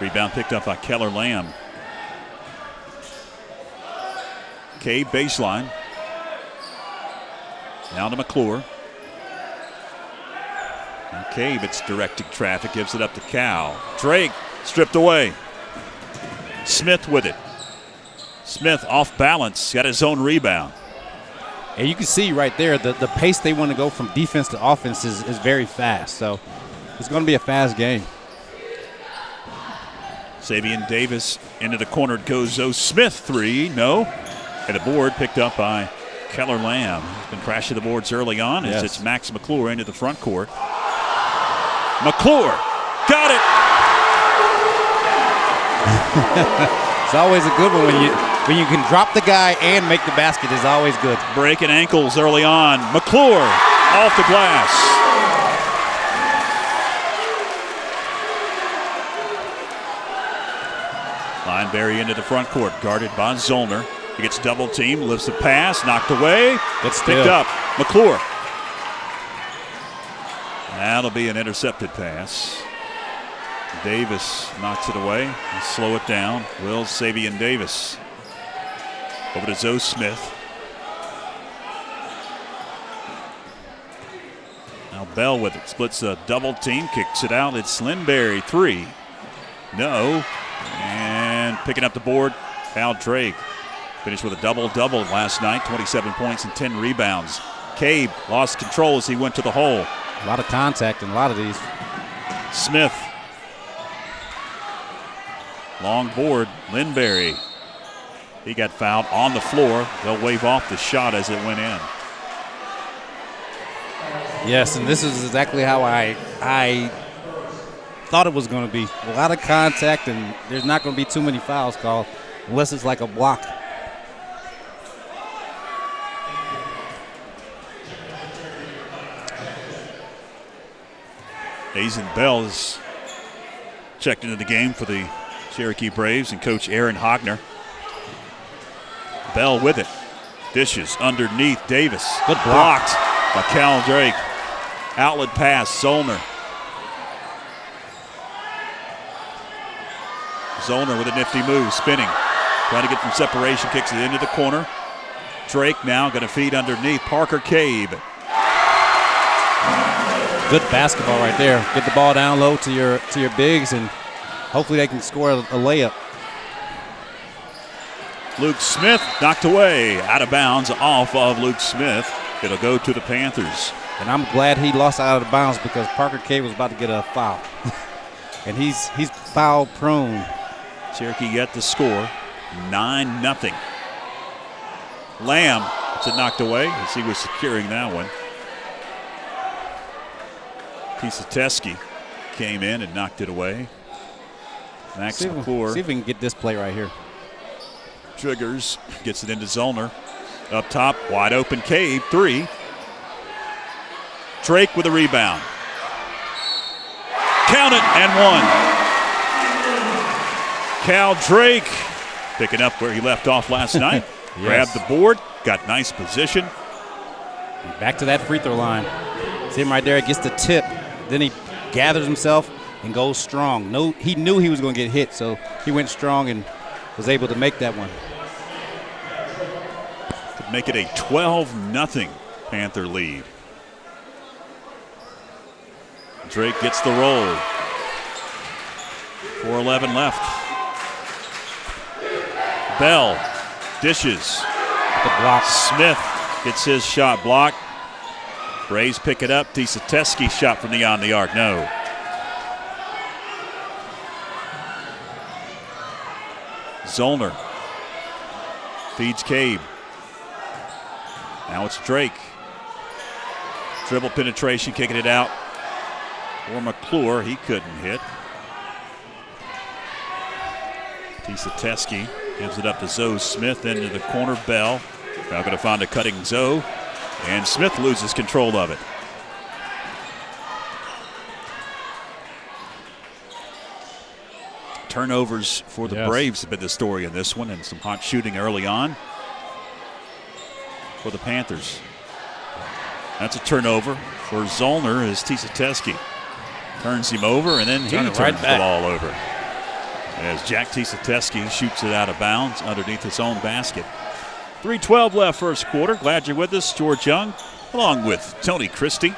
Rebound picked up by Keller Lamb. Cade baseline. Now to McClure. And Cade, it's directing traffic, gives it up to Cal. Drake stripped away. Smith with it. Smith off balance, got his own rebound. And you can see right there the pace they want to go from defense to offense is very fast. So it's going to be a fast game. Savion Davis into the corner goes Zoe Smith, three, no. And the board picked up by Keller Lamb. He's been crashing the boards early on as it's Max McClure into the front court. McClure got it. It's always a good one when you can drop the guy and make the basket is always good. Breaking ankles early on. McClure off the glass. Lineberry into the front court, guarded by Zollner. He gets double teamed, lifts a pass, knocked away. It's picked up. McClure. That'll be an intercepted pass. Davis knocks it away. He'll slow it down. Will Savion Davis. Over to Zoe Smith. Now Bell with it. Splits a double team. Kicks it out. It's Lindberry. Three. No. And picking up the board, Cal Drake. Finished with a double-double last night. 27 points and 10 rebounds. Cabe lost control as he went to the hole. A lot of contact in a lot of these. Smith. Long board, Lindberry. He got fouled on the floor. They'll wave off the shot as it went in. Yes, and this is exactly how I thought it was going to be. A lot of contact, and there's not going to be too many fouls called unless it's like a block. Hazen Bell is checked into the game for the Cherokee Braves and Coach Aaron Hogner. Bell with it. Dishes underneath Davis. Good block. Blocked by Cal Drake. Outlet pass, Zollner. Zollner with a nifty move, spinning. Trying to get some separation, kicks it into the corner. Drake now going to feed underneath. Parker Cabe. Good basketball right there. Get the ball down low to your bigs, and hopefully they can score a layup. Luke Smith knocked away, out of bounds, off of Luke Smith. It'll go to the Panthers. And I'm glad he lost out of bounds because Parker K was about to get a foul. And he's foul prone. Cherokee yet to score. 9-0. Lamb gets it knocked away as he was securing that one. Pisateski came in and knocked it away. Max McClure. See if we can get this play right here. Triggers, gets it into Zollner. Up top, wide open Cade, three. Drake with a rebound. Count it, and one. Cal Drake picking up where he left off last night. Yes. Grabbed the board, got nice position. Back to that free throw line. See him right there, gets the tip. Then he gathers himself and goes strong. He knew he was going to get hit, so he went strong and was able to make that one. Could make it a 12-0 Panther lead. Drake gets the roll. 4:11 left. Bell dishes. The block. Smith gets his shot blocked. Braves pick it up. Tisateski shot from beyond the arc. No. Zollner feeds Cabe. Now it's Drake. Dribble penetration, kicking it out. For McClure, he couldn't hit. Tisateski gives it up to Zoe Smith into the corner. Bell now going to find a cutting Zoe. And Smith loses control of it. Turnovers for the Braves have been the story in this one, and some hot shooting early on for the Panthers. That's a turnover for Zollner as Tisateski turns him over, and then he turns the ball over. as Jack Tisateski shoots it out of bounds underneath his own basket. 3:12 left first quarter. Glad you're with us. George Young along with Tony Christie.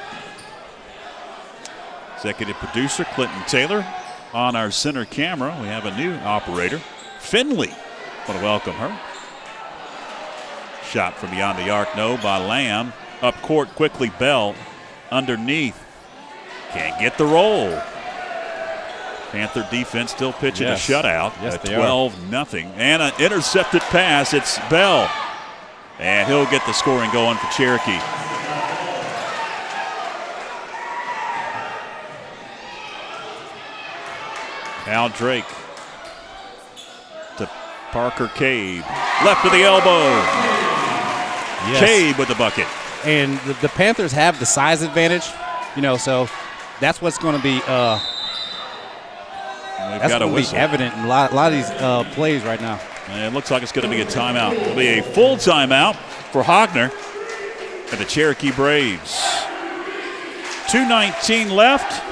Executive producer Clinton Taylor. On our center camera, we have a new operator, Finley. Want to welcome her. Shot from beyond the arc, no, by Lamb. Up court quickly, Bell underneath. Can't get the roll. Panther defense still pitching a shutout at 12-0. And an intercepted pass. It's Bell. And he'll get the scoring going for Cherokee. Al Drake to Parker Cade. Left to the elbow. Yes. Cade with the bucket. And the Panthers have the size advantage, so that's what's going to be evident in a lot of these plays right now. And it looks like it's going to be a timeout. It'll be a full timeout for Hogner and the Cherokee Braves. 2:19 left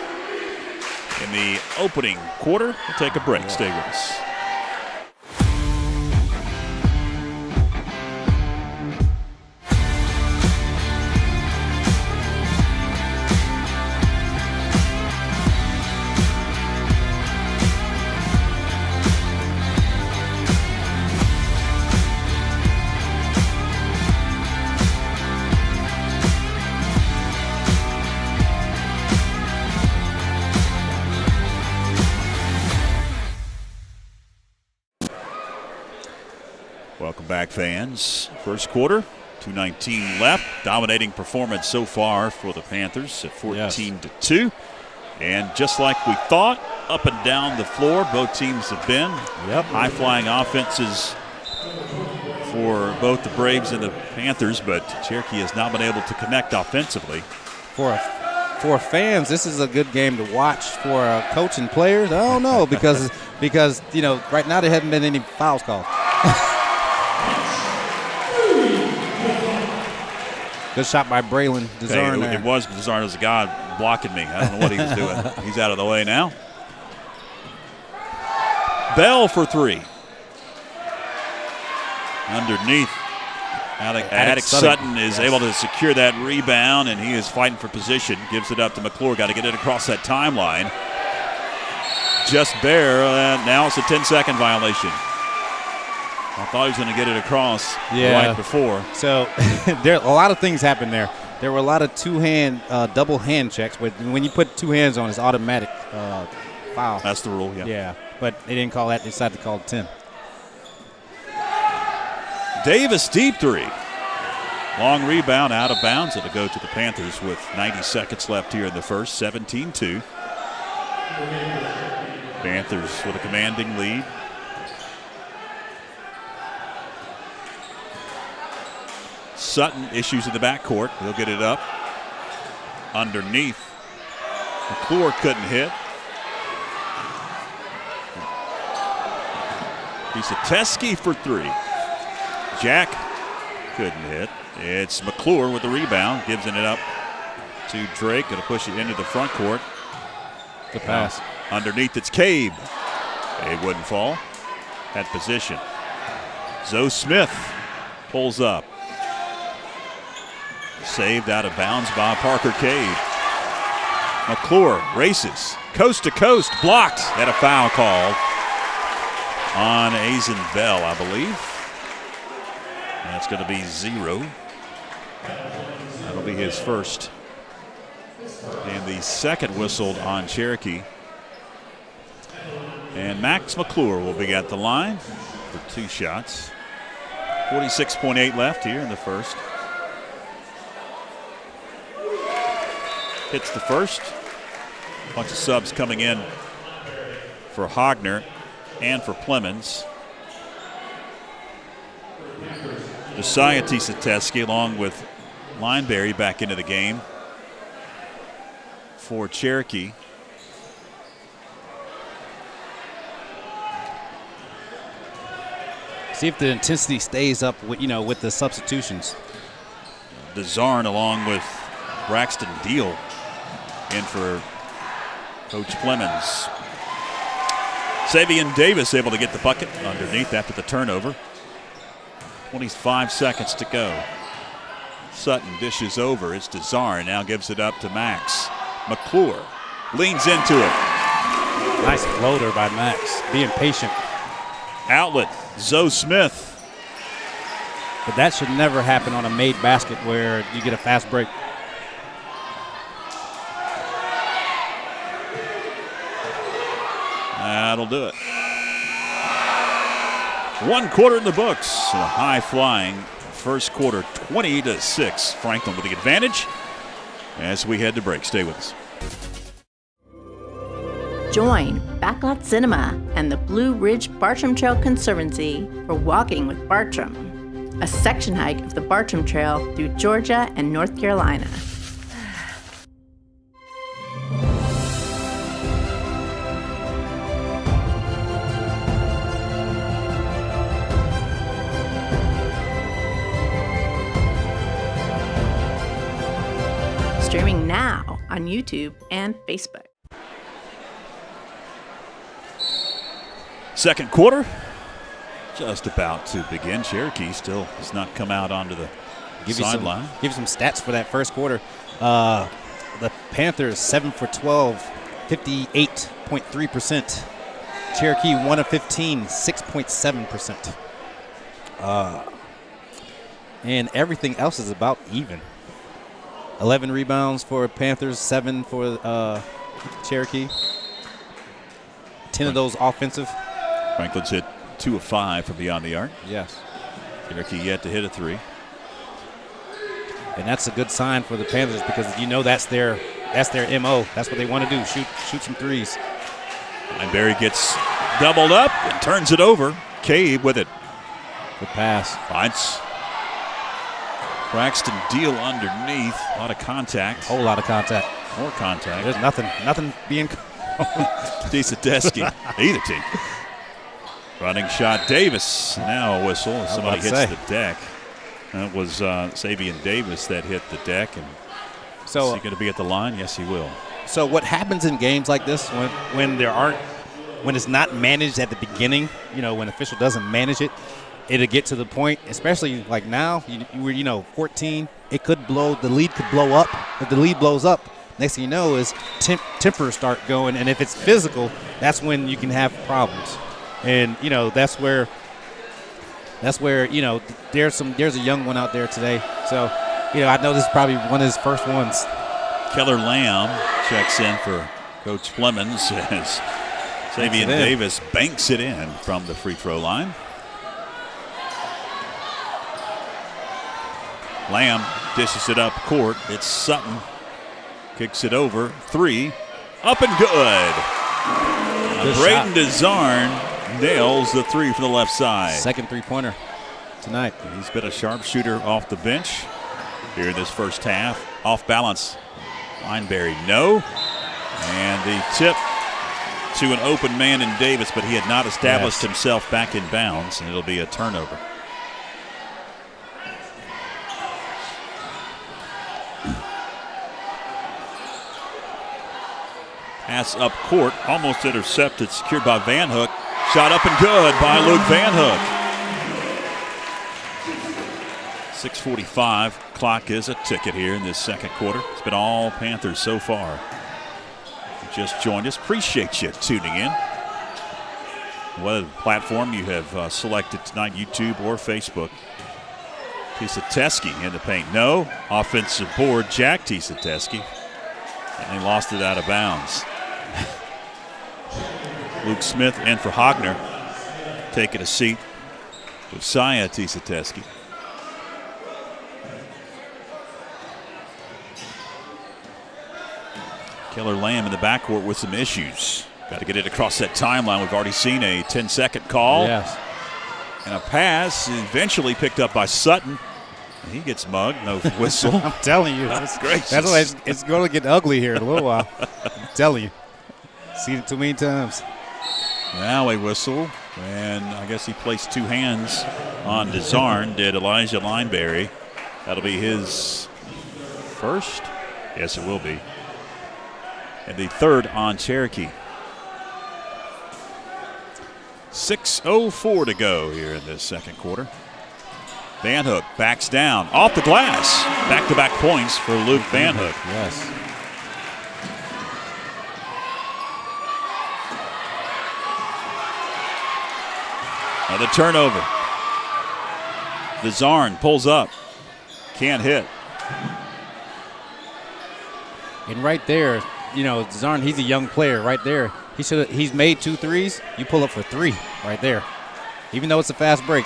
in the opening quarter. We'll take a break. Stay with us. Welcome back, fans. First quarter, 2:19 left. Dominating performance so far for the Panthers at 14-2. And just like we thought, up and down the floor, both teams have been. High-flying offenses for both the Braves and the Panthers, but Cherokee has not been able to connect offensively. For fans, this is a good game to watch. For coach and players, I don't know, because right now there haven't been any fouls called. Good shot by Braylon Desarn there. It was Desarn as a guy blocking me. I don't know what he was doing. He's out of the way now. Bell for three. Underneath. Attic Sutton is able to secure that rebound, and he is fighting for position. Gives it up to McClure. Got to get it across that timeline. Just bare. Now it's a 10-second violation. I thought he was going to get it across right before. So a lot of things happened there. There were a lot of double hand checks. When you put two hands on, it's automatic foul. That's the rule, Yeah, but they didn't call that. They decided to call it 10. Davis deep three. Long rebound out of bounds. It'll go to the Panthers with 90 seconds left here in the first. 17-2. Panthers with a commanding lead. Sutton issues in the backcourt. He'll get it up. Underneath. McClure couldn't hit. Tisateski for three. Jack couldn't hit. It's McClure with the rebound. Gives it up to Drake. Going to push it into the front court. Good pass. Underneath it's Cabe. It wouldn't fall. Had position. Zoe Smith pulls up. Saved out of bounds by Parker Cade. McClure races coast to coast, blocked, and a foul called on Azen Bell, I believe. That's going to be 0. That'll be his first. And the second whistled on Cherokee. And Max McClure will be at the line for 2 shots. 46.8 left here in the first. Hits the first. Bunch of subs coming in for Hogner and for Plemons. Josiah Tisateski along with Lineberry back into the game for Cherokee. See if the intensity stays up with the substitutions. Desarn along with Braxton Deal in for Coach Plemons. Xavier Davis able to get the bucket underneath after the turnover. 25 seconds to go. Sutton dishes over. It's Desarn. Now gives it up to Max. McClure leans into it. Nice floater by Max. Being patient. Outlet. Zoe Smith. But that should never happen on a made basket where you get a fast break. That'll do it. 1 quarter in the books. A high-flying first quarter, 20-6. Franklin with the advantage as we head to break. Stay with us. Join Backlot Cinema and the Blue Ridge Bartram Trail Conservancy for Walking with Bartram, a section hike of the Bartram Trail through Georgia and North Carolina. Streaming now on YouTube and Facebook. Second quarter, just about to begin. Cherokee still has not come out onto the sideline. Give you some stats for that first quarter. The Panthers 7 for 12, 58.3%. Cherokee 1 of 15, 6.7%. And everything else is about even. 11 rebounds for Panthers, 7 for Cherokee. 10 of those offensive. Franklin's hit 2 of 5 from beyond the arc. Yes. Cherokee yet to hit a 3. And that's a good sign for the Panthers because you know that's their MO. That's what they want to do, shoot some threes. And Barry gets doubled up and turns it over. Cade with it. Good pass. Finds Braxton Deal underneath. A lot of contact. Whole lot of contact. More contact. There's nothing being Tedeschi, either team. Running shot, Davis. Now a whistle as somebody hits the deck. That was Xavier Davis that hit the deck. And so, is he going to be at the line? Yes, he will. So what happens in games like this when it's not managed at the beginning, when official doesn't manage it, it'll get to the point, especially like now, you were 14, the lead could blow up. If the lead blows up, next thing you know is tempers start going, and if it's physical, that's when you can have problems. And that's where there's a young one out there today. So I know this is probably one of his first ones. Keller Lamb checks in for Coach Flemons as Xavier Davis banks it in from the free throw line. Lamb dishes it up court. It's Sutton. Kicks it over. 3. Up and good. Braden Desarn nails the 3 from the left side. Second three-pointer tonight. He's been a sharpshooter off the bench here in this first half. Off balance. Lineberry, no. And the tip to an open man in Davis, but he had not established himself back in bounds, and it'll be a turnover. Pass up court, almost intercepted, secured by Van Hook. Shot up and good by Luke Van Hook. 6:45, clock is a ticket here in this second quarter. It's been all Panthers so far. You just joined us, appreciate you tuning in. Whether platform you have selected tonight, YouTube or Facebook. Tedeschi in the paint, no. Offensive board, Jack Tedeschi. And they lost it out of bounds. Luke Smith in for Hogner. Taking a seat. Josiah Tedeschi. Keller Lamb in the backcourt with some issues. Got to get it across that timeline. We've already seen a 10-second call. Yes. And a pass eventually picked up by Sutton. He gets mugged, no whistle. I'm telling you. That's great. That's why it's going to get ugly here in a little while. I'm telling you. Seen it too many times. Now a whistle, and I guess he placed 2 hands on Desarn, did Elijah Lineberry. That'll be his first? Yes, it will be. And the third on Cherokee. 6:04 to go here in this second quarter. Van Hook backs down off the glass. Back-to-back points for Luke Van Hook. Yes. Another turnover. Vizarn pulls up. Can't hit. And right there, you know, Zarn, he's a young player right there. He's made 2 threes. You pull up for 3 right there, even though it's a fast break.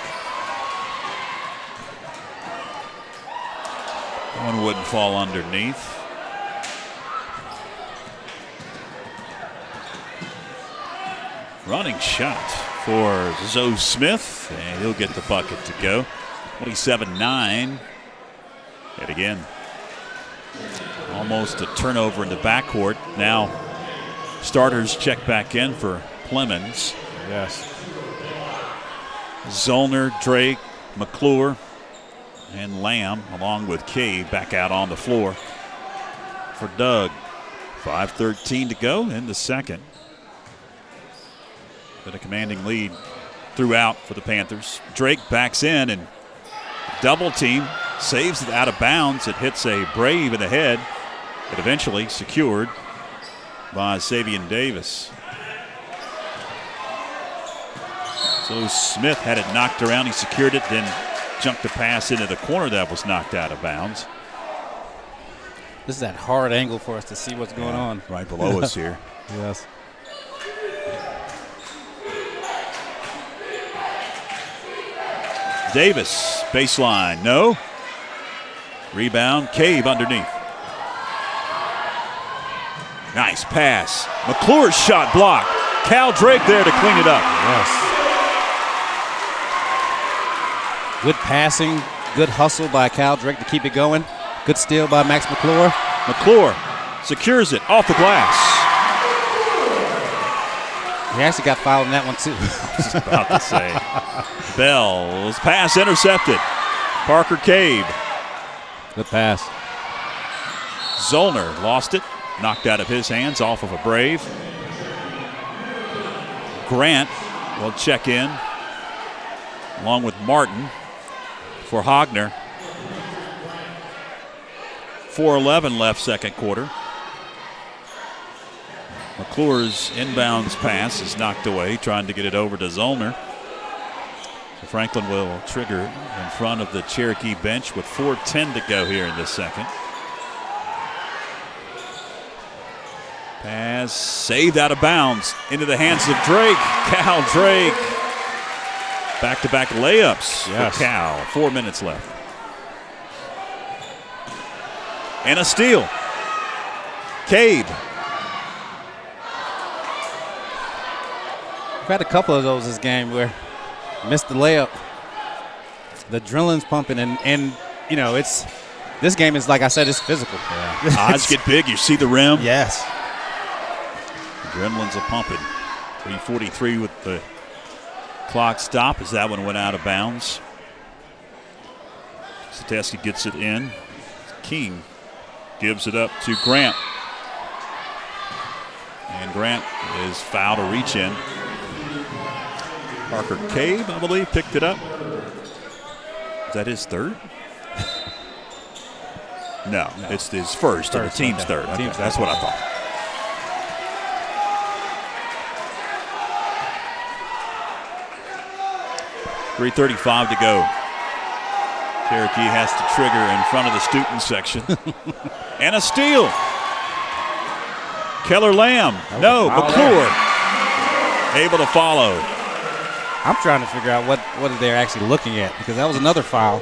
One wouldn't fall underneath. Running shot for Zoe Smith, and he'll get the bucket to go. 27-9. And again, almost a turnover in the backcourt. Now starters check back in for Clemens. Yes. Zollner, Drake, McClure, and Lamb, along with Kay, back out on the floor for Doug. 5:13 to go in the second. Been a commanding lead throughout for the Panthers. Drake backs in and double team, saves it out of bounds. It hits a Brave in the head, but eventually secured by Savion Davis. So Smith had it knocked around. He secured it, then jumped the pass into the corner that was knocked out of bounds. This is that hard angle for us to see what's going on. Right below us here. Yes. Davis, baseline, no. Rebound, Cave underneath. Nice pass. McClure's shot blocked. Cal Drake there to clean it up. Yes. Good passing, good hustle by Cal Drake to keep it going. Good steal by Max McClure. McClure secures it off the glass. He actually got fouled in that one too. I was just about to say. Bell's pass intercepted. Parker Cave. Good pass. Zollner lost it. Knocked out of his hands off of a Brave. Grant will check in along with Martin for Hogner. 4:11 left second quarter. McClure's inbounds pass is knocked away, trying to get it over to Zollner. So Franklin will trigger in front of the Cherokee bench with 4:10 to go here in this second. Pass saved out of bounds into the hands of Drake. Cal Drake. Back-to-back layups for Cal. 4 minutes left. And a steal. Cade. We've had a couple of those this game where missed the layup. The adrenaline's pumping, and you know, this game is, like I said, it's physical. Yeah. Odds get big. You see the rim. Yes. Adrenaline's a pumping. 3:43 with the clock stop as that one went out of bounds. Sateski gets it in. King gives it up to Grant. And Grant is fouled to reach in. Parker Cave, I believe, picked it up. Is that his third? No, it's his first and the team's third. Okay, that's what I thought. .335 to go. Cherokee has to trigger in front of the student section. And a steal. Keller Lamb. No, McClure. Able to follow. I'm trying to figure out what they're actually looking at, because that was another foul.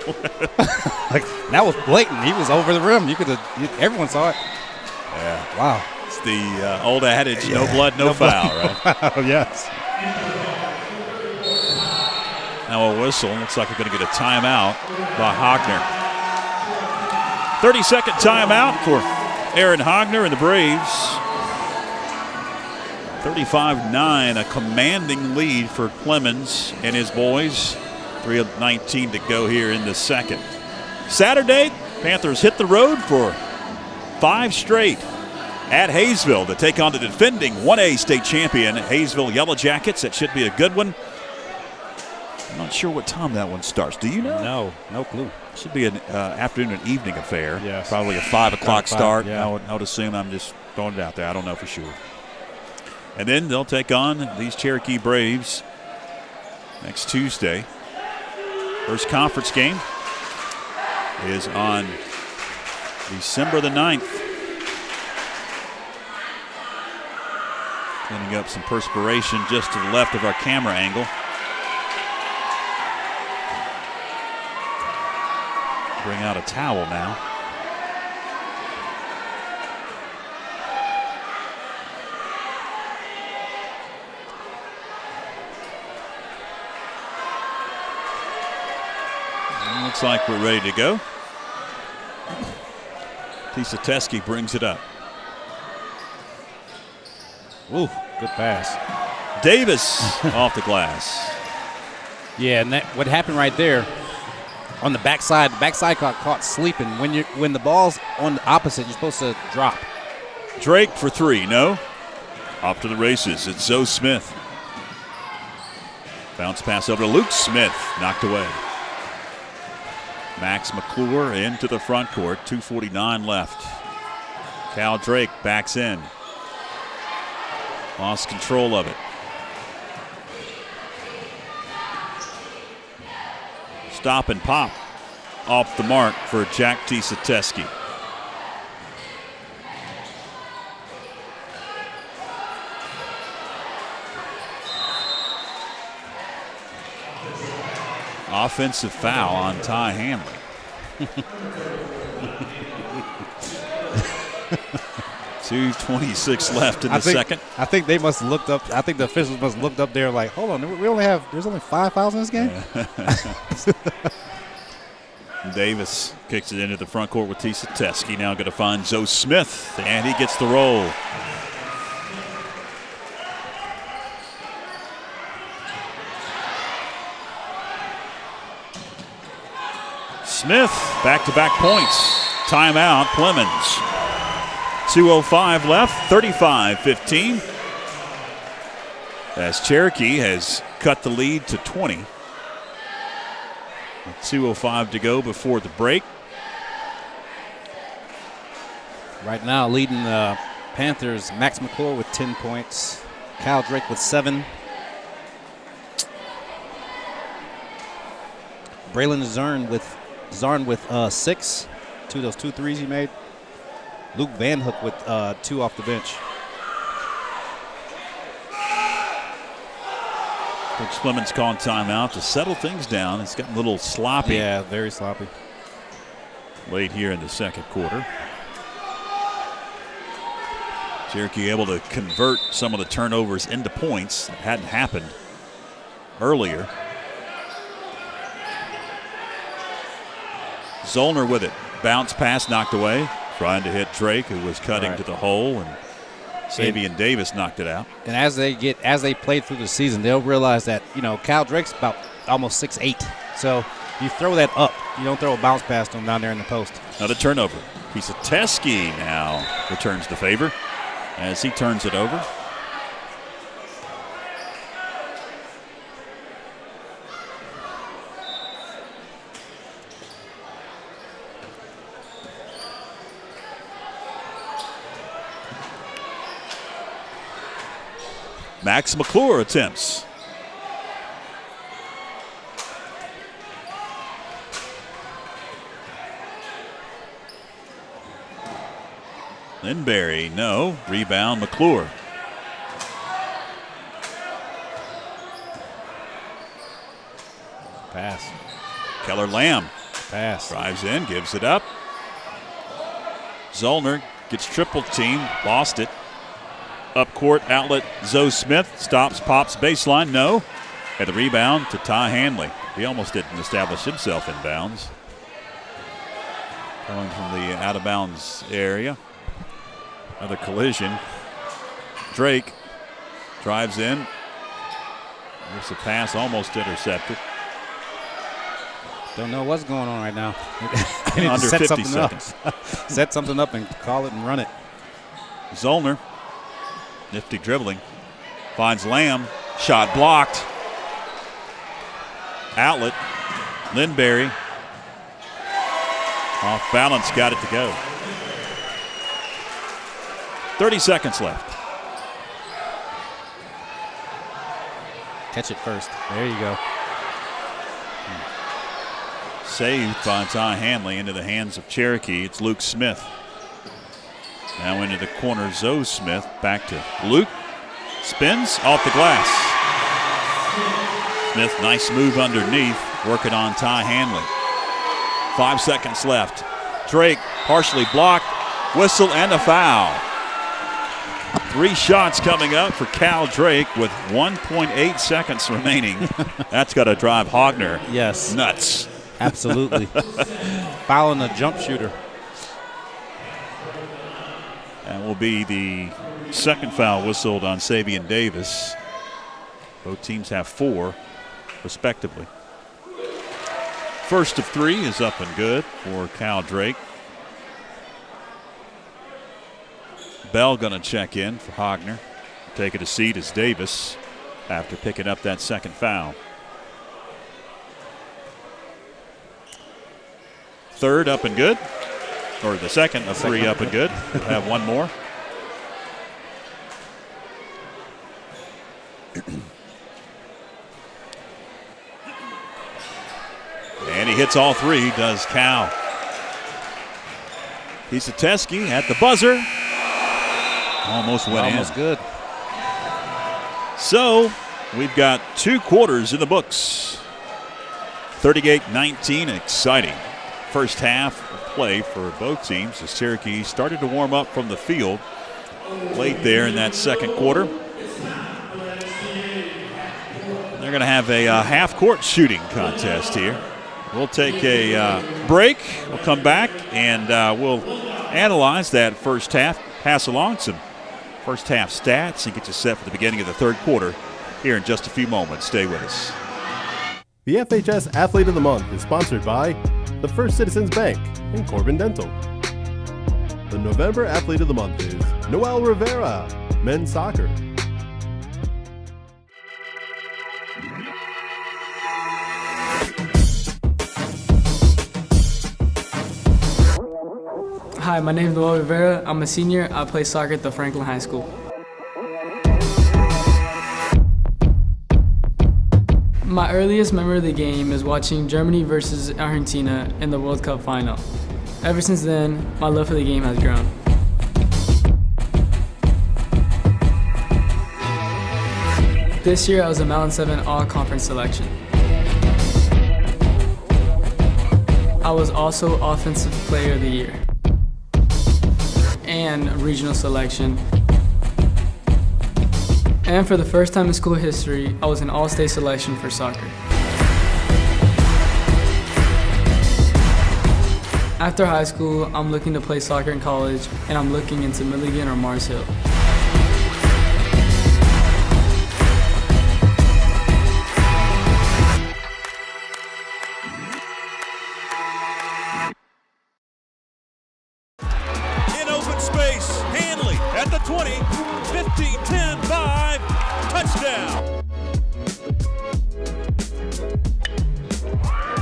Like, that was blatant. He was over the rim. Everyone saw it. Yeah. Wow. It's the old adage, no blood, no foul, right? Oh, yes. Now a whistle. Looks like we're going to get a timeout by Hogner. 30-second timeout for Aaron Hogner and the Braves. 35-9, a commanding lead for Clemens and his boys. 3:19 to go here in the second. Saturday, Panthers hit the road for 5 straight at Hayesville to take on the defending 1A state champion Hayesville Yellow Jackets. That should be a good one. I'm not sure what time that one starts. Do you know? No clue. Should be an afternoon and evening affair. Yes. Probably a 5 o'clock start. Yeah. I would assume. I'm just throwing it out there. I don't know for sure. And then they'll take on these Cherokee Braves next Tuesday. First conference game is on December the 9th. Cleaning up some perspiration just to the left of our camera angle. Bring out a towel now. Looks like we're ready to go. Tisateski brings it up. Ooh, good pass. Davis off the glass. Yeah, and what happened right there on the backside got caught sleeping. When the ball's on the opposite, you're supposed to drop. Drake for 3, no. Off to the races. It's Zoe Smith. Bounce pass over to Luke Smith, knocked away. Max McClure into the front court, 2:49 left. Cal Drake backs in. Lost control of it. Stop and pop off the mark for Jack Tisateski. Offensive foul on Ty Hanley. $2:26 left in the second. I think they must have looked up. I think the officials must have looked up there like, hold on, there's only 5 fouls in this game? Davis kicks it into the front court with Tisateski. Now going to find Zoe Smith, and he gets the roll. Smith, back-to-back points. Timeout, Clemens. 2:05 left, 35-15. As Cherokee has cut the lead to 20. 2:05 to go before the break. Right now, leading the Panthers, Max McClure with 10 points. Cal Drake with 7. Braylon Zarn with 6. Those 2 threes he made. Luke Van Hook with 2 off the bench. Coach Clemens calling timeout to settle things down. It's gotten a little sloppy. Yeah, very sloppy. Late here in the second quarter. Cherokee able to convert some of the turnovers into points. That hadn't happened earlier. Zollner with it. Bounce pass knocked away. Trying to hit Drake, who was cutting to the hole, and Savion Davis knocked it out. And as they play through the season, they'll realize that, Cal Drake's about almost 6'8". So you throw that up. You don't throw a bounce pass to him down there in the post. Another turnover. Tisateski now returns the favor as he turns it over. Max McClure attempts. Lindberry, no. Rebound, McClure. Pass. Keller Lamb. Pass. Drives in, gives it up. Zollner gets triple teamed, lost it. Up court, outlet, Zoe Smith. Stops, pops, baseline, no. At the rebound to Ty Hanley. He almost didn't establish himself in bounds. Coming from the out-of-bounds area. Another collision. Drake drives in. There's a pass almost intercepted. Don't know what's going on right now. Under 50 seconds. Set something up and call it and run it. Zollner. Nifty dribbling. Finds Lamb. Shot blocked. outlet. Lindberry off balance, got it to go. 30 seconds left. Catch it first. There you go. Saved by Ty Hanley into the hands of Cherokee. It's Luke Smith. Now into the corner, Zoe Smith. Back to Luke. Spins off the glass. Smith, nice move underneath. Working on Ty Hanley. 5 seconds left. Drake partially blocked. Whistle and a foul. 3 shots coming up for Cal Drake with 1.8 seconds remaining. That's got to drive Hogner nuts. Absolutely. Fouling a jump shooter. That will be the second foul whistled on Savion Davis. Both teams have 4, respectively. First of 3 is up and good for Cal Drake. Bell going to check in for Hogner. Taking a seat as Davis after picking up that second foul. Third up and good. Or the second of 3 up and good. We'll have one more. And he hits all 3, does Cal. Kieseteski at the buzzer. Almost went in. Almost good. So we've got 2 quarters in the books. 38-19, exciting first half of play for both teams as Cherokee started to warm up from the field late there in that second quarter. They're going to have a half-court shooting contest here. We'll take a break. We'll come back and we'll analyze that first half, pass along some first half stats, and get you set for the beginning of the third quarter here in just a few moments. Stay with us. The FHS Athlete of the Month is sponsored by the First Citizens Bank and Corbin Dental. The November Athlete of the Month is Noel Rivera, men's soccer. Hi, my name is Noel Rivera. I'm a senior. I play soccer at the Franklin High School. My earliest memory of the game is watching Germany versus Argentina in the World Cup final. Ever since then, my love for the game has grown. This year, I was a Mountain 7 All-Conference selection. I was also Offensive Player of the Year and regional selection. And for the first time in school history, I was an all-state selection for soccer. After high school, I'm looking to play soccer in college, and I'm looking into Milligan or Mars Hill. In open space, Hanley at the 20, 15, 10, 5, touchdown.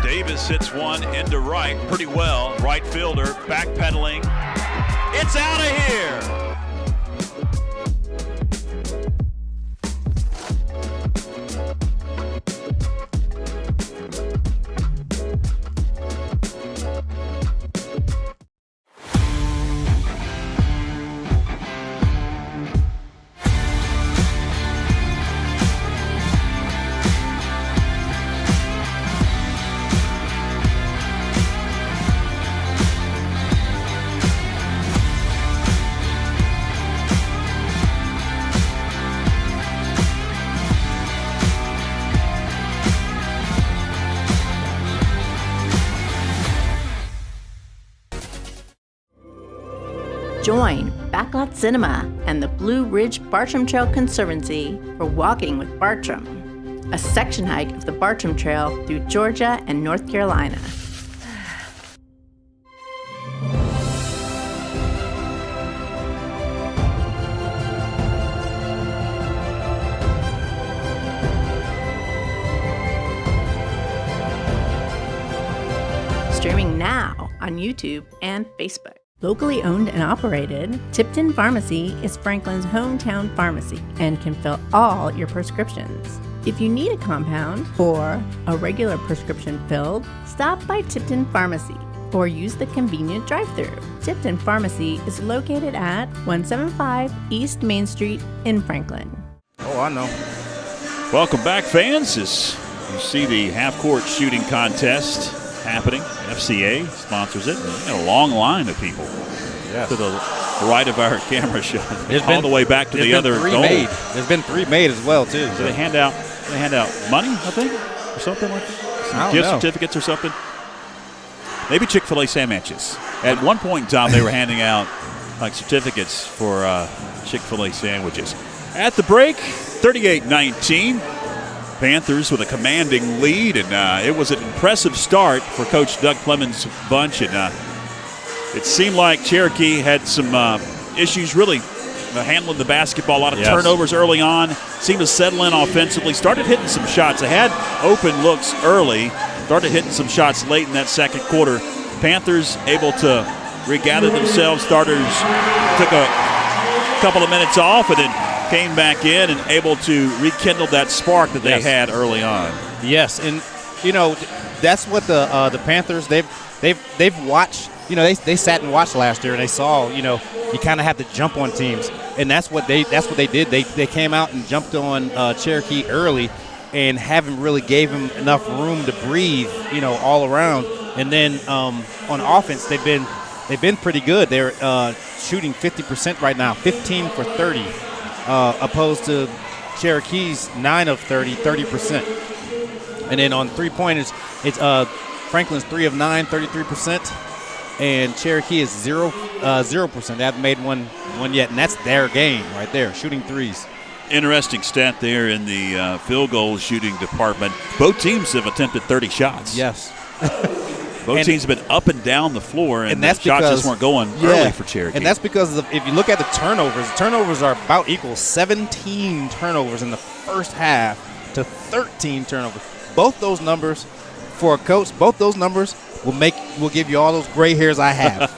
Davis hits one into right pretty well. Right fielder backpedaling. It's out of here. Join Backlot Cinema and the Blue Ridge Bartram Trail Conservancy for Walking with Bartram, a section hike of the Bartram Trail through Georgia and North Carolina. on YouTube and Facebook. Locally owned and operated, Tipton Pharmacy is Franklin's hometown pharmacy and can fill all your prescriptions. If you need a compound or a regular prescription filled, stop by Tipton Pharmacy or use the convenient drive-thru. Tipton Pharmacy is located at 175 East Main Street in Franklin. Oh, I know. Welcome back, fans, as you see the half-court shooting contest happening. FCA sponsors it. And a long line of people to the right of our camera shot, all the way back to the other goal. There's been 3 made as well, too. So they hand out money, I think, or something like that. Some gift certificates or something. Maybe Chick-fil-A sandwiches. At one point in time, they were handing out like certificates for Chick-fil-A sandwiches. At the break, 38-19. Panthers with a commanding lead, and it was an impressive start for Coach Doug Clemens' bunch. And it seemed like Cherokee had some issues really handling the basketball. A lot of turnovers early on. Seemed to settle in offensively. Started hitting some shots. They had open looks early. Started hitting some shots late in that second quarter. Panthers able to regather themselves. Starters took a couple of minutes off and then came back in and able to rekindle that spark that they had early on. Yes, and that's what the Panthers they've watched. They sat and watched last year and they saw you kind of have to jump on teams, and that's what they did. They came out and jumped on Cherokee early and haven't really gave him enough room to breathe all around. And then on offense they've been pretty good. They're shooting 50% right now, 15 for 30. Opposed to Cherokee's 9 of 30%. And then on three-pointers, it's Franklin's 3 of 9, 33%, and Cherokee is 0%. They haven't made one yet, and that's their game right there, shooting threes. Interesting stat there in the field goal shooting department. Both teams have attempted 30 shots. Yes. Both teams have been up and down the floor, and the shots just weren't going early for Cherokee. And that's because if you look at the turnovers are about equal. 17 turnovers in the first half to 13 turnovers. Both those numbers for a coach, will give you all those gray hairs I have.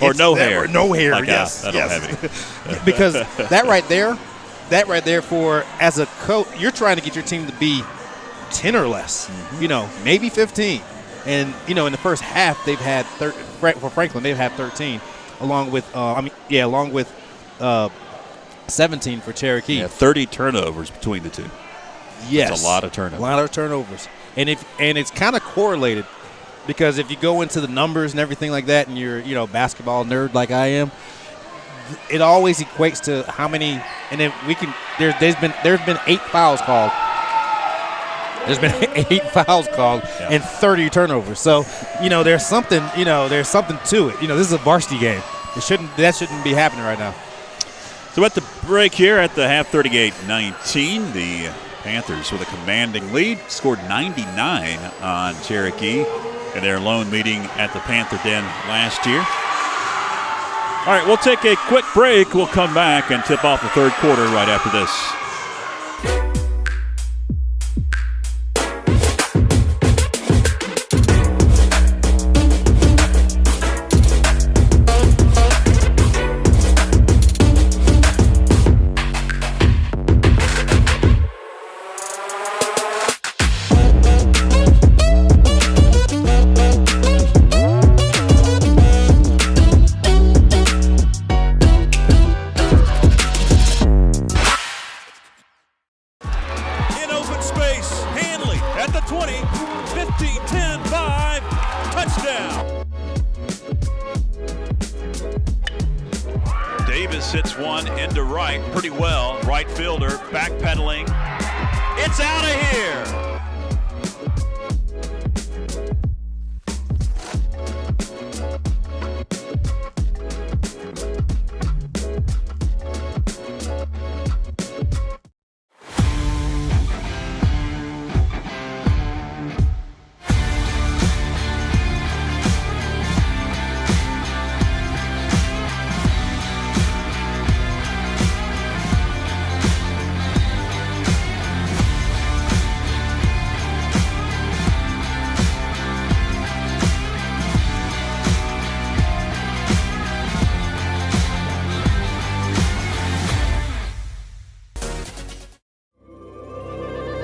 Or no hair. Or no hair, like yes. I don't have any. Because that right there for as a coach, you're trying to get your team to be 10 or less, maybe 15. And, in the first half, they've had for Franklin, they've had 13, along with 17 for Cherokee. Yeah, 30 turnovers between the two. Yes. That's a lot of turnovers. A lot of turnovers. And it's kind of correlated because if you go into the numbers and everything like that and you're, a basketball nerd like I am, it always equates to how many – and then there's been 8 fouls called. There's been 8 fouls called and 30 turnovers. So, there's something to it. This is a varsity game. That shouldn't be happening right now. So at the break here at the half, 38-19, the Panthers with a commanding lead scored 99 on Cherokee in their lone meeting at the Panther Den last year. All right, we'll take a quick break. We'll come back and tip off the third quarter right after this. Hits one into right pretty well. Right fielder backpedaling. It's out of here.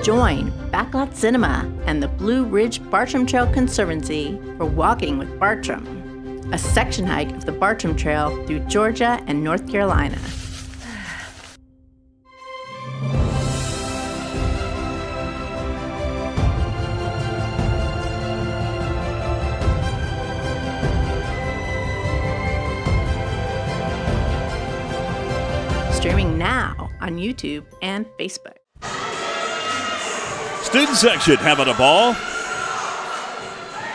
Join Backlot Cinema and the Blue Ridge Bartram Trail Conservancy for Walking with Bartram, a section hike of the Bartram Trail through Georgia and North Carolina. Streaming now on YouTube and Facebook. Student section having a ball.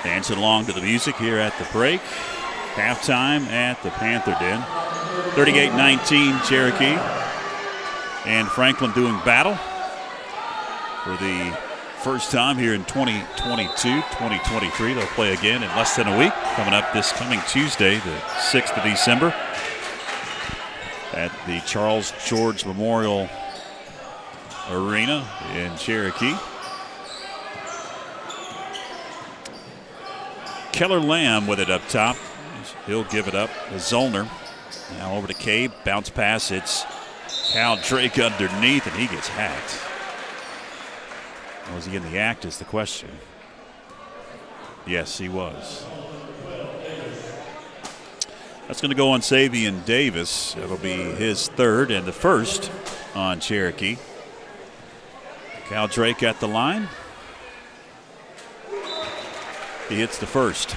Dancing along to the music here at the break. Halftime at the Panther Den. 38-19 Cherokee. And Franklin doing battle for the first time here in 2022-2023. They'll play again in less than a week. Coming up this coming Tuesday, the 6th of December. At the Charles George Memorial Arena in Cherokee. Keller Lamb with it up top. He'll give it up to Zollner. Now over to Cabe. Bounce pass. It's Cal Drake underneath, and he gets hacked. Was he in the act is the question. Yes, he was. That's going to go on Savion Davis. That'll be his third and the first on Cherokee. Cal Drake at the line. He hits the first.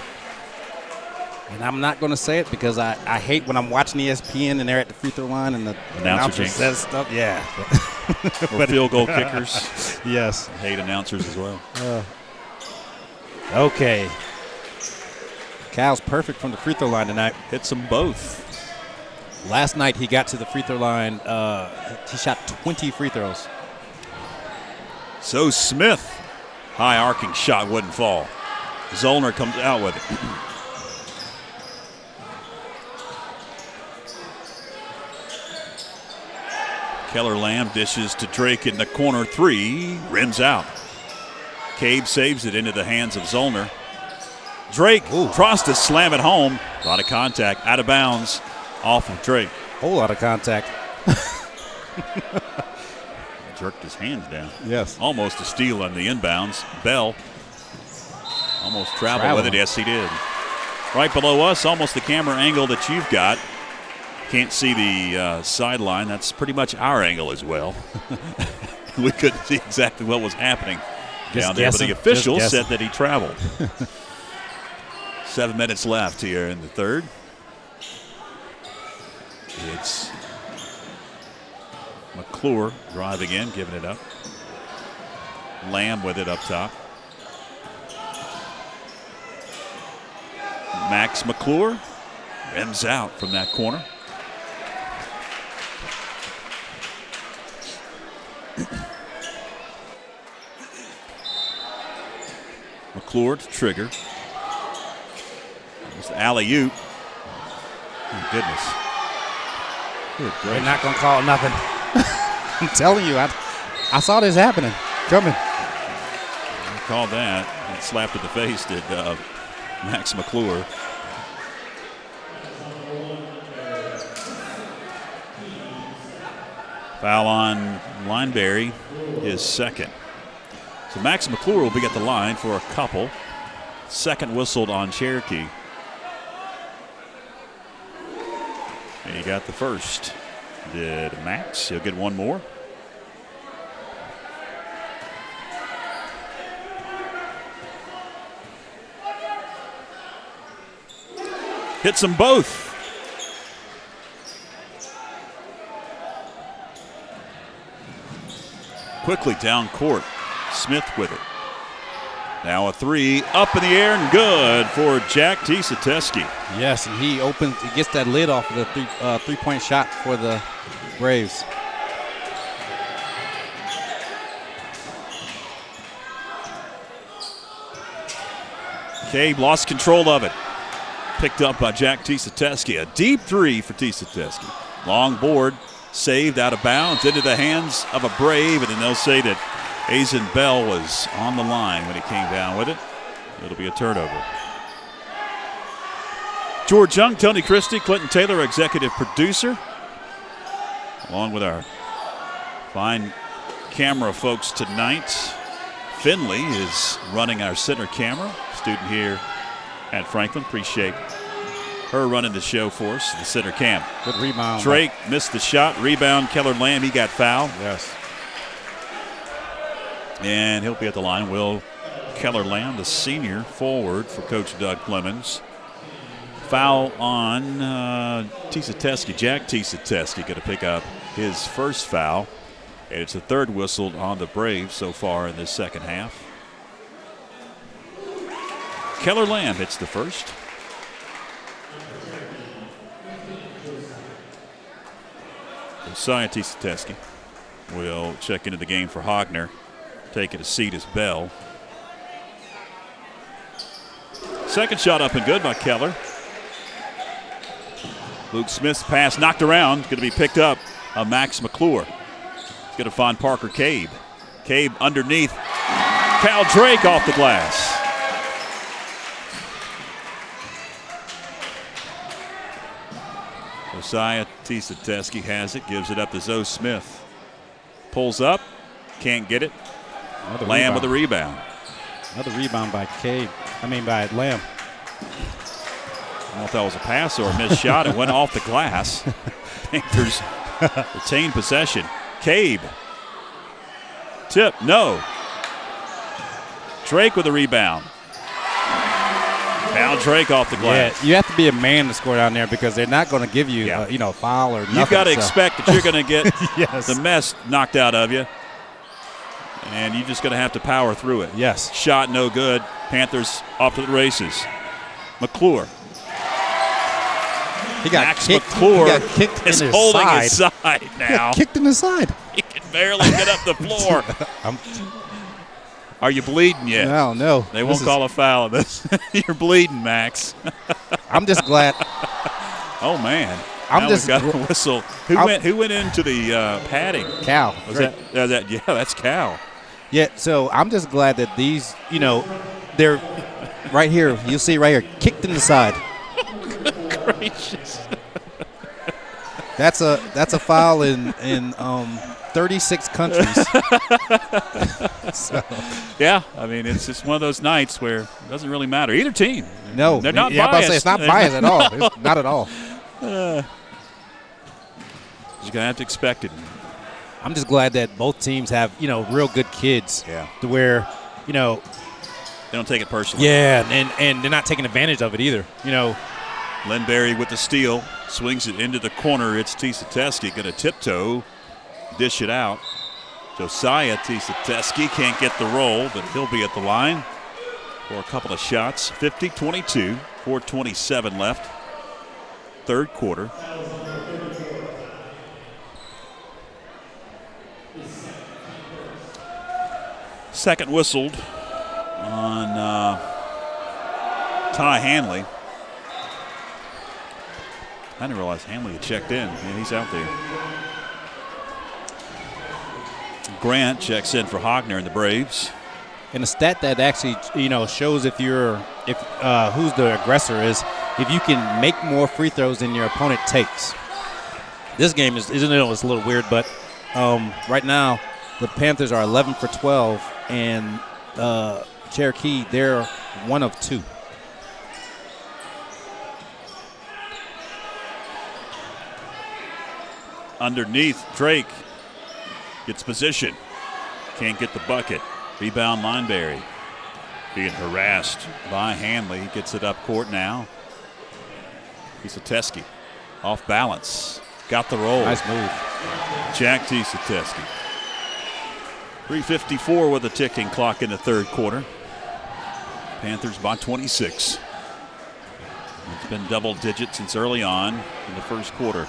And I'm not going to say it because I hate when I'm watching ESPN and they're at the free throw line and the announcer says stuff. Yeah. Or field goal kickers. Yes. I hate announcers as well. Okay. Cal's perfect from the free throw line tonight. Hits them both. Last night he got to the free throw line. He shot 20 free throws. So Smith, high arcing shot wouldn't fall. Zollner comes out with it. Keller Lamb dishes to Drake in the corner three. Rims out. Cabe saves it into the hands of Zollner. Drake tries to slam it home. A lot of contact. Out of bounds. Off of Drake. Whole lot of contact. Jerked his hands down. Yes. Almost a steal on the inbounds. Bell almost traveled with it. Yes, he did. Right below us, almost the camera angle that you've got. Can't see the sideline. That's pretty much our angle as well. We couldn't see exactly what was happening down there, but the official said that he traveled. 7 minutes left here in the third. It's McClure driving in, giving it up. Lamb with it up top. Max McClure rims out from that corner. McClure to trigger. It's the alley-oop. Oh, goodness. Good gracious. They're not going to call nothing. I'm telling you, I saw this happening. Coming. They called that. And slapped in the face did Max McClure. Foul on Lineberry, his second. So Max McClure will be at the line for a couple. Second whistled on Cherokee. And he got the first. Did Max? He'll get one more. Hits them both. Quickly down court. Smith with it. Now a three up in the air and good for Jack Tisateski. Yes, and he gets that lid off of the three-point shot for the Braves. Cabe lost control of it. Picked up by Jack Tisateski. A deep three for Tisateski. Long board, saved out of bounds into the hands of a Brave, and then they'll say that Azen Bell was on the line when he came down with it. It'll be a turnover. George Young, Tony Christie, Clinton Taylor, executive producer, along with our fine camera folks tonight. Finley is running our center camera, student here at Franklin. Appreciate her running the show for us, the center cam. Good rebound. Drake missed the shot. Rebound, Keller Lamb, he got fouled. Yes. And he'll be at the line. Will Keller Lamb, the senior forward for Coach Doug Clemens. Foul on Tisateski. Jack Tisateski going to pick up his first foul. And it's the third whistle on the Braves so far in this second half. Keller Lamb hits the first. Josiah Tisateski will check into the game for Hogner. Taking a seat as Bell. Second shot up and good by Keller. Luke Smith's pass knocked around. Going to be picked up by Max McClure. He's going to find Parker Cabe. Cabe underneath. Cal Drake off the glass. Josiah Tisateski has it. Gives it up to Zoe Smith. Pulls up. Can't get it. Lamb with a rebound. Another rebound by by Lamb. I don't know if that was a pass or a missed shot. It went off the glass. Panthers retain possession. Cabe. Tip, no. Drake with a rebound. Cal Drake off the glass. Yeah, you have to be a man to score down there because they're not going to give you, a foul or nothing. You've got to expect that you're going to get yes. the mess knocked out of you. And you're just going to have to power through it. Yes. Shot no good. Panthers off to the races. McClure. He got Max kicked. McClure He got kicked in is his holding side. his side now. He got kicked in the side. He can barely get up the floor. Are you bleeding yet? No, no. They won't call a foul on this. You're bleeding, Max. I'm just glad. Oh, man. I'm now just we've got a whistle. Who went into the padding? Cal. Was that, that's Cal. Yeah, so I'm just glad that these, they're right here. You'll see right here, kicked in the side. Good gracious. That's a foul in 36 countries. So. Yeah, I mean, it's just one of those nights where it doesn't really matter. Either team. No. They're not biased. biased. I'm about to say, it's not biased at all. It's not at all. You're going to have to expect it. I'm just glad that both teams have, real good kids. Yeah. To where, they don't take it personally. Yeah, and they're not taking advantage of it either. Lindberry with the steal. Swings it into the corner. It's Tisateski going to tiptoe. Dish it out. Josiah Tisateski can't get the roll, but he'll be at the line for a couple of shots. 50-22, 4:27 left. Third quarter. Second whistled on Ty Hanley. I didn't realize Hanley had checked in. Yeah, he's out there. Grant checks in for Hogner and the Braves. And a stat that actually, shows if who's the aggressor is if you can make more free throws than your opponent takes. This game it's a little weird, but right now the Panthers are 11 for 12, and Cherokee they're 1 of 2. Underneath, Drake gets position. Can't get the bucket. Rebound, Lineberry. Being harassed by Hanley. He gets it up court now. Tisateski off balance. Got the roll. Nice move. Jack Tisateski. 3:54 with a ticking clock in the third quarter. Panthers by 26. It's been double digits since early on in the first quarter.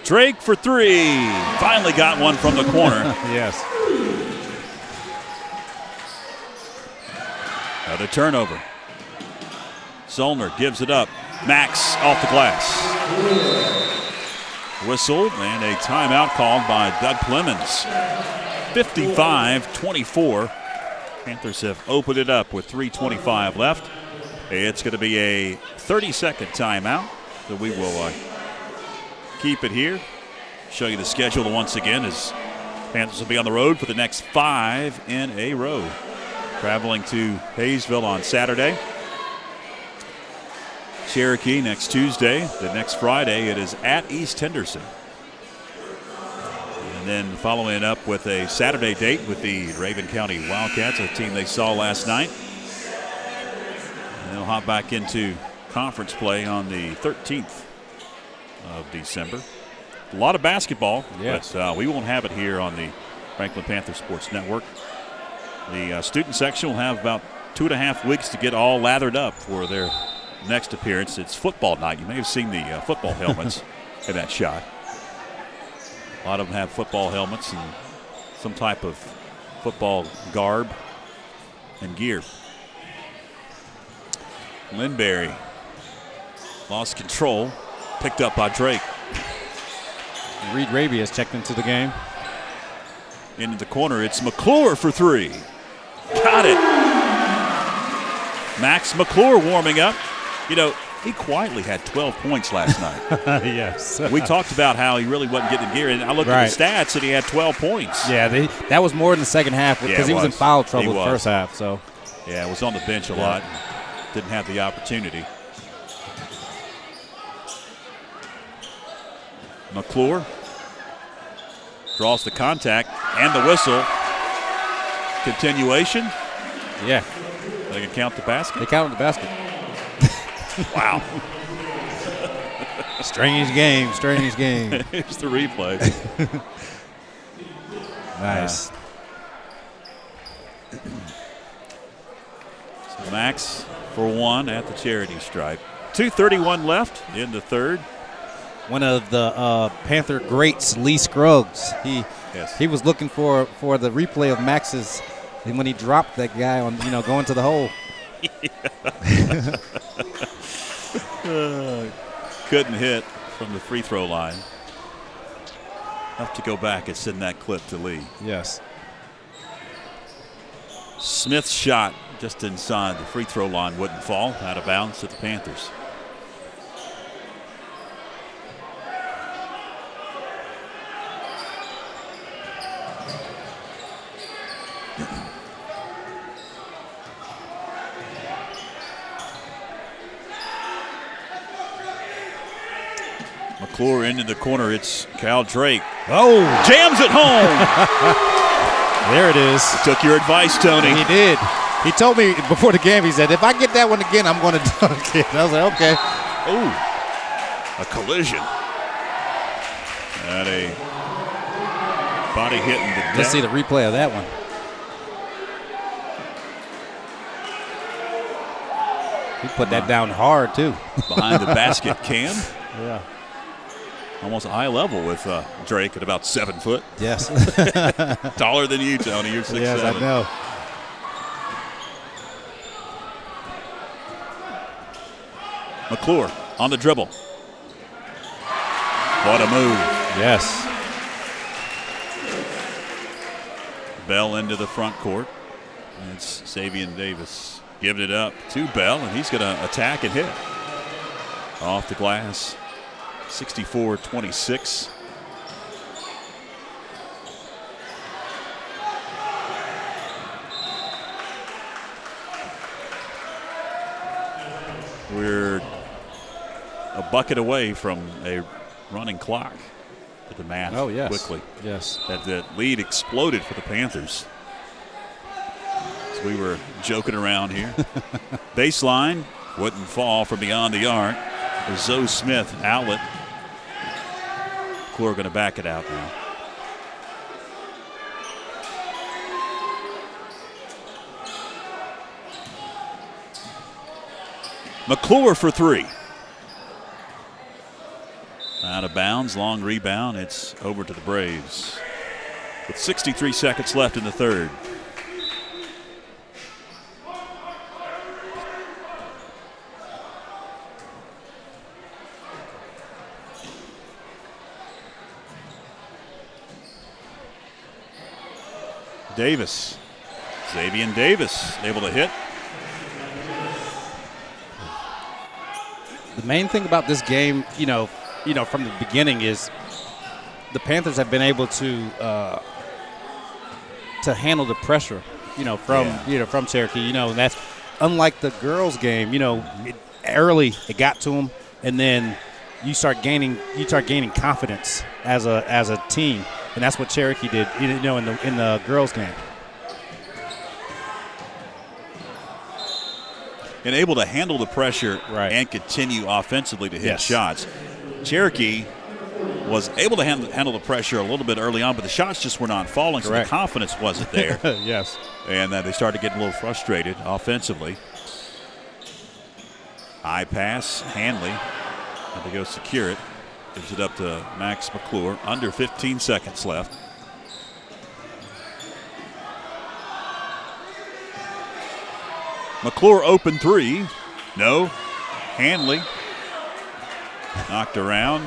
Drake for three. Finally got one from the corner. Yes. Another turnover. Zollner gives it up. Max off the glass. Whistled and a timeout called by Doug Clemens. 55-24. Panthers have opened it up with 3:25 left. It's going to be a 30-second timeout. So we will keep it here show you the schedule once again as Panthers will be on the road for the next 5 in a row. Traveling to Hayesville on Saturday. Cherokee next Tuesday. The next Friday it is at East Henderson. And then following it up with a Saturday date with the Raven County Wildcats, a team they saw last night. And they'll hop back into conference play on the 13th of December. A lot of basketball, yes. But we won't have it here on the Franklin Panther Sports Network. The student section will have about 2.5 weeks to get all lathered up for their next appearance. It's football night. You may have seen the football helmets in that shot. A lot of them have football helmets and some type of football garb and gear. Lindberry lost control, picked up by Drake. Reed Raby has checked into the game. Into the corner, it's McClure for 3. Got it. Max McClure warming up. You know, he quietly had 12 points last night. Yes. We talked about how he really wasn't getting in gear, and I looked at the stats, and he had 12 points. Yeah, that was more in the second half because he was in foul trouble the first half. So, yeah, was on the bench a lot. Didn't have the opportunity. McClure draws the contact and the whistle. Continuation. Yeah. They can count the basket? They counted the basket. Wow. Strange game. Here's the replay. Nice. So Max for 1 at the charity stripe. 2:31 left in the third. One of the Panther greats, Lee Scruggs. He was looking for the replay of Max's when he dropped that guy on going to the hole. Couldn't hit from the free throw line. Have to go back and send that clip to Lee. Yes. Smith's shot just inside the free throw line wouldn't fall. Out of bounds to the Panthers. McClure into the corner. It's Cal Drake. Oh, jams it home. There it is. He took your advice, Tony. He did. He told me before the game, he said, if I get that one again, I'm going to dunk it. I was like, okay. Oh, a collision. At a body hitting the deck. Let's see the replay of that one. He put that down hard, too. Behind the basket can. Yeah. Almost eye level with Drake at about 7 foot. Yes. Taller than you, Tony. You're 6'7". Yes, I know. McClure on the dribble. What a move. Yes. Bell into the front court. It's Xavier Davis giving it up to Bell, and he's going to attack and hit. Off the glass. 64-26. We're a bucket away from a running clock at the math. Oh, yes. Quickly. Yes. That lead exploded for the Panthers. As we were joking around here. Baseline wouldn't fall from beyond the arc. The Zoe Smith outlet. McClure going to back it out now. McClure for 3. Out of bounds, long rebound. It's over to the Braves. With 63 seconds left in the third. Davis. Xavier Davis able to hit. The main thing about this game, from the beginning is the Panthers have been able to handle the pressure, from Cherokee. And that's unlike the girls' game. Early it got to them, and then you start gaining confidence as a team, and that's what Cherokee did. In the girls' game. And able to handle the pressure Right. and continue offensively to hit shots. Cherokee was able to handle the pressure a little bit early on, but the shots just were not falling, so the confidence wasn't there. Yes. And they started getting a little frustrated offensively. High pass, Hanley had to go secure it. Gives it up to Max McClure. Under 15 seconds left. McClure open three. No. Hanley knocked around.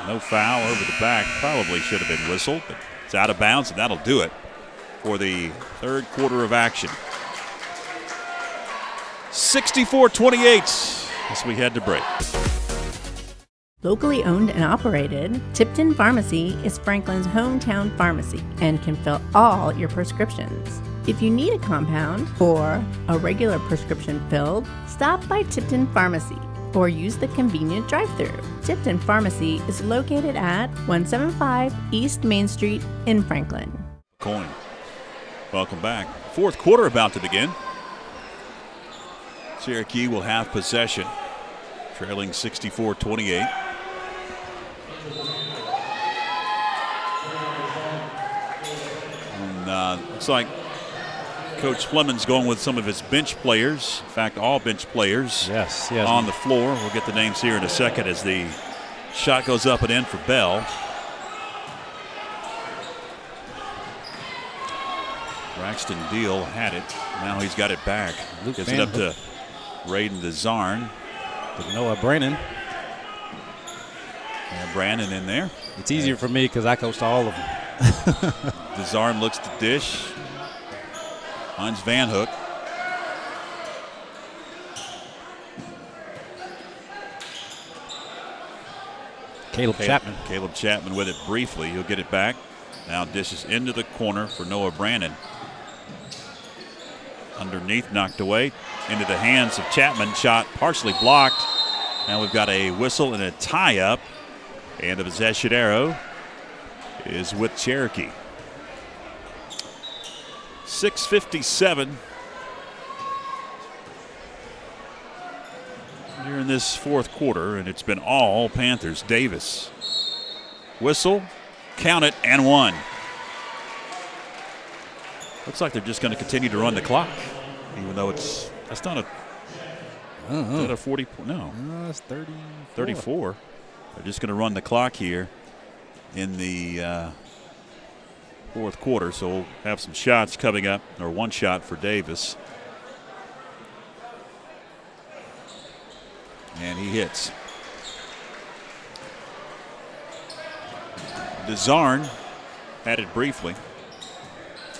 No foul over the back. Probably should have been whistled, but it's out of bounds, and that'll do it for the third quarter of action. 64-28 as we head to break. Locally owned and operated, Tipton Pharmacy is Franklin's hometown pharmacy and can fill all your prescriptions. If you need a compound or a regular prescription filled, stop by Tipton Pharmacy or use the convenient drive-thru. Tipton Pharmacy is located at 175 East Main Street in Franklin. Coin. Welcome back. Fourth quarter about to begin. Cherokee will have possession, trailing 64-28. And looks like Coach Fleming's going with some of his bench players. In fact, all bench players on the floor. We'll get the names here in a second as the shot goes up and in for Bell. Braxton Deal had it. Now he's got it back. Gives it up to Raiden DeZarn. To Noah Brannon. And Brannon in there. It's easier for me because I coached all of them. DeZarn looks to dish. Finds Van Hook. Caleb Chapman. Caleb Chapman with it briefly. He'll get it back. Now dishes into the corner for Noah Brannon. Underneath, knocked away. Into the hands of Chapman. Shot partially blocked. Now we've got a whistle and a tie-up. And the possession arrow is with Cherokee. 6:57 here in this fourth quarter, and it's been all Panthers. Davis. Whistle, count it, and one. Looks like they're just going to continue to run the clock, even though that's not a 40. No, it's 34. They're just going to run the clock here in the fourth quarter, so we'll have some shots coming up, or one shot for Davis. And he hits. DeZarn had it briefly.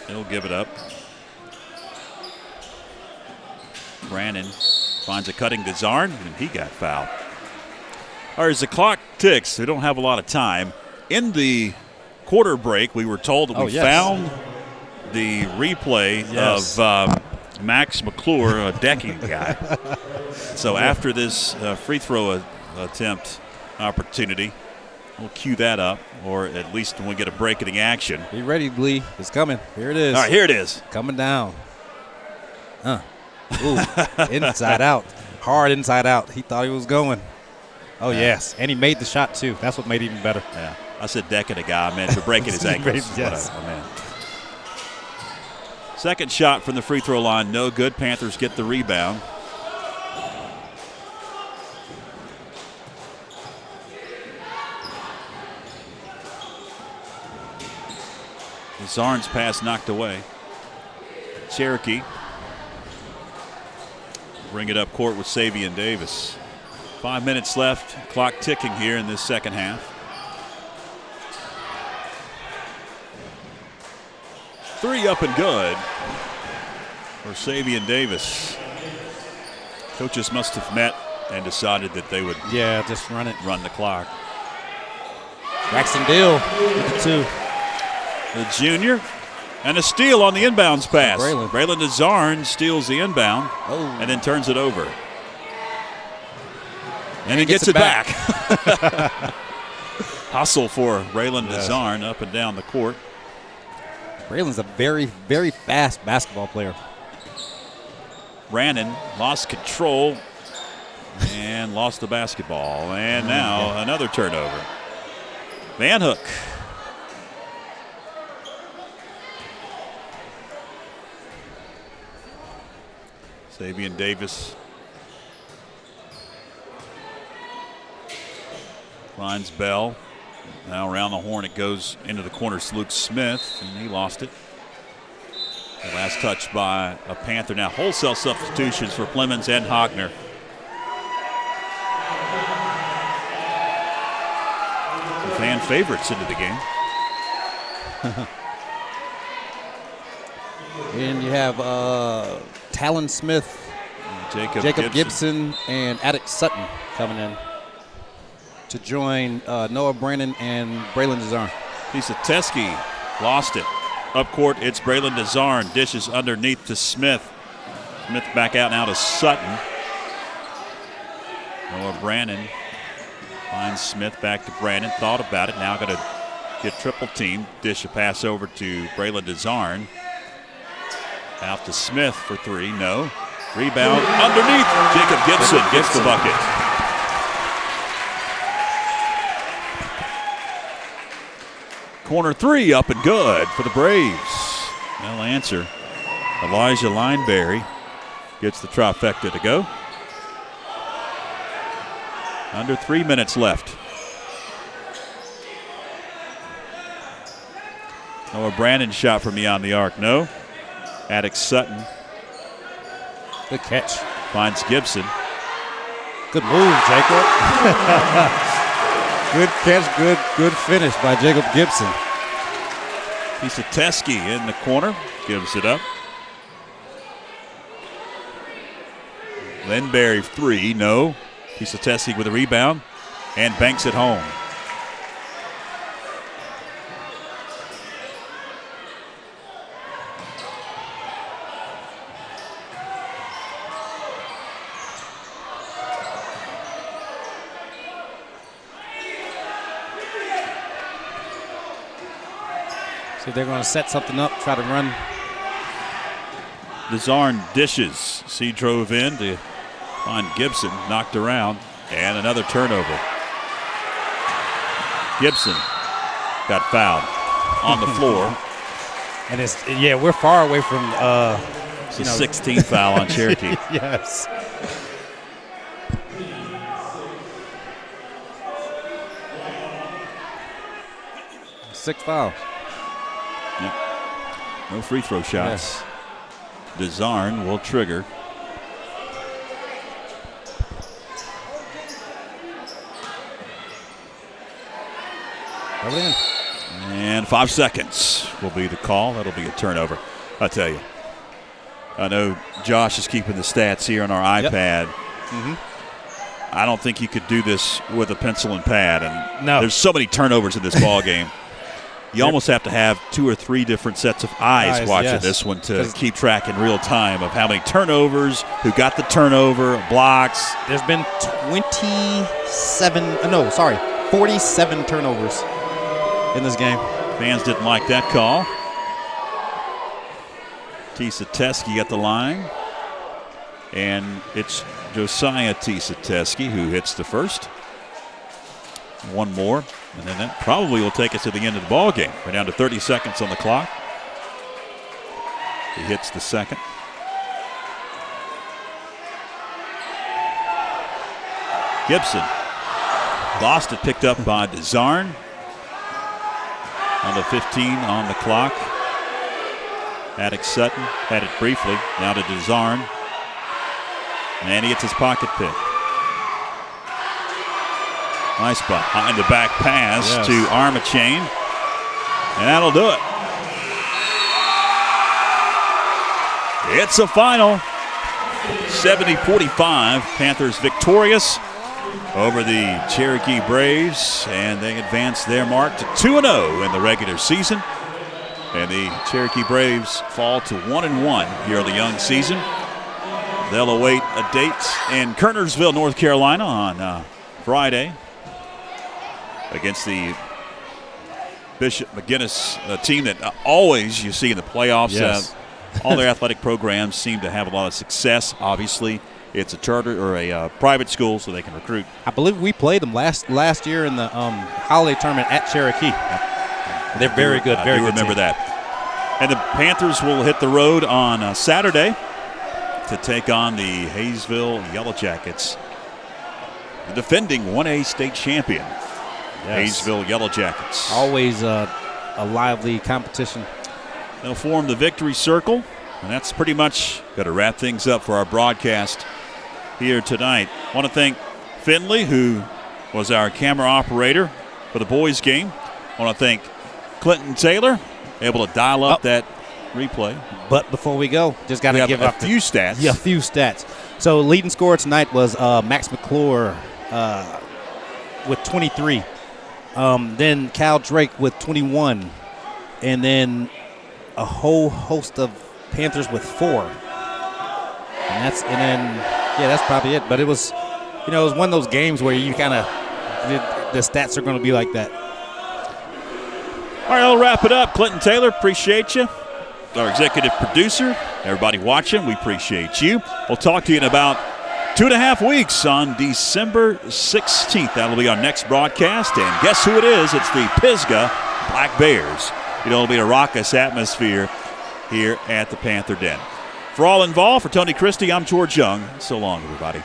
He'll give it up. Brannon finds a cutting DeZarn, and he got fouled. All right, as the clock ticks, we don't have a lot of time. In the quarter break, we were told that we found the replay of Max McClure, a decking guy. So after this free throw attempt opportunity, we'll cue that up, or at least when we get a break in the action. Be ready, Lee. It's coming. Here it is. All right, here it is. Coming down. Ooh, inside out. Hard inside out. He thought he was going. Oh, yes. And he made the shot, too. That's what made it even better. Yeah. I said decking a guy. I meant for breaking his ankles. Yes. Second shot from the free throw line. No good. Panthers get the rebound. Zarn's pass knocked away. Cherokee bring it up court with Savion Davis. 5 minutes left. Clock ticking here in this second half. Three up and good for Savion Davis. Coaches must have met and decided that they would just run the clock. Braxton Deal with the 2. The junior. And a steal on the inbounds pass. Braylon DeZarn steals the inbound and then turns it over. And he gets it back. Hustle for Braylon DeZarn up and down the court. Braylon's a very, very fast basketball player. Brannon lost control and lost the basketball. And now another turnover. Van Hook. Savion Davis finds Bell. Now around the horn it goes into the corner. Luke Smith, and he lost it. The last touch by a Panther. Now wholesale substitutions for Clemens and Hockner. The fan favorites into the game. And you have Talon Smith, Jacob Gibson, and Attic Sutton coming in to join Noah Brannon and Braylon DeZarn. Teske lost it. Up court, it's Braylon DeZarn. Dishes underneath to Smith. Smith back out now to Sutton. Noah Brannon finds Smith back to Brannon. Thought about it. Now going to get triple team. Dish a pass over to Braylon DeZarn. Out to Smith for 3. No. Rebound underneath. Jacob Gibson gets the bucket. Corner 3 up and good for the Braves. They'll answer. Elijah Lineberry gets the trifecta to go. Under 3 minutes left. Noah Brannon shot from beyond the arc. No. Attic Sutton. Good catch. Finds Gibson. Good move, Jacob. Good catch, good finish by Jacob Gibson. Teske in the corner. Gives it up. Lineberry 3. No. Teske with a rebound and banks it home. So they're going to set something up, try to run. DeZarn dishes. C drove in to find Gibson, knocked around, and another turnover. Gibson got fouled on the floor. And we're far away from it's a 16th foul on Cherokee. Yes. Six fouls. Yep. No free throw shots. Yes. DeZarn will trigger. And 5 seconds will be the call. That'll be a turnover. I tell you. I know Josh is keeping the stats here on our iPad. Mm-hmm. I don't think you could do this with a pencil and pad. And there's so many turnovers in this ball game. You almost have to have 2 or 3 different sets of eyes watching this one to keep track in real time of how many turnovers, who got the turnover, blocks. There's been 47 turnovers in this game. Fans didn't like that call. Teske at the line. And it's Josiah Teske who hits the first. One more. And then that probably will take us to the end of the ball game. We're down to 30 seconds on the clock. He hits the second. Gibson lost it, picked up by DeZarn. On the 15 on the clock. Attic Sutton had it briefly. Now to DeZarn. And he gets his pocket pick. Nice behind the back pass to Armachain. And that'll do it. It's a final. 70-45. Panthers victorious. over the Cherokee Braves, and they advance their mark to 2-0 in the regular season. And the Cherokee Braves fall to 1-1 here in the young season. They'll await a date in Kernersville, North Carolina on Friday against the Bishop McGinnis, a team that always you see in the playoffs. Yes. All their athletic programs seem to have a lot of success. Obviously, it's a charter or a private school, so they can recruit. I believe we played them last year in the holiday tournament at Cherokee. They're very good. I do remember that. And the Panthers will hit the road on Saturday to take on the Hayesville Yellow Jackets, the defending 1A state champion. Yes. Hayesville Yellow Jackets. Always a lively competition. They'll form the victory circle, and that's pretty much going to wrap things up for our broadcast here tonight. I want to thank Finley, who was our camera operator for the boys' game. I want to thank Clinton Taylor, able to dial up that replay. But before we go, just got to give a few stats. Yeah, a few stats. So leading scorer tonight was Max McClure with 23. Then Cal Drake with 21. And then a whole host of Panthers with 4. That's probably it. But it was one of those games where you kind of the stats are going to be like that. All right, I'll wrap it up. Clinton Taylor, appreciate you. Our executive producer, everybody watching, we appreciate you. We'll talk to you in about 2.5 weeks on December 16th. That'll be our next broadcast. And guess who it is? It's the Pisgah Black Bears. It'll be a raucous atmosphere here at the Panther Den. For all involved, for Tony Christie, I'm George Young. So long, everybody.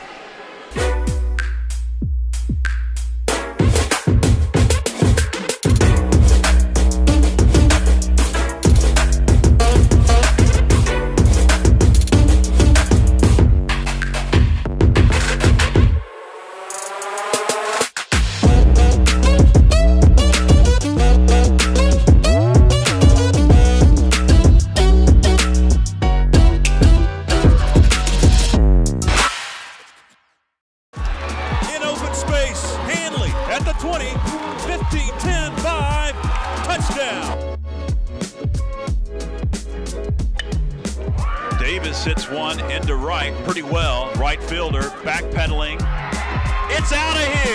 Hits one into right pretty well. Right fielder backpedaling. It's out of here.